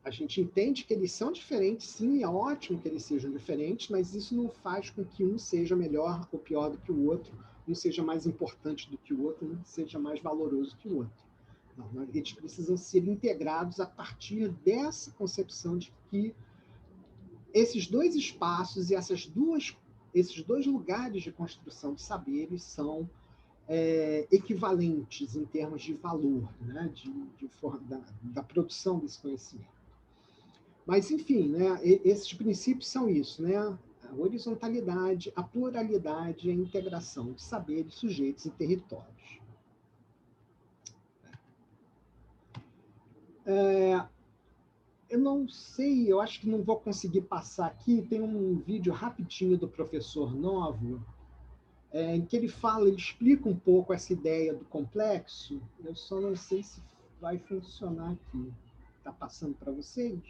A gente entende que eles são diferentes, sim, é ótimo que eles sejam diferentes, mas isso não faz com que um seja melhor ou pior do que o outro, um seja mais importante do que o outro, um seja mais valoroso que o outro. Não, eles precisam ser integrados a partir dessa concepção de que esses 2 espaços e esses 2 lugares de construção de saberes são equivalentes em termos de valor, né, da produção desse conhecimento. Mas, enfim, né, esses princípios são isso, né? A horizontalidade, a pluralidade e a integração de saberes, sujeitos e territórios. Eu não sei, eu acho que não vou conseguir passar aqui. Tem um vídeo rapidinho do professor Novo, em que ele explica um pouco essa ideia do complexo. Eu só não sei se vai funcionar aqui. Está passando para vocês?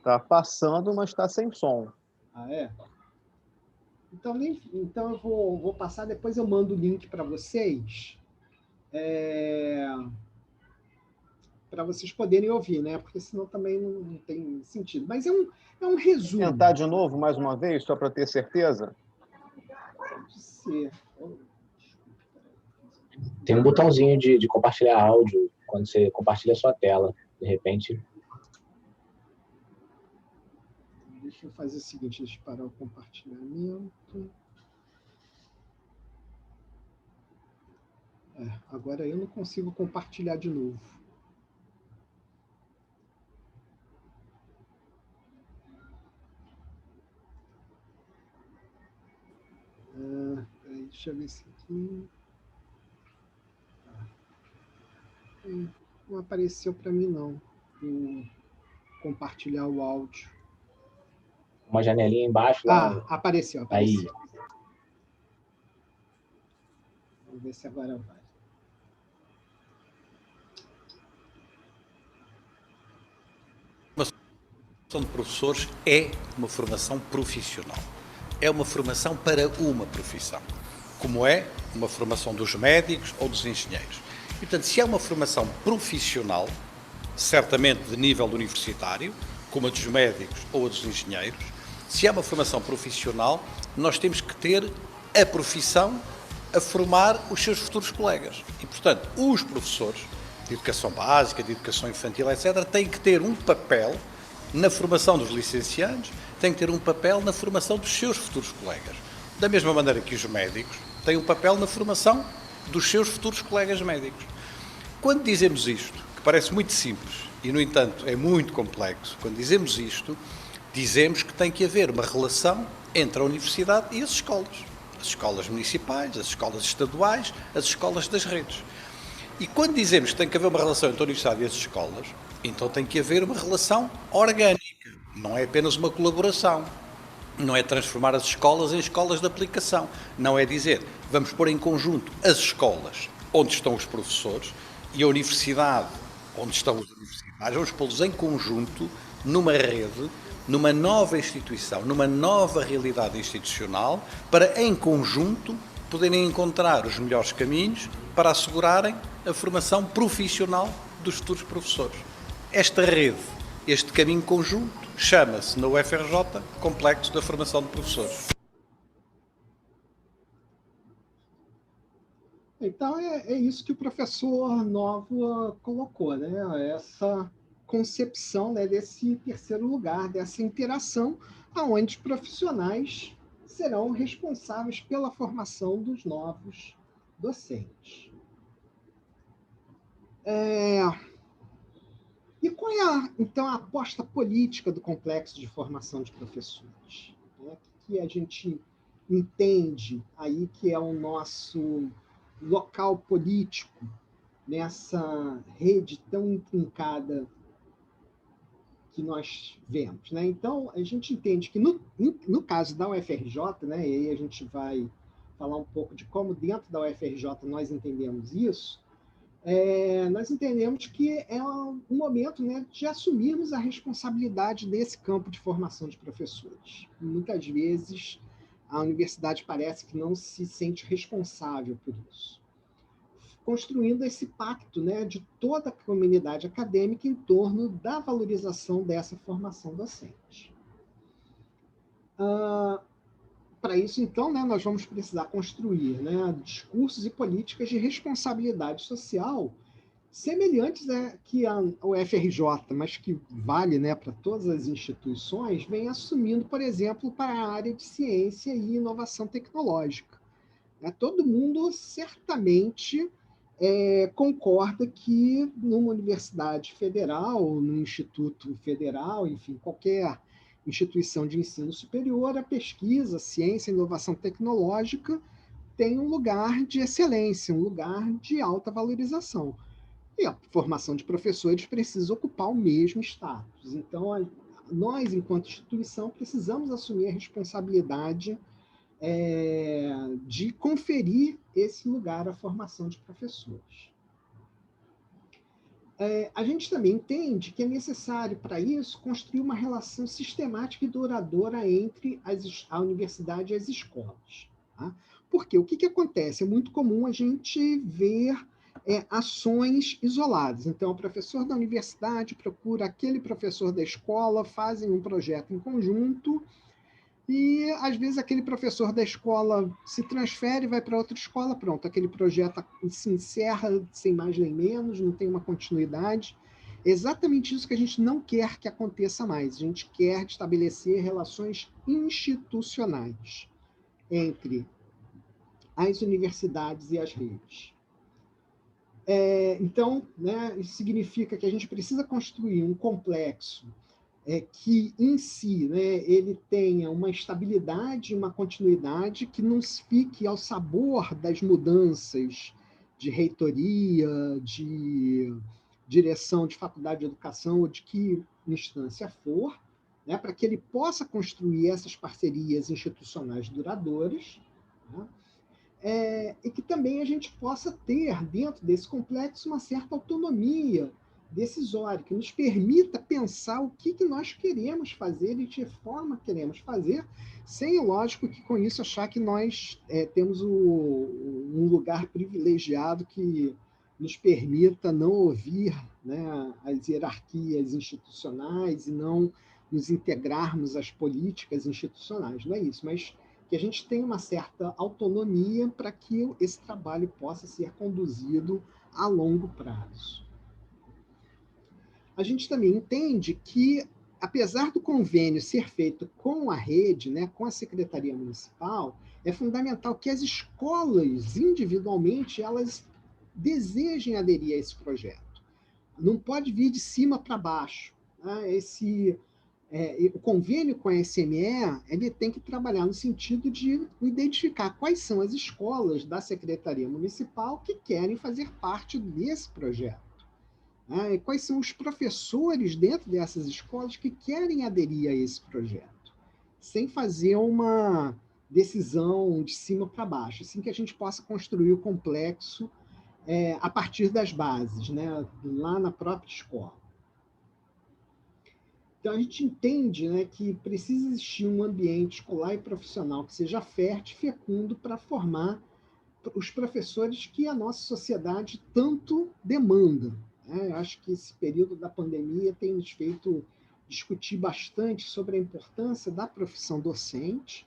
Está passando, mas está sem som. Ah, é? Então eu vou passar, depois eu mando o link para vocês, para vocês poderem ouvir, né? Porque senão também não tem sentido. Mas é um resumo. Tentar de novo, mais uma vez, só para ter certeza? Pode ser. Tem um botãozinho de compartilhar áudio quando você compartilha a sua tela. De repente... Deixa eu fazer o seguinte, deixa eu parar o compartilhamento. Agora eu não consigo compartilhar de novo. Deixa eu ver se aqui... Não apareceu para mim, não. Compartilhar o áudio. Uma janelinha embaixo lá. Apareceu. Aí. Vamos ver se agora vai. A formação de professores é uma formação profissional. É uma formação para uma profissão, como é uma formação dos médicos ou dos engenheiros. E, portanto, se é uma formação profissional, certamente de nível universitário, como a dos médicos ou a dos engenheiros, se é uma formação profissional, nós temos que ter a profissão a formar os seus futuros colegas. E, portanto, os professores de educação básica, de educação infantil, etc., têm que ter um papel na formação dos licenciados, têm que ter um papel na formação dos seus futuros colegas. Da mesma maneira que os médicos têm um papel na formação dos seus futuros colegas médicos. Quando dizemos isto, que parece muito simples e, no entanto, é muito complexo, quando dizemos isto, dizemos que tem que haver uma relação entre a universidade e as escolas municipais, as escolas estaduais, as escolas das redes. E quando dizemos que tem que haver uma relação entre a universidade e as escolas, então tem que haver uma relação orgânica, não é apenas uma colaboração. Não é transformar as escolas em escolas de aplicação. Não é dizer, vamos pôr em conjunto as escolas onde estão os professores e a universidade onde estão os universitários, vamos pô-los em conjunto, numa rede, numa nova instituição, numa nova realidade institucional, para, em conjunto, poderem encontrar os melhores caminhos para assegurarem a formação profissional dos futuros professores. Esta rede, este caminho conjunto, chama-se, na UFRJ, Complexo da Formação de Professores. Então, é isso que o professor Novo colocou, né? Essa concepção, né, desse terceiro lugar, dessa interação, onde os profissionais serão responsáveis pela formação dos novos docentes. E qual é, então, a aposta política do complexo de formação de professores? O que a gente entende aí que é o nosso local político nessa rede tão intrincada que nós vemos, né? Então, a gente entende que, no caso da UFRJ, né, e aí a gente vai falar um pouco de como dentro da UFRJ nós entendemos isso, nós entendemos que é um momento, né, de assumirmos a responsabilidade desse campo de formação de professores. Muitas vezes, a universidade parece que não se sente responsável por isso, construindo esse pacto, né, de toda a comunidade acadêmica em torno da valorização dessa formação docente. Para isso, então, né, nós vamos precisar construir, né, discursos e políticas de responsabilidade social semelhantes a que a UFRJ, mas que vale, né, para todas as instituições, vem assumindo, por exemplo, para a área de ciência e inovação tecnológica. Todo mundo certamente concorda que numa universidade federal, num instituto federal, enfim, qualquer instituição de ensino superior, a pesquisa, a ciência e inovação tecnológica tem um lugar de excelência, um lugar de alta valorização. E a formação de professores precisa ocupar o mesmo status. Então, nós, enquanto instituição, precisamos assumir a responsabilidade de conferir esse lugar à formação de professores. A gente também entende que é necessário, para isso, construir uma relação sistemática e duradoura entre a universidade e as escolas. Tá? Porque o que acontece? É muito comum a gente ver ações isoladas. Então, o professor da universidade procura aquele professor da escola, fazem um projeto em conjunto, e, às vezes, aquele professor da escola se transfere, vai para outra escola, pronto, aquele projeto se encerra sem mais nem menos, não tem uma continuidade. É exatamente isso que a gente não quer que aconteça mais. A gente quer estabelecer relações institucionais entre as universidades e as redes. Então, né, isso significa que a gente precisa construir um complexo que, em si, né, ele tenha uma estabilidade, uma continuidade, que não fique ao sabor das mudanças de reitoria, de direção de faculdade de educação, ou de que instância for, né, para que ele possa construir essas parcerias institucionais duradouras, né, e que também a gente possa ter, dentro desse complexo, uma certa autonomia decisória, que nos permita pensar o que nós queremos fazer e de que forma queremos fazer, sem, lógico, que com isso achar que nós temos um lugar privilegiado que nos permita não ouvir, né, as hierarquias institucionais e não nos integrarmos às políticas institucionais. Não é isso, mas que a gente tenha uma certa autonomia para que esse trabalho possa ser conduzido a longo prazo. A gente também entende que, apesar do convênio ser feito com a rede, né, com a Secretaria Municipal, é fundamental que as escolas, individualmente, elas desejem aderir a esse projeto. Não pode vir de cima para baixo. Né? O convênio com a SME, ele tem que trabalhar no sentido de identificar quais são as escolas da Secretaria Municipal que querem fazer parte desse projeto. E quais são os professores dentro dessas escolas que querem aderir a esse projeto, sem fazer uma decisão de cima para baixo, assim que a gente possa construir o complexo a partir das bases, né, lá na própria escola. Então, a gente entende, né, que precisa existir um ambiente escolar e profissional que seja fértil e fecundo para formar os professores que a nossa sociedade tanto demanda. Eu acho que esse período da pandemia tem nos feito discutir bastante sobre a importância da profissão docente.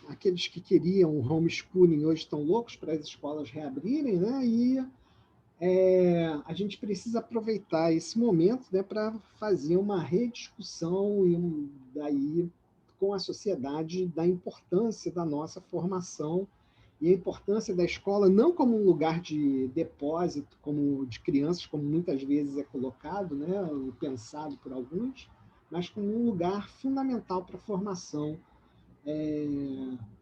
Aqueles que queriam o homeschooling hoje estão loucos para as escolas reabrirem, né? E a gente precisa aproveitar esse momento, né, para fazer uma rediscussão daí com a sociedade da importância da nossa formação e a importância da escola não como um lugar de depósito como de crianças, como muitas vezes é colocado, né, pensado por alguns, mas como um lugar fundamental para a formação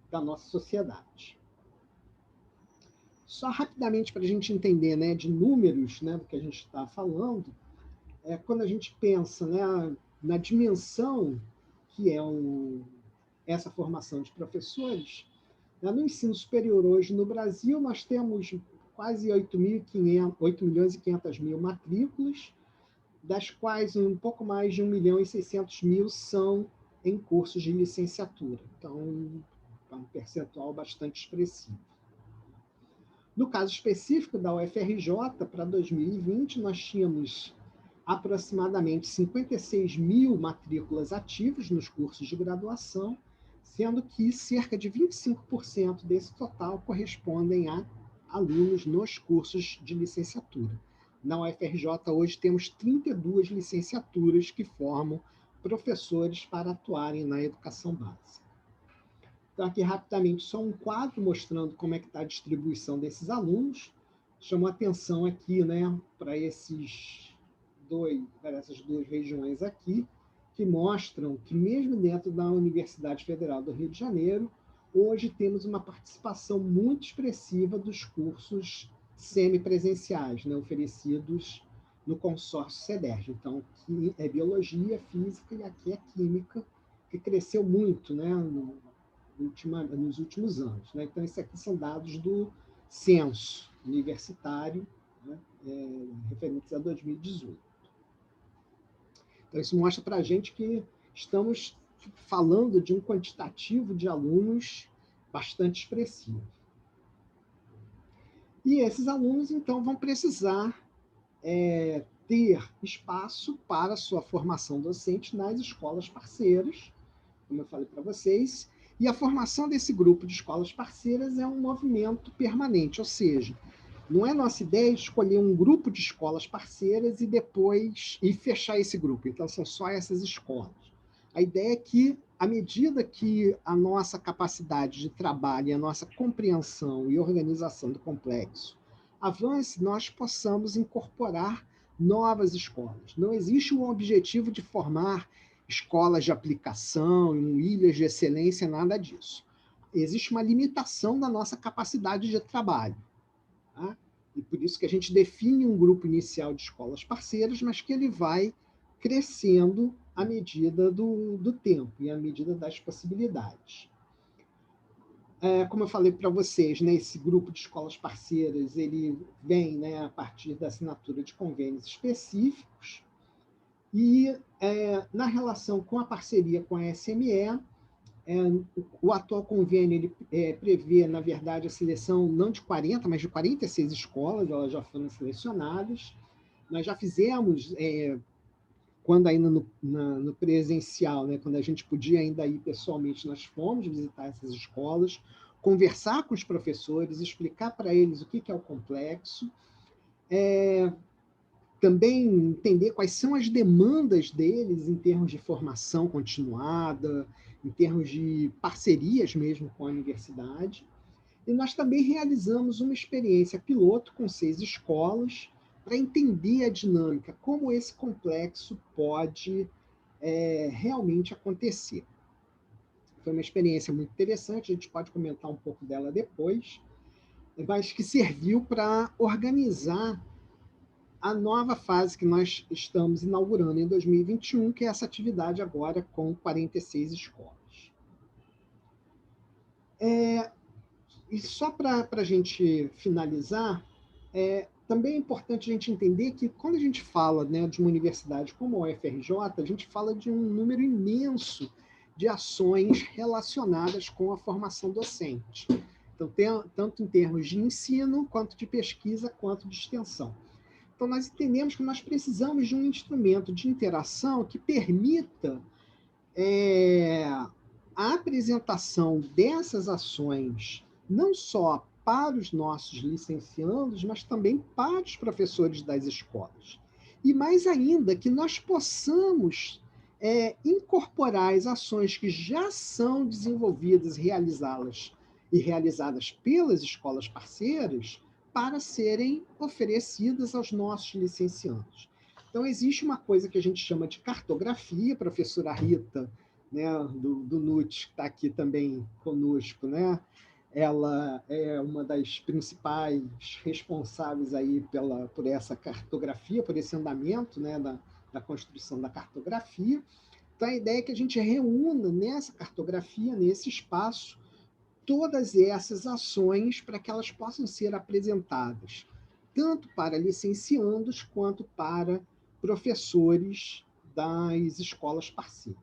da nossa sociedade. Só rapidamente para a gente entender, né, de números, né, do que a gente está falando, quando a gente pensa, né, na dimensão que é essa formação de professores, né, no ensino superior hoje no Brasil nós temos quase 8.500.000 matrículas, das quais um pouco mais de 1.600.000 são em cursos de licenciatura. Então, é um percentual bastante expressivo. No caso específico da UFRJ, para 2020, nós tínhamos aproximadamente 56.000 matrículas ativas nos cursos de graduação, sendo que cerca de 25% desse total correspondem a alunos nos cursos de licenciatura. Na UFRJ, hoje, temos 32 licenciaturas que formam professores para atuarem na educação básica. Então, aqui, rapidamente, só um quadro mostrando como é que está a distribuição desses alunos. Chamou atenção aqui, né, para essas duas regiões aqui, que mostram que, mesmo dentro da Universidade Federal do Rio de Janeiro, hoje temos uma participação muito expressiva dos cursos semipresenciais, né, oferecidos no consórcio CEDERJ. Então, aqui é biologia, física e aqui é química, que cresceu muito, né, nos últimos anos. Né? Então, esses aqui são dados do censo universitário, né, referentes a 2018. Então, isso mostra para a gente que estamos falando de um quantitativo de alunos bastante expressivo. E esses alunos, então, vão precisar ter espaço para sua formação docente nas escolas parceiras, como eu falei para vocês, e a formação desse grupo de escolas parceiras é um movimento permanente, ou seja, não é nossa ideia escolher um grupo de escolas parceiras e depois fechar esse grupo. Então, são só essas escolas. A ideia é que, à medida que a nossa capacidade de trabalho e a nossa compreensão e organização do complexo avance, nós possamos incorporar novas escolas. Não existe um objetivo de formar escolas de aplicação, ilhas de excelência, nada disso. Existe uma limitação da nossa capacidade de trabalho. Tá? E por isso que a gente define um grupo inicial de escolas parceiras, mas que ele vai crescendo à medida do tempo e à medida das possibilidades. Como eu falei para vocês, né, esse grupo de escolas parceiras ele vem, né, a partir da assinatura de convênios específicos e, na relação com a parceria com a SME, o atual convênio ele prevê, na verdade, a seleção não de 40, mas de 46 escolas, elas já foram selecionadas. Nós já fizemos, quando ainda no presencial, né, quando a gente podia ainda ir pessoalmente, nós fomos visitar essas escolas, conversar com os professores, explicar para eles o que é o complexo, também entender quais são as demandas deles em termos de formação continuada, em termos de parcerias mesmo com a universidade. E nós também realizamos uma experiência piloto com 6 escolas para entender a dinâmica, como esse complexo pode realmente acontecer. Foi uma experiência muito interessante, a gente pode comentar um pouco dela depois, mas que serviu para organizar a nova fase que nós estamos inaugurando em 2021, que é essa atividade agora com 46 escolas. E só para a gente finalizar, também é importante a gente entender que quando a gente fala, né, de uma universidade como a UFRJ, a gente fala de um número imenso de ações relacionadas com a formação docente. Então, tanto em termos de ensino, quanto de pesquisa, quanto de extensão. Então, nós entendemos que nós precisamos de um instrumento de interação que permita a apresentação dessas ações, não só para os nossos licenciandos, mas também para os professores das escolas. E mais ainda, que nós possamos incorporar as ações que já são desenvolvidas e realizadas pelas escolas parceiras para serem oferecidas aos nossos licenciandos. Então, existe uma coisa que a gente chama de cartografia, a professora Rita, né, do NUT, que está aqui também conosco, né? Ela é uma das principais responsáveis aí por essa cartografia, por esse andamento, né, da construção da cartografia. Então, a ideia é que a gente reúna nessa cartografia, nesse espaço, todas essas ações para que elas possam ser apresentadas, tanto para licenciandos quanto para professores das escolas parceiras.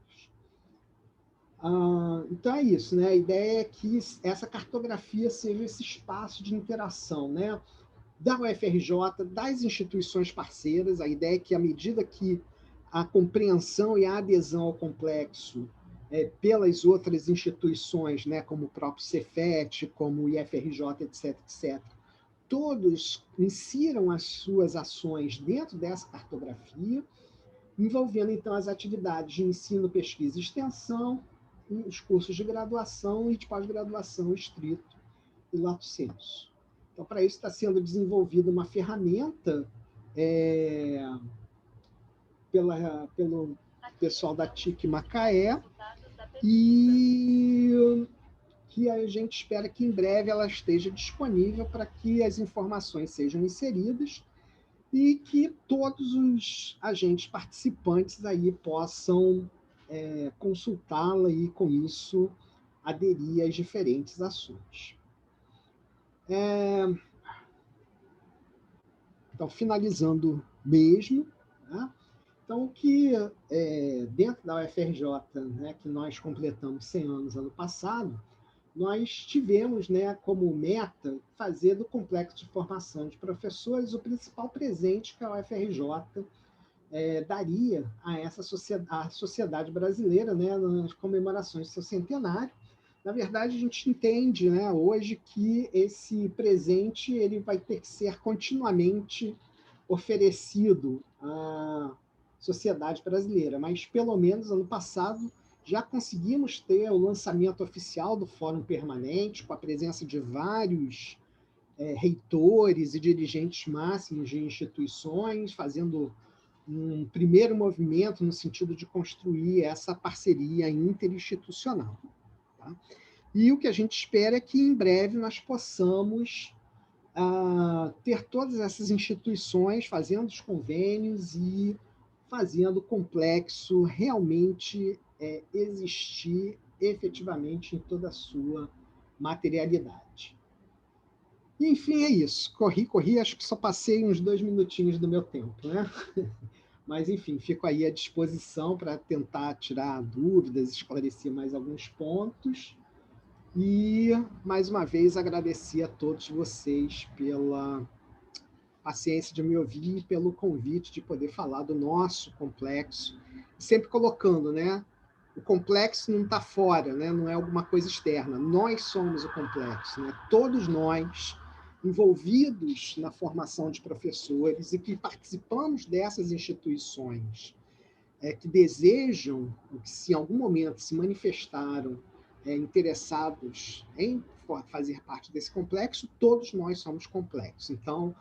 Então é isso, né? A ideia é que essa cartografia seja esse espaço de interação, né, da UFRJ, das instituições parceiras. A ideia é que, à medida que a compreensão e a adesão ao complexo pelas outras instituições, né, como o próprio Cefet, como o IFRJ, etc., etc., todos insiram as suas ações dentro dessa cartografia, envolvendo, então, as atividades de ensino, pesquisa e extensão, os cursos de graduação e de pós-graduação estrito e lato sensu. Então, para isso está sendo desenvolvida uma ferramenta pelo pessoal da TIC Macaé, e que a gente espera que em breve ela esteja disponível para que as informações sejam inseridas e que todos os agentes participantes aí possam consultá-la e, com isso, aderir às diferentes ações. Então, finalizando mesmo, né? Então, o que dentro da UFRJ, né, que nós completamos 100 anos ano passado, nós tivemos, né, como meta fazer do complexo de formação de professores o principal presente que a UFRJ daria a essa sociedade brasileira, né, nas comemorações do seu centenário. Na verdade, a gente entende, né, hoje que esse presente ele vai ter que ser continuamente oferecido à sociedade brasileira, mas pelo menos ano passado já conseguimos ter o lançamento oficial do Fórum Permanente, com a presença de vários reitores e dirigentes máximos de instituições, fazendo um primeiro movimento no sentido de construir essa parceria interinstitucional. Tá? E o que a gente espera é que em breve nós possamos ter todas essas instituições fazendo os convênios e fazendo o complexo realmente existir efetivamente em toda a sua materialidade. E, enfim, é isso. Corri, acho que só passei uns 2 minutinhos do meu tempo, né? Mas, enfim, fico aí à disposição para tentar tirar dúvidas, esclarecer mais alguns pontos. E, mais uma vez, agradecer a todos vocês pela paciência de me ouvir e pelo convite de poder falar do nosso complexo. Sempre colocando, né? O complexo não está fora, né? Não é alguma coisa externa. Nós somos o complexo, né? Todos nós envolvidos na formação de professores e que participamos dessas instituições que desejam, que se em algum momento se manifestaram interessados em fazer parte desse complexo, todos nós somos complexos. Então,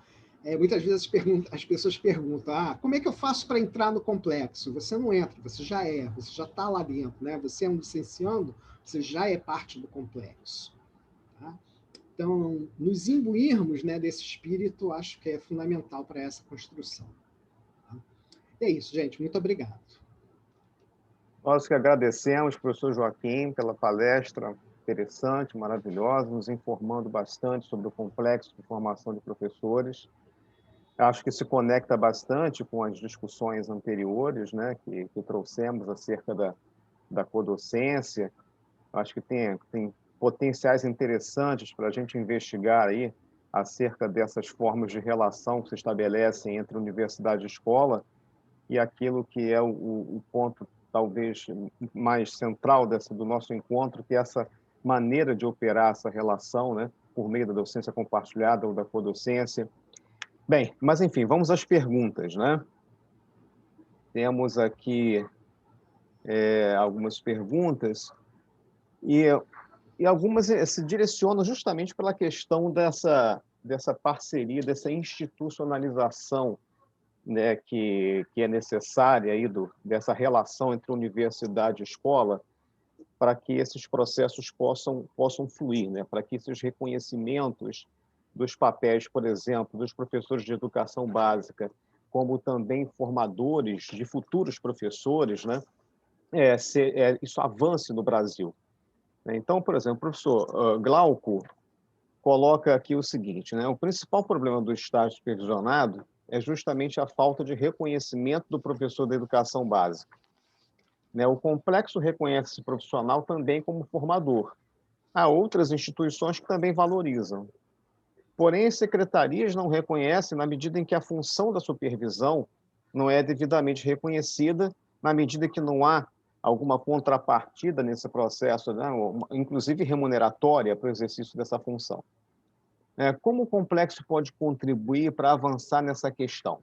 muitas vezes as pessoas perguntam, como é que eu faço para entrar no complexo? Você não entra, você já está lá dentro, né? Você é um licenciando, você já é parte do complexo. Tá? Então, nos imbuirmos, né, desse espírito, acho que é fundamental para essa construção. Tá? É isso, gente. Muito obrigado. Nós que agradecemos, professor Joaquim, pela palestra interessante, maravilhosa, nos informando bastante sobre o complexo de formação de professores. Acho que se conecta bastante com as discussões anteriores, né, que trouxemos acerca da codocência. Acho que tem potenciais interessantes para a gente investigar aí acerca dessas formas de relação que se estabelecem entre universidade e escola e aquilo que é o ponto talvez mais central do nosso encontro, que é essa maneira de operar essa relação, né, por meio da docência compartilhada ou da codocência. Bem, mas enfim, vamos às perguntas, né? Temos aqui algumas perguntas e algumas se direcionam justamente pela questão dessa parceria, dessa institucionalização, né, que é necessária aí dessa relação entre universidade e escola, para que esses processos possam fluir, né, para que esses reconhecimentos dos papéis, por exemplo, dos professores de educação básica, como também formadores de futuros professores, né, isso avance no Brasil. Então, por exemplo, o professor Glauco coloca aqui o seguinte, né, o principal problema do estágio supervisionado é justamente a falta de reconhecimento do professor da educação básica. O complexo reconhece esse profissional também como formador. Há outras instituições que também valorizam. Porém, as secretarias não reconhecem na medida em que a função da supervisão não é devidamente reconhecida, na medida que não há alguma contrapartida nesse processo, né, inclusive remuneratória para o exercício dessa função. Como o complexo pode contribuir para avançar nessa questão?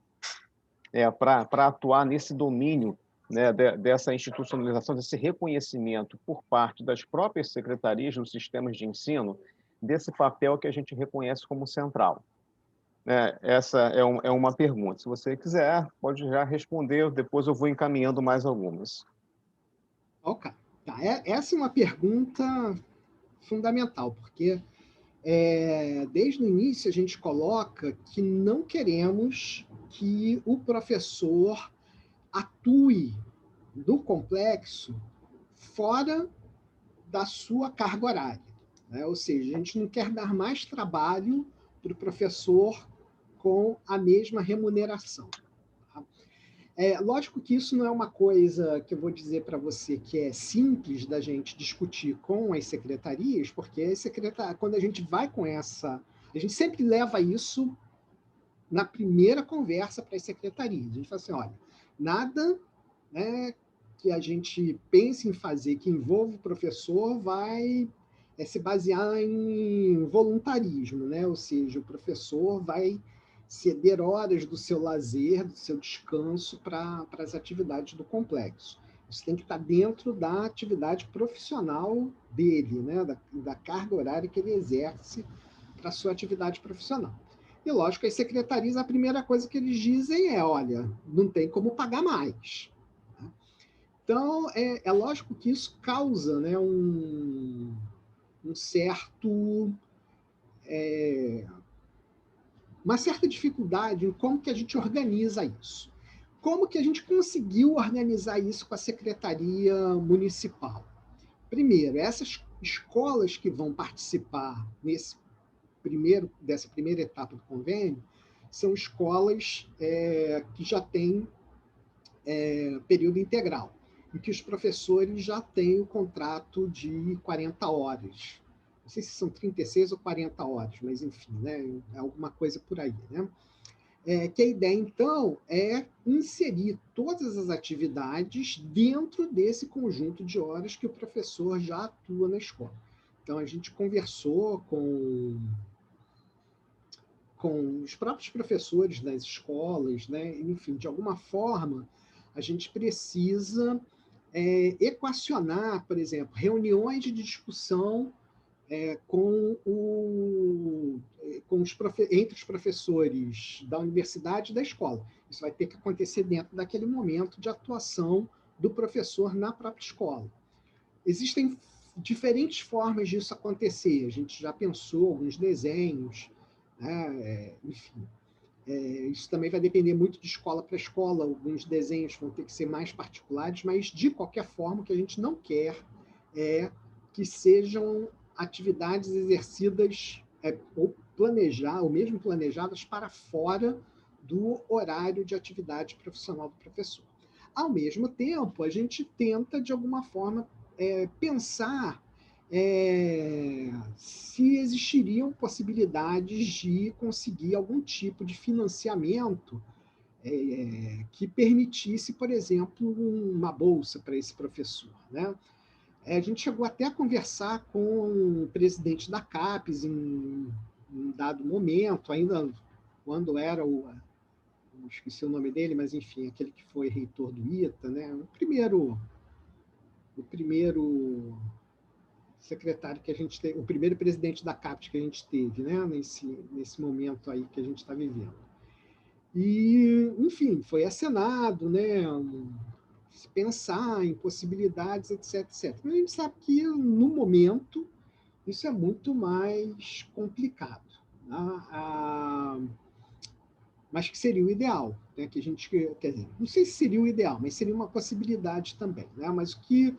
Para atuar nesse domínio, né, dessa institucionalização, desse reconhecimento por parte das próprias secretarias dos sistemas de ensino, desse papel que a gente reconhece como central. Essa é uma pergunta. Se você quiser, pode já responder, depois eu vou encaminhando mais algumas. Ok. Tá. Essa é uma pergunta fundamental, porque desde o início a gente coloca que não queremos que o professor atue no complexo fora da sua carga horária, né? Ou seja, a gente não quer dar mais trabalho para o professor com a mesma remuneração. Tá? Lógico que isso não é uma coisa que eu vou dizer para você que é simples da gente discutir com as secretarias, porque quando a gente vai com essa... A gente sempre leva isso na primeira conversa para as secretarias. A gente fala assim, olha, nada, né, que a gente pense em fazer que envolva o professor vai se basear em voluntarismo, né? Ou seja, o professor vai ceder horas do seu lazer, do seu descanso para as atividades do complexo. Isso tem que estar dentro da atividade profissional dele, né? Da carga horária que ele exerce para a sua atividade profissional. E, lógico, as secretarias, a primeira coisa que eles dizem é, olha, não tem como pagar mais. Então, é lógico que isso causa, né, um certo... uma certa dificuldade em como que a gente organiza isso. Como que a gente conseguiu organizar isso com a Secretaria Municipal? Primeiro, essas escolas que vão participar dessa primeira etapa do convênio são escolas que já têm período integral, em que os professores já têm o contrato de 40 horas. Não sei se são 36 ou 40 horas, mas enfim, né, é alguma coisa por aí. Né? Que a ideia, então, é inserir todas as atividades dentro desse conjunto de horas que o professor já atua na escola. Então, a gente conversou com os próprios professores das escolas, né? Enfim, de alguma forma, a gente precisa equacionar, por exemplo, reuniões de discussão entre os professores da universidade e da escola. Isso vai ter que acontecer dentro daquele momento de atuação do professor na própria escola. Existem diferentes formas disso acontecer. A gente já pensou alguns desenhos, né? Enfim. Isso também vai depender muito de escola para escola. Alguns desenhos vão ter que ser mais particulares, mas, de qualquer forma, o que a gente não quer é que sejam atividades exercidas ou mesmo planejadas para fora do horário de atividade profissional do professor. Ao mesmo tempo, a gente tenta, de alguma forma, pensar se existiriam possibilidades de conseguir algum tipo de financiamento que permitisse, por exemplo, uma bolsa para esse professor, né? A gente chegou até a conversar com o presidente da CAPES em um dado momento, ainda quando era esqueci o nome dele, mas enfim, aquele que foi reitor do ITA, né? O primeiro secretário que a gente teve, o primeiro presidente da CAPES que a gente teve, né? Nesse momento aí que a gente está vivendo. E, enfim, foi acenado, né? Se pensar em possibilidades, etc, etc. Mas a gente sabe que, no momento, isso é muito mais complicado. Tá? Mas que seria o ideal. Né? Que a gente, quer dizer, não sei se seria o ideal, mas seria uma possibilidade também. Né? Mas o que,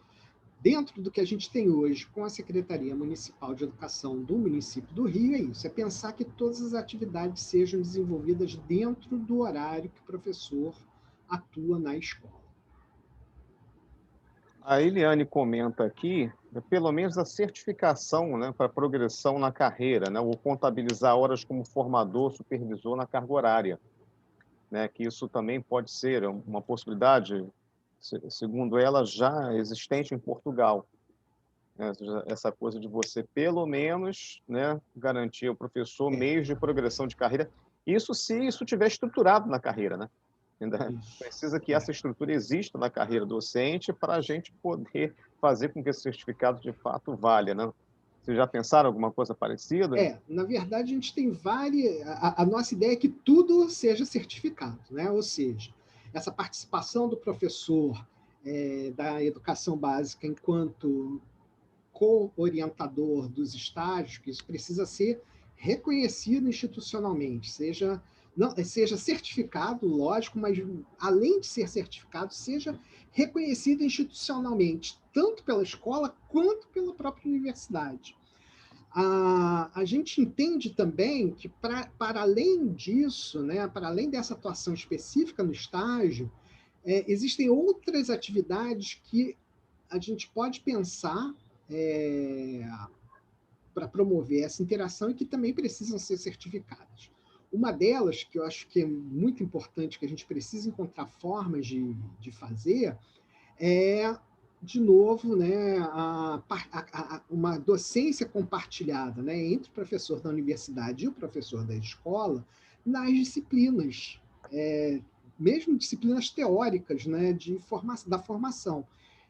dentro do que a gente tem hoje com a Secretaria Municipal de Educação do município do Rio, é isso, é pensar que todas as atividades sejam desenvolvidas dentro do horário que o professor atua na escola. A Eliane comenta aqui, pelo menos a certificação, né, para progressão na carreira, né, ou contabilizar horas como formador, supervisor na carga horária, né, que isso também pode ser uma possibilidade, segundo ela, já existente em Portugal. Essa coisa de você, pelo menos, né, garantir ao professor meios de progressão de carreira, isso se isso estiver estruturado na carreira, né? Ainda precisa que essa estrutura exista na carreira docente para a gente poder fazer com que esse certificado de fato valha, né? Vocês já pensaram alguma coisa parecida? Na verdade, a gente tem várias... A nossa ideia é que tudo seja certificado, né? Ou seja, essa participação do professor da educação básica enquanto co-orientador dos estágios, que isso precisa ser reconhecido institucionalmente, seja certificado, lógico, mas além de ser certificado, seja reconhecido institucionalmente, tanto pela escola quanto pela própria universidade. A gente entende também que, para além disso, né, para além dessa atuação específica no estágio, existem outras atividades que a gente pode pensar para promover essa interação e que também precisam ser certificadas. Uma delas, que eu acho que é muito importante, que a gente precisa encontrar formas de fazer, é, de novo, né, uma docência compartilhada, né, entre o professor da universidade e o professor da escola nas disciplinas, mesmo disciplinas teóricas, né, da formação.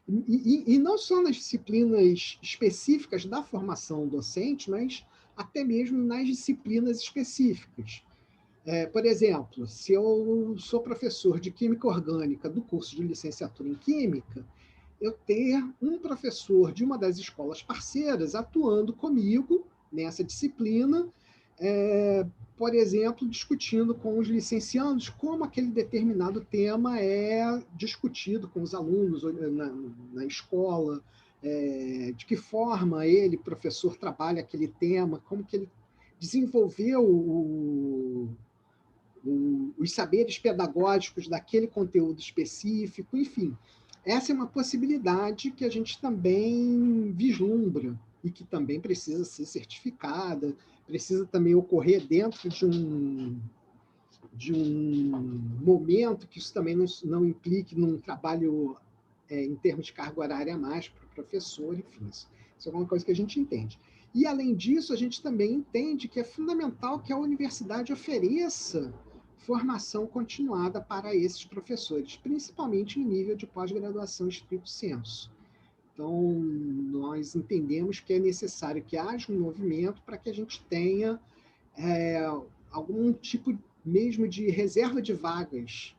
E não só nas disciplinas específicas da formação docente, mas até mesmo nas disciplinas específicas. Por exemplo, se eu sou professor de Química Orgânica do curso de licenciatura em Química, eu ter um professor de uma das escolas parceiras atuando comigo nessa disciplina, por exemplo, discutindo com os licenciandos como aquele determinado tema é discutido com os alunos na escola, de que forma ele, professor, trabalha aquele tema, como que ele desenvolveu os saberes pedagógicos daquele conteúdo específico, enfim. Essa é uma possibilidade que a gente também vislumbra e que também precisa ser certificada, precisa também ocorrer dentro de um momento que isso também não implique num trabalho em termos de carga horária a mais para o professor, enfim. Isso é alguma coisa que a gente entende. E, além disso, a gente também entende que é fundamental que a universidade ofereça formação continuada para esses professores, principalmente em nível de pós-graduação stricto sensu. Então, nós entendemos que é necessário que haja um movimento para que a gente tenha algum tipo mesmo de reserva de vagas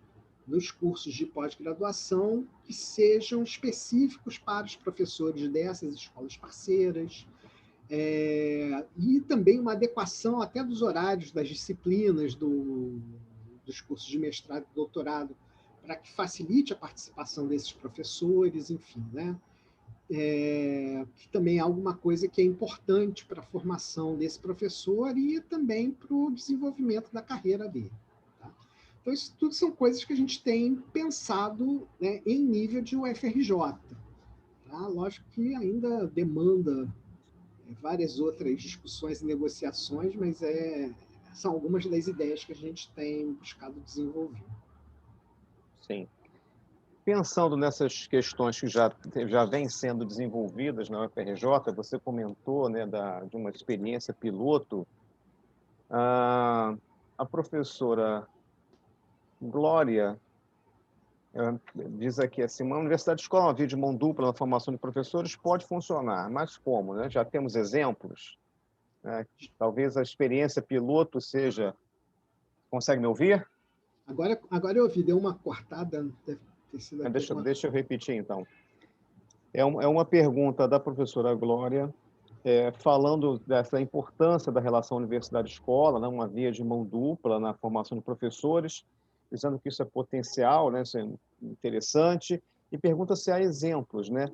nos cursos de pós-graduação que sejam específicos para os professores dessas escolas parceiras, e também uma adequação até dos horários das disciplinas dos cursos de mestrado e doutorado para que facilite a participação desses professores, enfim, né? Que também é alguma coisa que é importante para a formação desse professor e também para o desenvolvimento da carreira dele. Tá? Então, isso tudo são coisas que a gente tem pensado, né, em nível de UFRJ. Tá? Lógico que ainda demanda várias outras discussões e negociações, mas são algumas das ideias que a gente tem buscado desenvolver. Sim. Pensando nessas questões que já vêm sendo desenvolvidas na UFRJ, você comentou, né, de uma experiência piloto. A professora Glória diz aqui assim: uma universidade escola, uma via de mão dupla na formação de professores pode funcionar, mas como? Né? Já temos exemplos. Né? Talvez a experiência piloto seja... Consegue me ouvir? Agora eu ouvi, deu uma cortada. Deve ter sido deixa eu repetir, então. É uma pergunta da professora Glória, falando dessa importância da relação universidade-escola, né, uma via de mão dupla na formação de professores, dizendo que isso é potencial, né, isso é interessante, e pergunta se há exemplos, né,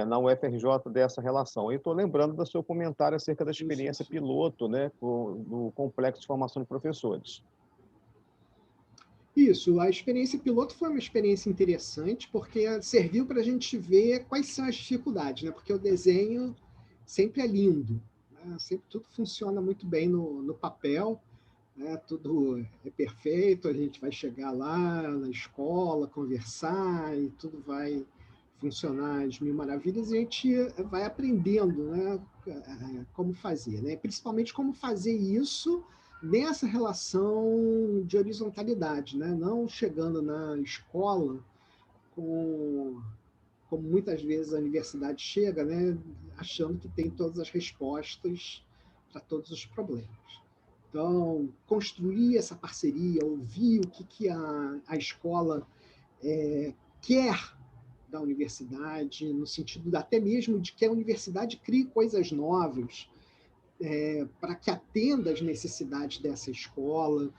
na UFRJ dessa relação. Eu estou lembrando do seu comentário acerca da experiência piloto, né, do complexo de formação de professores. Isso, a experiência piloto foi uma experiência interessante, porque serviu para a gente ver quais são as dificuldades, né? Porque o desenho sempre é lindo, né? Sempre tudo funciona muito bem no papel, né? Tudo é perfeito, a gente vai chegar lá na escola, conversar, e tudo vai funcionar às mil maravilhas, e a gente vai aprendendo, né? Como fazer, né? Principalmente como fazer isso nessa relação de horizontalidade, né? Não chegando na escola como muitas vezes a universidade chega, né? Achando que tem todas as respostas para todos os problemas. Então, construir essa parceria, ouvir o que a escola quer da universidade, no sentido até mesmo de que a universidade crie coisas novas, para que atenda às necessidades dessa escola,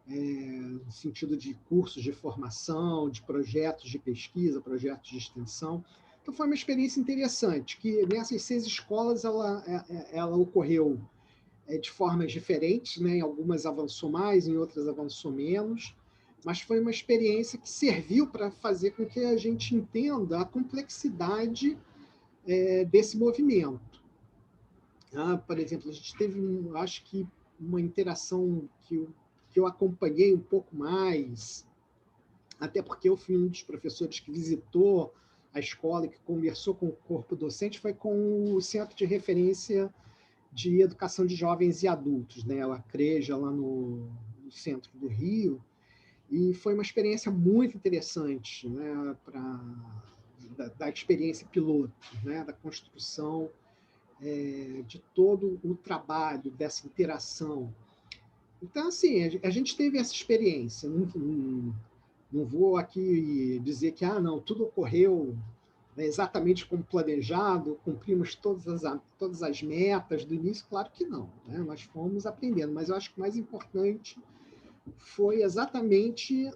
no sentido de cursos de formação, de projetos de pesquisa, projetos de extensão. Então, foi uma experiência interessante, que nessas 6 escolas ela ocorreu de formas diferentes, né? Em algumas avançou mais, em outras avançou menos, mas foi uma experiência que serviu para fazer com que a gente entenda a complexidade desse movimento. Por exemplo, a gente teve, acho que, uma interação que eu acompanhei um pouco mais, até porque eu fui um dos professores que visitou a escola e que conversou com o corpo docente, foi com o Centro de Referência de Educação de Jovens e Adultos, né? A CREJA, lá no centro do Rio, e foi uma experiência muito interessante, né? Da experiência piloto, né? Da construção de todo o trabalho, dessa interação. Então, assim, a gente teve essa experiência. Não vou aqui dizer que não, tudo ocorreu exatamente como planejado, cumprimos todas as metas do início, claro que não, né? Nós fomos aprendendo, mas eu acho que o mais importante foi exatamente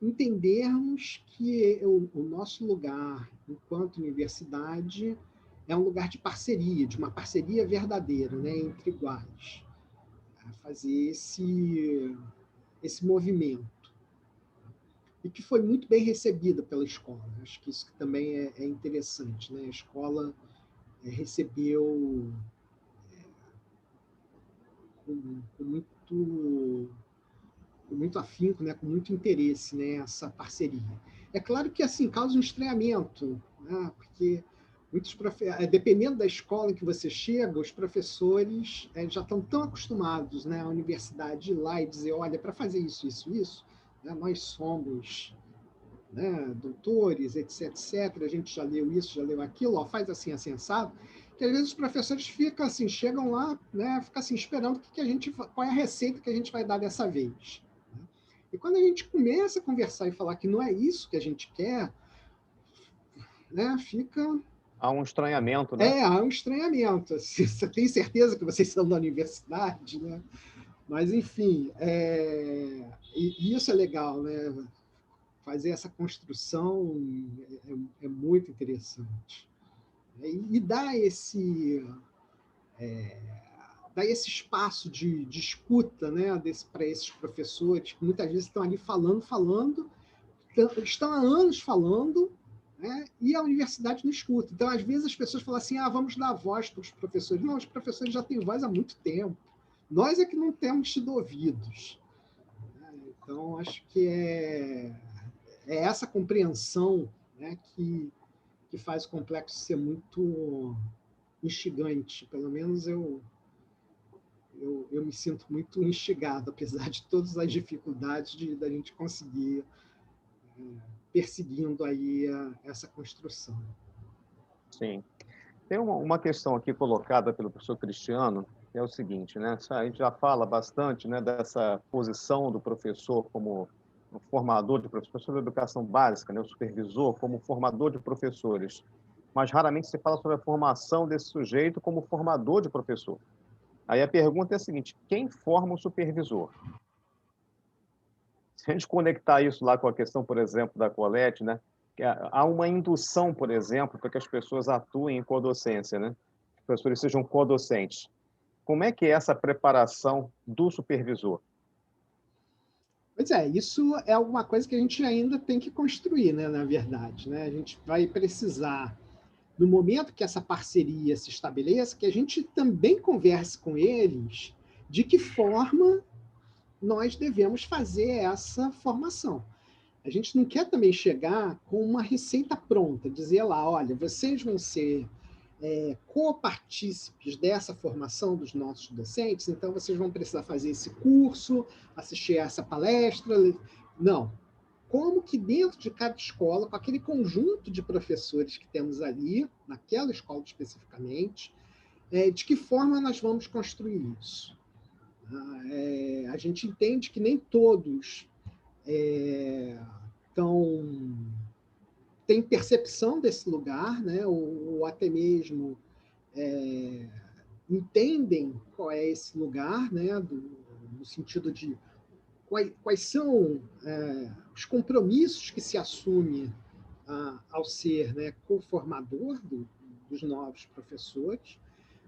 entendermos que o nosso lugar, enquanto universidade, é um lugar de parceria, de uma parceria verdadeira, né, entre iguais, a fazer esse movimento. E que foi muito bem recebida pela escola. Acho que isso também é interessante, né? A escola recebeu com muito afinco, né? Com muito interesse, né? Essa parceria. É claro que assim causa um estranhamento, né? Porque dependendo da escola em que você chega, os professores já estão tão acostumados, né? À universidade ir lá e dizer, olha, para fazer isso, né? Nós somos, né, doutores, etc, a gente já leu isso, já leu aquilo, faz assim, assado, que às vezes os professores ficam assim, chegam lá, né, ficam assim, esperando qual é a receita que a gente vai dar dessa vez. Né? E quando a gente começa a conversar e falar que não é isso que a gente quer, né, fica... Há um estranhamento, né? Há um estranhamento. Você tem certeza que vocês são da universidade, né? Mas, enfim, e isso é legal, né? Fazer essa construção é muito interessante. E dar esse espaço de escuta, né, para esses professores, que muitas vezes estão ali falando, estão há anos falando, né, e a universidade não escuta. Então, às vezes, as pessoas falam assim, vamos dar voz para os professores. Não, os professores já têm voz há muito tempo. Nós é que não temos tido ouvidos. Então, acho que é essa compreensão, né, que faz o complexo ser muito instigante. Pelo menos eu me sinto muito instigado, apesar de todas as dificuldades da gente conseguir perseguindo aí essa construção. Sim. Tem uma questão aqui colocada pelo professor Cristiano, que é o seguinte, né? A gente já fala bastante, né, dessa posição do professor como o formador de professores, professor de educação básica, né, o supervisor como formador de professores, mas raramente se fala sobre a formação desse sujeito como formador de professor. Aí a pergunta é a seguinte, quem forma o supervisor? Se a gente conectar isso lá com a questão, por exemplo, da Colette, né, há uma indução, por exemplo, para que as pessoas atuem em codocência, né? Que os professores sejam codocentes. Como é que é essa preparação do supervisor? Pois isso é alguma coisa que a gente ainda tem que construir, né, na verdade. Né? A gente vai precisar, no momento que essa parceria se estabeleça, que a gente também converse com eles de que forma nós devemos fazer essa formação. A gente não quer também chegar com uma receita pronta, dizer lá, olha, vocês vão ser copartícipes dessa formação dos nossos docentes, então vocês vão precisar fazer esse curso, assistir a essa palestra. Não. Como que dentro de cada escola, com aquele conjunto de professores que temos ali, naquela escola especificamente, de que forma nós vamos construir isso? A gente entende que nem todos tem percepção desse lugar, né? ou até mesmo entendem qual é esse lugar, né? No sentido de quais são os compromissos que se assume ao ser, né, co-formador dos novos professores,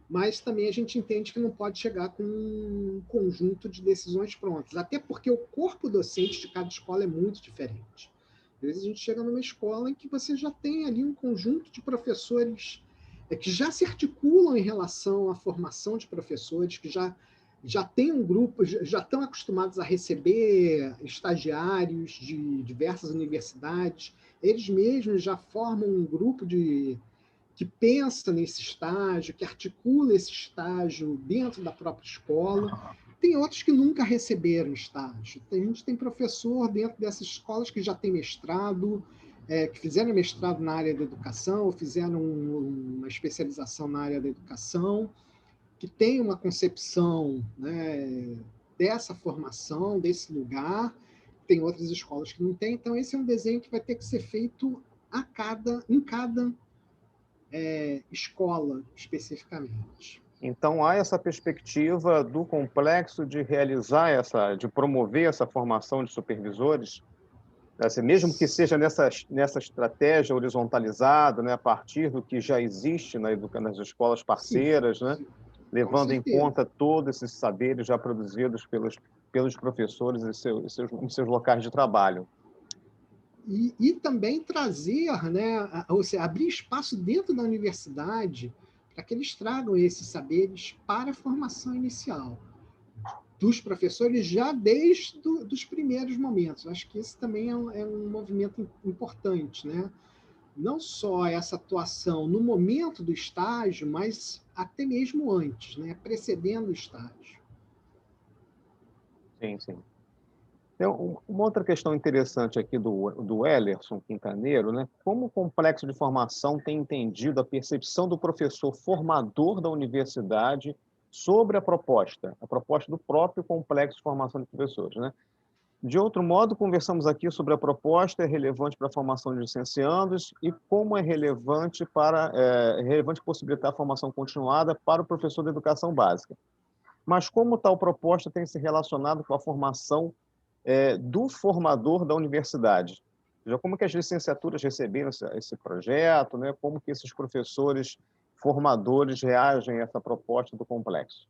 mas também a gente entende que não pode chegar com um conjunto de decisões prontas, até porque o corpo docente de cada escola é muito diferente. Às vezes a gente chega numa escola em que você já tem ali um conjunto de professores que já se articulam em relação à formação de professores, que já tem um grupo, já estão acostumados a receber estagiários de diversas universidades, eles mesmos já formam um grupo que pensa nesse estágio, que articula esse estágio dentro da própria escola. Tem outros que nunca receberam estágio. A gente tem professor dentro dessas escolas que já tem mestrado, que fizeram mestrado na área da educação, ou fizeram uma especialização na área da educação, que tem uma concepção, né, dessa formação, desse lugar. Tem outras escolas que não têm. Então, esse é um desenho que vai ter que ser feito em cada escola, especificamente. Então, há essa perspectiva do complexo de realizar de promover essa formação de supervisores, assim, mesmo que seja nessa estratégia horizontalizada, né, a partir do que já existe nas escolas parceiras, sim, né, sim, levando em conta todos esses saberes já produzidos pelos professores em seus locais de trabalho. E também trazer, né, ou seja, abrir espaço dentro da universidade para que eles tragam esses saberes para a formação inicial dos professores já desde os primeiros momentos. Acho que esse também é um movimento importante, né? Não só essa atuação no momento do estágio, mas até mesmo antes, né? Precedendo o estágio. Sim, sim. Tem uma outra questão interessante aqui do Ellerson Quintaneiro, né? Como o complexo de formação tem entendido a percepção do professor formador da universidade sobre a proposta do próprio complexo de formação de professores, né? De outro modo, conversamos aqui sobre a proposta relevante para a formação de licenciandos e como é relevante possibilitar a formação continuada para o professor da educação básica. Mas como tal proposta tem se relacionado com a formação do formador da universidade? Já como que as licenciaturas receberam esse projeto, né? Como que esses professores formadores reagem a essa proposta do complexo?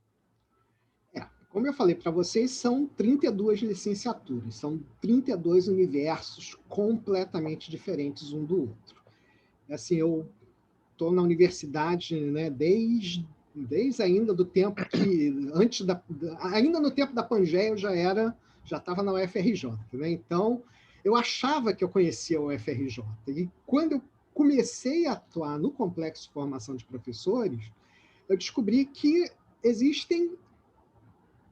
Como eu falei para vocês, são 32 licenciaturas, são 32 universos completamente diferentes um do outro. Assim, eu estou na universidade, né, desde ainda do tempo que, ainda no tempo da Pangeia, eu já estava na UFRJ, né? Então, eu achava que eu conhecia a UFRJ. E quando eu comecei a atuar no complexo de formação de professores, eu descobri que existem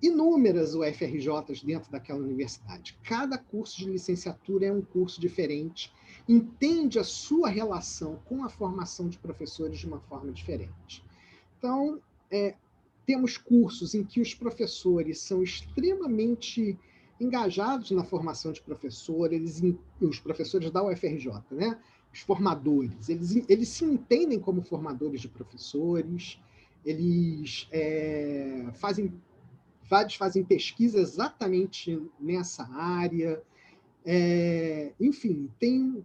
inúmeras UFRJs dentro daquela universidade. Cada curso de licenciatura é um curso diferente, entende a sua relação com a formação de professores de uma forma diferente. Então, temos cursos em que os professores são extremamente engajados na formação de professores, os professores da UFRJ, né? Os formadores, eles se entendem como formadores de professores, eles fazem pesquisa exatamente nessa área, enfim, tem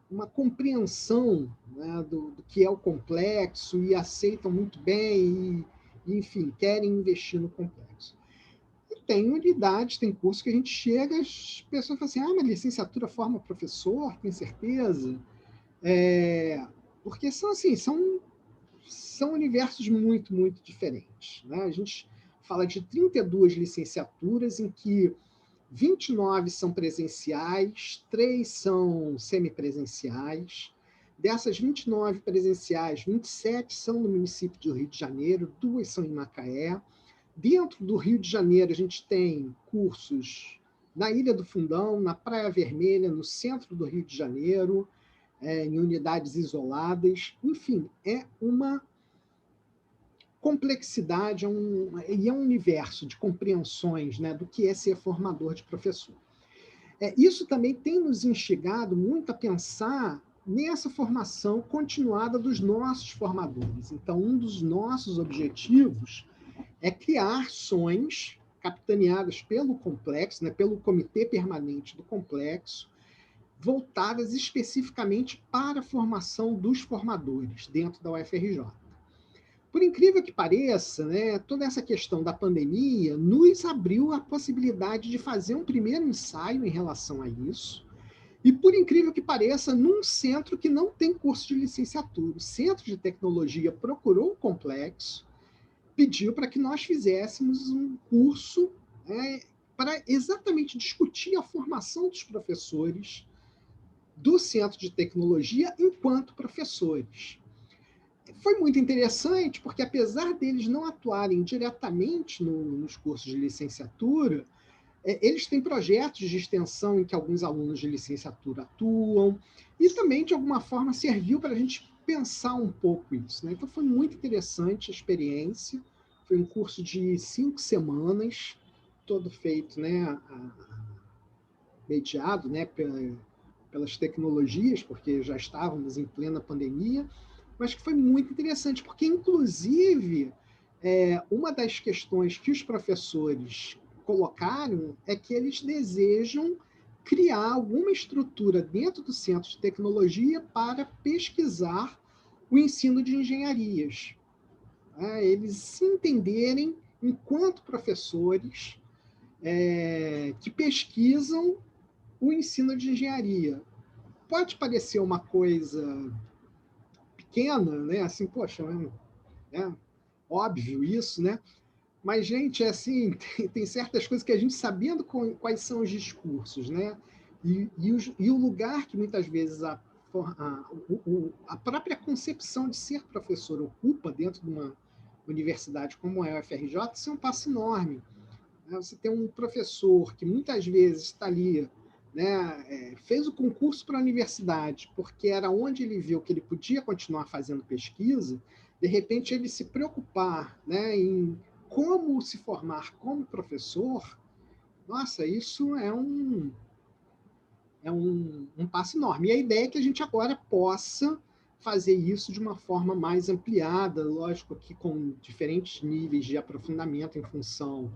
uma compreensão, né, do que é o complexo e aceitam muito bem e, enfim, querem investir no complexo. E tem unidades, tem cursos que a gente chega, as pessoas falam assim, mas licenciatura forma professor, tem certeza? Porque são universos muito, muito diferentes, né? A gente fala de 32 licenciaturas, em que 29 são presenciais, 3 são semipresenciais. Dessas 29 presenciais, 27 são no município do Rio de Janeiro, 2 são em Macaé. Dentro do Rio de Janeiro, a gente tem cursos na Ilha do Fundão, na Praia Vermelha, no centro do Rio de Janeiro, em unidades isoladas. Enfim, é uma complexidade, e é um universo de compreensões, né, do que é ser formador de professor. Isso também tem nos instigado muito a pensar nessa formação continuada dos nossos formadores. Então, um dos nossos objetivos é criar ações capitaneadas pelo complexo, né, pelo comitê permanente do complexo, voltadas especificamente para a formação dos formadores dentro da UFRJ. Por incrível que pareça, né, toda essa questão da pandemia nos abriu a possibilidade de fazer um primeiro ensaio em relação a isso, e, por incrível que pareça, num centro que não tem curso de licenciatura. O Centro de Tecnologia procurou o complexo, pediu para que nós fizéssemos um curso, né, para exatamente discutir a formação dos professores do Centro de Tecnologia enquanto professores. Foi muito interessante, porque apesar deles não atuarem diretamente nos cursos de licenciatura, eles têm projetos de extensão em que alguns alunos de licenciatura atuam, e também, de alguma forma, serviu para a gente pensar um pouco isso, né? Então, foi muito interessante a experiência. Foi um curso de 5 semanas, todo feito, né, mediado, né, pelas tecnologias, porque já estávamos em plena pandemia, mas que foi muito interessante, porque, inclusive, uma das questões que os professores colocaram é que eles desejam criar alguma estrutura dentro do Centro de Tecnologia para pesquisar o ensino de engenharias. Eles se entenderem enquanto professores que pesquisam o ensino de engenharia. Pode parecer uma coisa pequena, né? Assim, poxa, né? Óbvio isso, né? Mas, gente, assim, tem certas coisas que a gente, sabendo quais são os discursos, né? E o lugar que muitas vezes a própria concepção de ser professor ocupa dentro de uma universidade como é a UFRJ, isso é um passo enorme. Você tem um professor que muitas vezes está ali, né, fez o concurso para a universidade porque era onde ele viu que ele podia continuar fazendo pesquisa, de repente ele se preocupar, né, em como se formar como professor. Nossa, isso é um passo enorme. E a ideia é que a gente agora possa fazer isso de uma forma mais ampliada, lógico que com diferentes níveis de aprofundamento em função,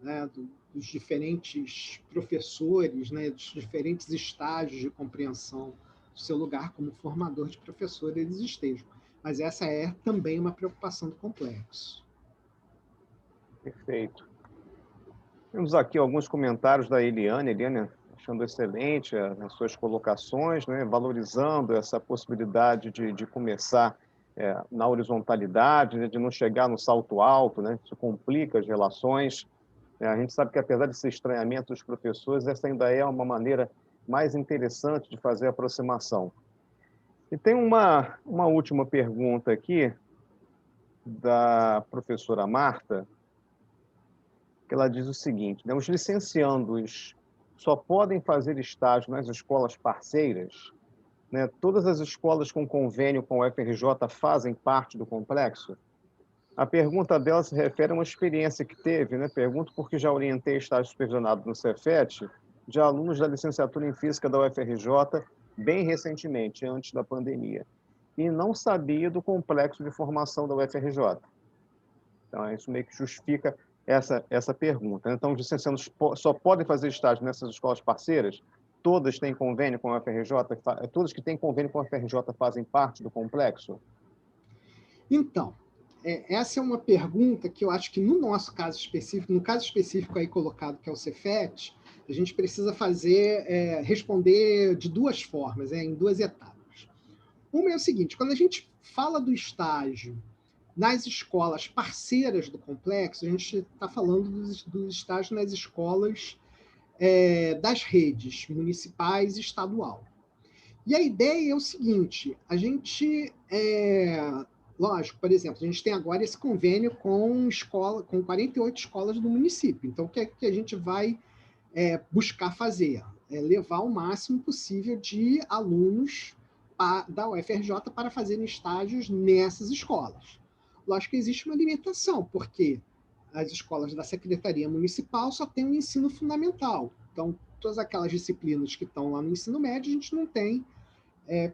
né, dos diferentes professores, né, dos diferentes estágios de compreensão do seu lugar como formador de professor eles estejam. Mas essa é também uma preocupação do complexo. Perfeito. Temos aqui alguns comentários da Eliane. Eliane, achando excelente as suas colocações, né, valorizando essa possibilidade de começar na horizontalidade, né, de não chegar no salto alto, né, isso complica as relações. A gente sabe que, apesar desse estranhamento dos professores, essa ainda é uma maneira mais interessante de fazer a aproximação. E tem uma última pergunta aqui, da professora Marta, que ela diz o seguinte, né, os licenciandos só podem fazer estágio nas escolas parceiras, né? Todas as escolas com convênio com o UFRJ fazem parte do complexo? A pergunta dela se refere a uma experiência que teve, né? Pergunto porque já orientei estágio supervisionado no Cefet de alunos da licenciatura em Física da UFRJ bem recentemente, antes da pandemia, e não sabia do complexo de formação da UFRJ. Então, isso meio que justifica essa pergunta. Então, os licenciados só podem fazer estágio nessas escolas parceiras? Todas têm convênio com a UFRJ? Todas que têm convênio com a UFRJ fazem parte do complexo? Então, essa é uma pergunta que eu acho que no nosso caso específico, no caso específico aí colocado, que é o Cefet, a gente precisa responder de duas formas, em duas etapas. Uma é o seguinte, quando a gente fala do estágio nas escolas parceiras do complexo, a gente está falando do estágio nas escolas das redes municipais e estadual. E a ideia é o seguinte, a gente... lógico, por exemplo, a gente tem agora esse convênio com 48 escolas do município. Então, o que é que a gente vai buscar fazer? Levar o máximo possível de alunos da UFRJ para fazerem estágios nessas escolas. Lógico que existe uma limitação, porque as escolas da Secretaria Municipal só têm o ensino fundamental. Então, todas aquelas disciplinas que estão lá no ensino médio, a gente não tem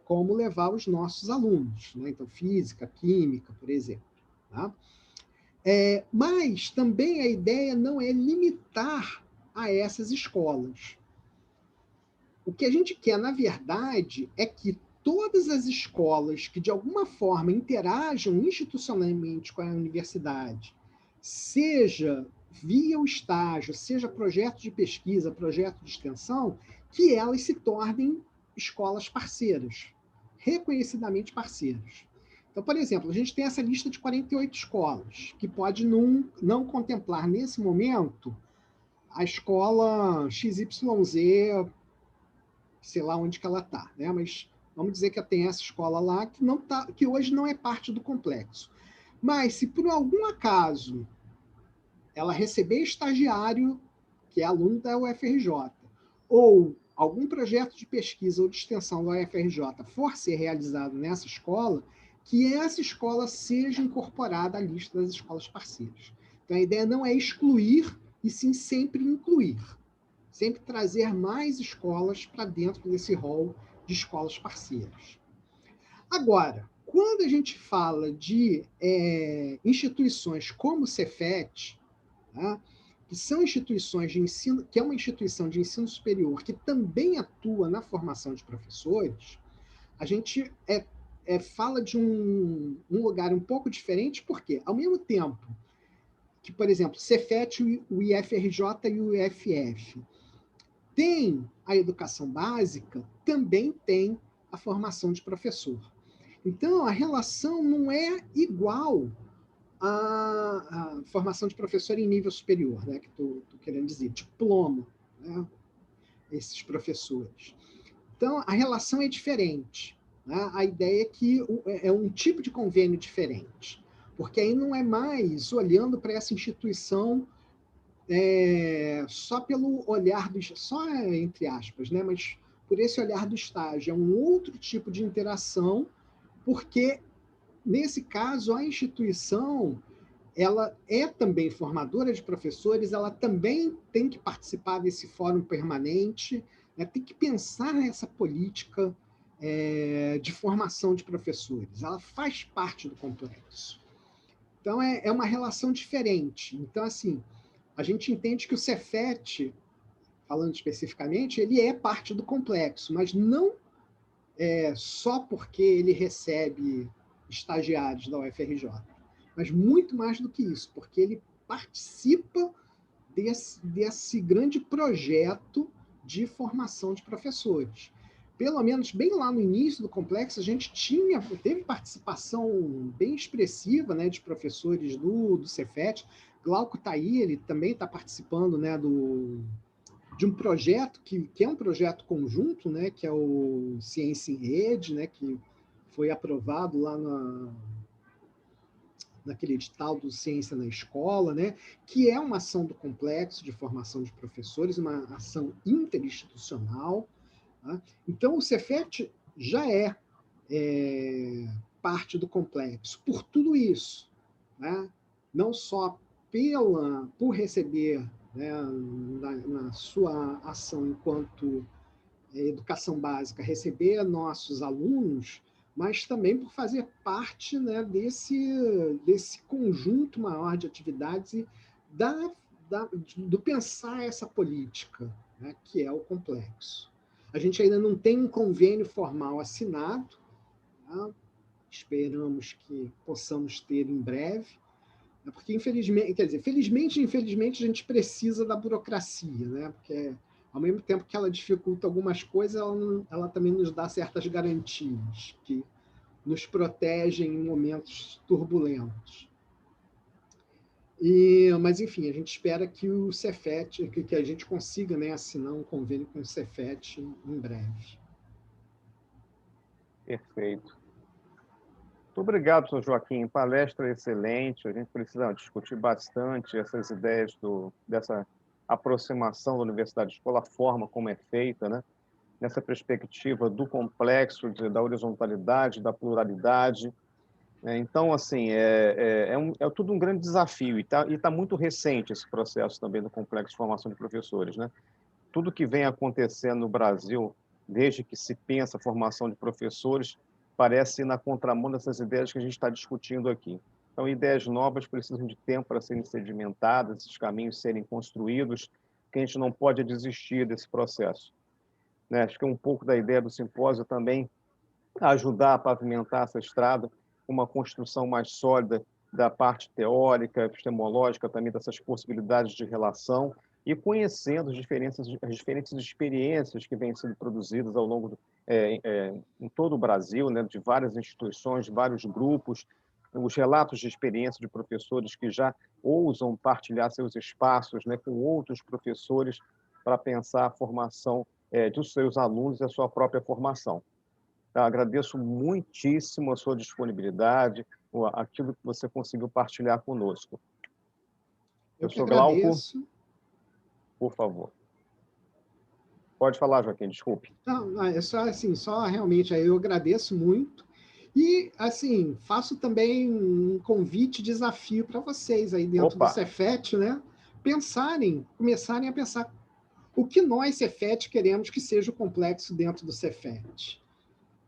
como levar os nossos alunos, né? Então, física, química, por exemplo. Tá? Mas também a ideia não é limitar a essas escolas. O que a gente quer, na verdade, é que todas as escolas que, de alguma forma, interajam institucionalmente com a universidade, seja via o estágio, seja projeto de pesquisa, projeto de extensão, que elas se tornem escolas parceiras, reconhecidamente parceiras. Então, por exemplo, a gente tem essa lista de 48 escolas, que pode não contemplar, nesse momento, a escola XYZ, sei lá onde que ela está, né? Mas vamos dizer que tem essa escola lá que, não tá, que hoje não é parte do complexo. Mas, se por algum acaso ela receber estagiário, que é aluno da UFRJ, ou algum projeto de pesquisa ou de extensão da UFRJ for ser realizado nessa escola, que essa escola seja incorporada à lista das escolas parceiras. Então, a ideia não é excluir, e sim sempre incluir. Sempre trazer mais escolas para dentro desse rol de escolas parceiras. Agora, quando a gente fala de instituições como o Cefet, tá? Que são instituições de ensino, que é uma instituição de ensino superior que também atua na formação de professores, a gente fala de um lugar um pouco diferente, porque, ao mesmo tempo que, por exemplo, o Cefet, o IFRJ e o IFF tem a educação básica, também tem a formação de professor. Então, a relação não é igual à formação de professor em nível superior, né, que estou querendo dizer, diploma, né, esses professores. Então, a relação é diferente. Né? A ideia é que é um tipo de convênio diferente, porque aí não é mais olhando para essa instituição só pelo olhar só entre aspas, né? Mas por esse olhar do estágio, é um outro tipo de interação, porque nesse caso a instituição ela é também formadora de professores, ela também tem que participar desse fórum permanente, né? Tem que pensar nessa política de formação de professores, ela faz parte do complexo. Então é uma relação diferente. Então, assim, a gente entende que o Cefet, falando especificamente, ele é parte do complexo, mas não só porque ele recebe estagiários da UFRJ, mas muito mais do que isso, porque ele participa desse grande projeto de formação de professores. Pelo menos bem lá no início do complexo, a gente teve participação bem expressiva, né, de professores do Cefet. Glauco está aí, ele também está participando, né, de um projeto que é um projeto conjunto, né, que é o Ciência em Rede, né, que foi aprovado lá naquele edital do Ciência na Escola, né, que é uma ação do complexo de formação de professores, uma ação interinstitucional. Tá? Então, o Cefet já é parte do complexo por tudo isso, né? Não só por receber, né, na sua ação enquanto educação básica, receber nossos alunos, mas também por fazer parte, né, desse conjunto maior de atividades e do pensar essa política, né, que é o complexo. A gente ainda não tem um convênio formal assinado, tá? Esperamos que possamos ter em breve, porque infelizmente, quer dizer, felizmente e infelizmente a gente precisa da burocracia, né? Porque ao mesmo tempo que ela dificulta algumas coisas, ela também nos dá certas garantias que nos protegem em momentos turbulentos. Mas, enfim, a gente espera que o Cefet, que a gente consiga, né, assinar um convênio com o Cefet em breve. Perfeito. Muito obrigado, Sr. Joaquim. Palestra excelente. A gente precisa discutir bastante essas ideias dessa aproximação da universidade escola, a forma como é feita, né? Nessa perspectiva do complexo, da horizontalidade, da pluralidade. Então, assim, é tudo um grande desafio e tá muito recente esse processo também do complexo de formação de professores, né? Tudo que vem acontecendo no Brasil, desde que se pensa a formação de professores, parece ir na contramão dessas ideias que a gente está discutindo aqui. Então, ideias novas precisam de tempo para serem sedimentadas, esses caminhos serem construídos, que a gente não pode desistir desse processo. né? Acho que um pouco da ideia do simpósio também ajudar a pavimentar essa estrada, uma construção mais sólida da parte teórica, epistemológica, também dessas possibilidades de relação, e conhecendo as diferentes experiências que vêm sendo produzidas ao longo em todo o Brasil, né, de várias instituições, de vários grupos, os relatos de experiência de professores que já ousam partilhar seus espaços, né, com outros professores para pensar a formação dos seus alunos e a sua própria formação. Agradeço muitíssimo a sua disponibilidade, aquilo que você conseguiu partilhar conosco. Eu que Professor Glauco, agradeço. por favor. Pode falar, Joaquim, desculpe. Não, é só assim, só realmente eu agradeço muito. E, assim, faço também um convite, desafio para vocês aí dentro do Cefet, né? Começarem a pensar o que nós, Cefet, queremos que seja o complexo dentro do Cefet.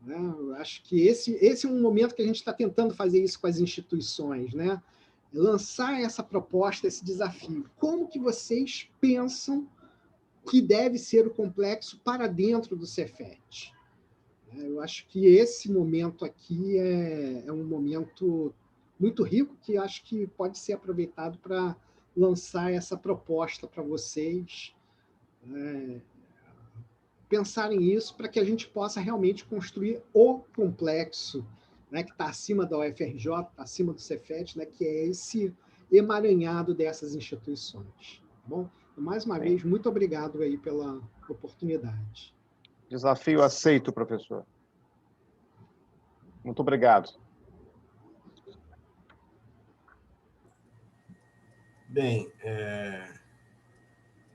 Né? Eu acho que esse é um momento que a gente está tentando fazer isso com as instituições, né? Lançar essa proposta, esse desafio. Como que vocês pensam que deve ser o complexo para dentro do Cefet? Eu acho que esse momento aqui é um momento muito rico, que acho que pode ser aproveitado para lançar essa proposta para vocês, pensarem isso para que a gente possa realmente construir o complexo, né, que está acima da UFRJ, está acima do Cefet, né, que é esse emaranhado dessas instituições. Tá bom? Mais uma vez, muito obrigado aí pela oportunidade. Desafio aceito, professor. Muito obrigado. Bem,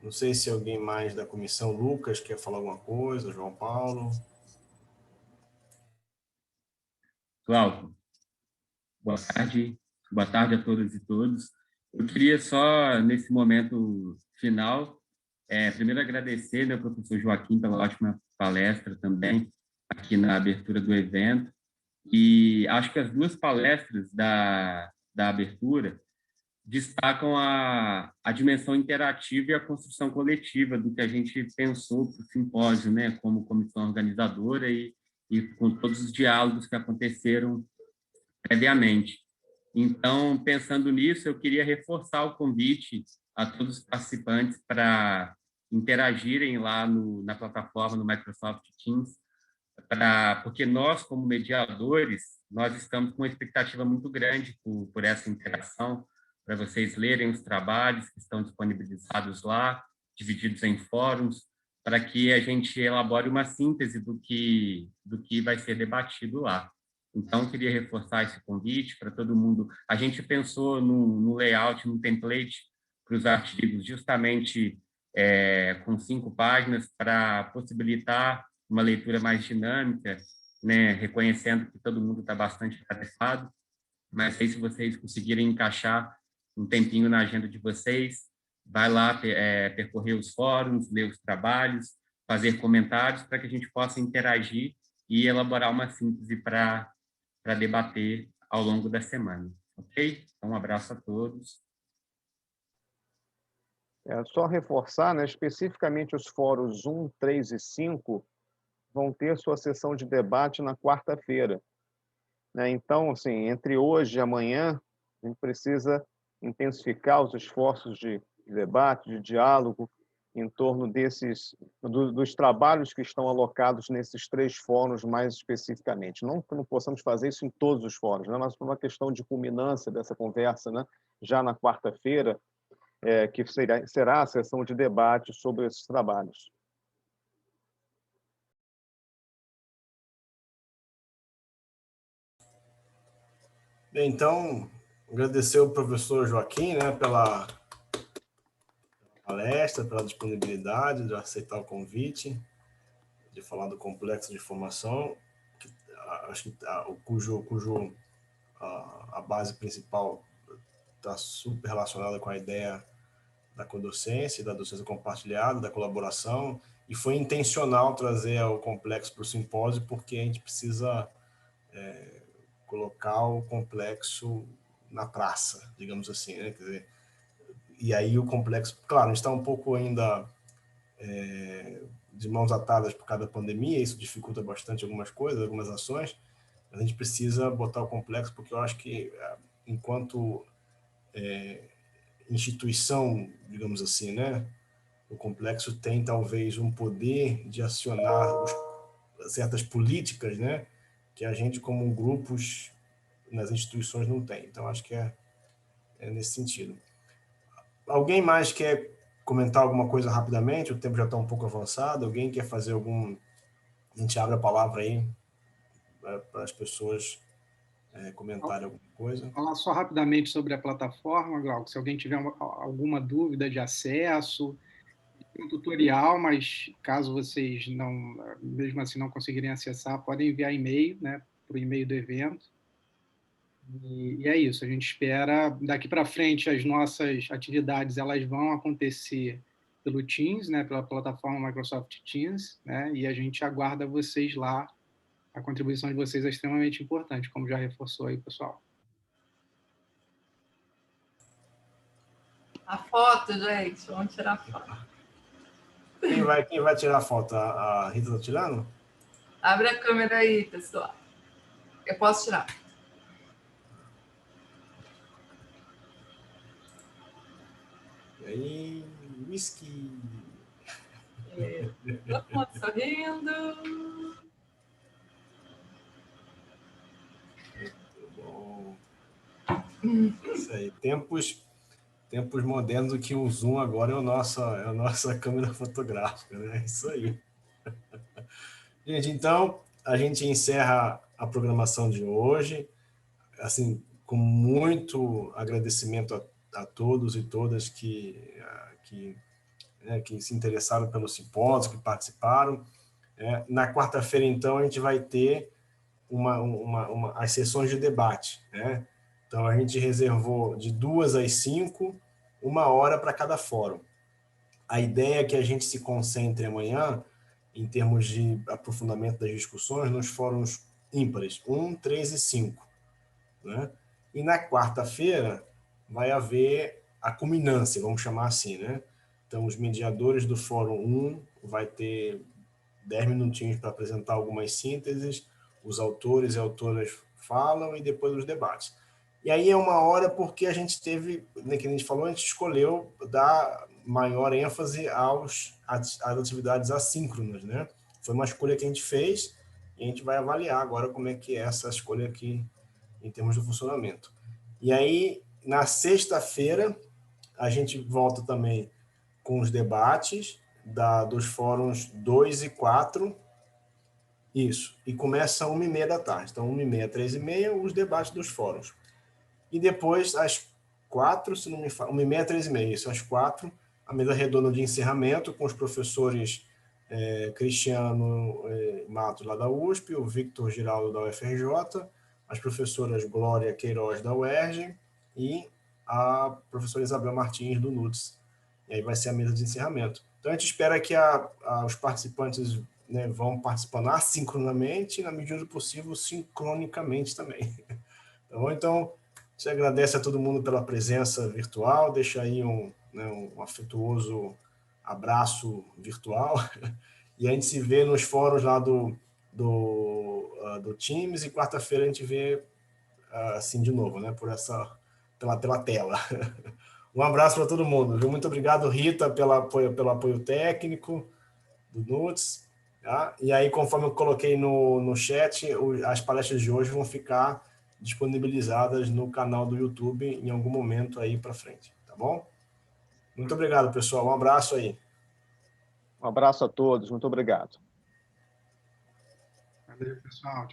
não sei se alguém mais da comissão, Lucas, quer falar alguma coisa, João Paulo. Glauco, boa tarde a todas e todos. Eu queria só, nesse momento final, primeiro agradecer, né, ao professor Joaquim pela ótima palestra também, aqui na abertura do evento, e acho que as duas palestras da abertura destacam a dimensão interativa e a construção coletiva do que a gente pensou para o simpósio, né, como comissão organizadora e com todos os diálogos que aconteceram previamente. Então, pensando nisso, eu queria reforçar o convite a todos os participantes para interagirem lá na plataforma, no Microsoft Teams, porque nós, como mediadores, nós estamos com uma expectativa muito grande por essa interação, para vocês lerem os trabalhos que estão disponibilizados lá, divididos em fóruns, para que a gente elabore uma síntese do que vai ser debatido lá. Então, eu queria reforçar esse convite para todo mundo. A gente pensou no layout, no template para os artigos, justamente com 5 páginas, para possibilitar uma leitura mais dinâmica, né, reconhecendo que todo mundo está bastante atarefado, mas aí, se vocês conseguirem encaixar um tempinho na agenda de vocês, vai lá percorrer os fóruns, ler os trabalhos, fazer comentários para que a gente possa interagir e elaborar uma síntese para debater ao longo da semana, ok? Então, um abraço a todos. Só reforçar, né, especificamente os fóruns 1, 3 e 5 vão ter sua sessão de debate na quarta-feira. Né? Então, assim, entre hoje e amanhã, a gente precisa intensificar os esforços de debate, de diálogo, em torno dos trabalhos que estão alocados nesses 3 fóruns mais especificamente. Não que não possamos fazer isso em todos os fóruns, né? Mas por uma questão de culminância dessa conversa, né? Já na quarta-feira, que será a sessão de debate sobre esses trabalhos. Bem, então, agradecer ao professor Joaquim, né, pela palestra, pela disponibilidade de aceitar o convite, de falar do complexo de formação, acho que a base principal está super relacionada com a ideia da codocência, da docência compartilhada, da colaboração, e foi intencional trazer o complexo para o simpósio, porque a gente precisa colocar o complexo na praça, digamos assim, né? Quer dizer, e aí o complexo, claro, a gente está um pouco ainda de mãos atadas por causa da pandemia, isso dificulta bastante algumas coisas, algumas ações. A gente precisa botar o complexo, porque eu acho que, enquanto instituição, digamos assim, né, o complexo tem talvez um poder de acionar certas políticas, né, que a gente, como grupos nas instituições, não tem. Então, acho que é nesse sentido. Alguém mais quer comentar alguma coisa rapidamente? O tempo já está um pouco avançado. Alguém quer fazer algum... A gente abre a palavra aí para as pessoas comentarem alguma coisa. Falar só rapidamente sobre a plataforma, Glauco, se alguém tiver alguma dúvida de acesso, tem um tutorial, mas caso vocês não, mesmo assim, não conseguirem acessar, podem enviar e-mail, né, para o e-mail do evento. E é isso, a gente espera, daqui para frente, as nossas atividades elas vão acontecer pelo Teams, né, pela plataforma Microsoft Teams, né, e a gente aguarda vocês lá. A contribuição de vocês é extremamente importante, como já reforçou aí, pessoal. A foto, gente, vamos tirar a foto. Quem vai tirar a foto? A Rita está tirando? Abre a câmera aí, pessoal. Eu posso tirar. E aí, whisky. Todo mundo sorrindo. Muito bom. Isso aí. Tempos modernos que o Zoom agora é a nossa câmera fotográfica, né? Isso aí. Gente, então, a gente encerra a programação de hoje, assim, com muito agradecimento a todos e todas que se interessaram pelo simpósio, que participaram. Na quarta-feira, então, a gente vai ter as sessões de debate, né? Então, a gente reservou de 2 às 5, 1 hora para cada fórum. A ideia é que a gente se concentre amanhã, em termos de aprofundamento das discussões, nos fóruns ímpares, 1, 3 e 5. Né? E na quarta-feira vai haver a culminância, vamos chamar assim, né? Então, os mediadores do fórum 1 vai ter 10 minutinhos para apresentar algumas sínteses, os autores e autoras falam e depois os debates. E aí é 1 hora porque a gente teve, né, que a gente falou, a gente escolheu dar maior ênfase às atividades assíncronas, né? Foi uma escolha que a gente fez e a gente vai avaliar agora como é que é essa escolha aqui em termos de funcionamento. E aí, na sexta-feira, a gente volta também com os debates dos fóruns 2 e 4, isso, e começa às 1h30 da tarde. Então, 1h30, 3h30, os debates dos fóruns. E depois, às 4, se não me falo, 1h30, 3h30, isso, às 4, a mesa redonda de encerramento com os professores Cristiano Matos, lá da USP, o Victor Giraldo, da UFRJ, as professoras Glória Queiroz, da UERJ, e a professora Isabel Martins, do NUTS. E aí vai ser a mesa de encerramento. Então, a gente espera que os participantes, né, vão participando assincronamente e, na medida do possível, sincronicamente também. Tá bom? Então, você agradece a todo mundo pela presença virtual, deixa aí um afetuoso abraço virtual, e a gente se vê nos fóruns lá do Teams, e quarta-feira a gente vê assim de novo, né, pela tela. Um abraço para todo mundo, viu? Muito obrigado, Rita, pelo apoio técnico do NUTS. Tá? E aí, conforme eu coloquei no chat, as palestras de hoje vão ficar disponibilizadas no canal do YouTube em algum momento aí para frente, tá bom? Muito obrigado, pessoal. Um abraço aí. Um abraço a todos. Muito obrigado. Valeu, pessoal.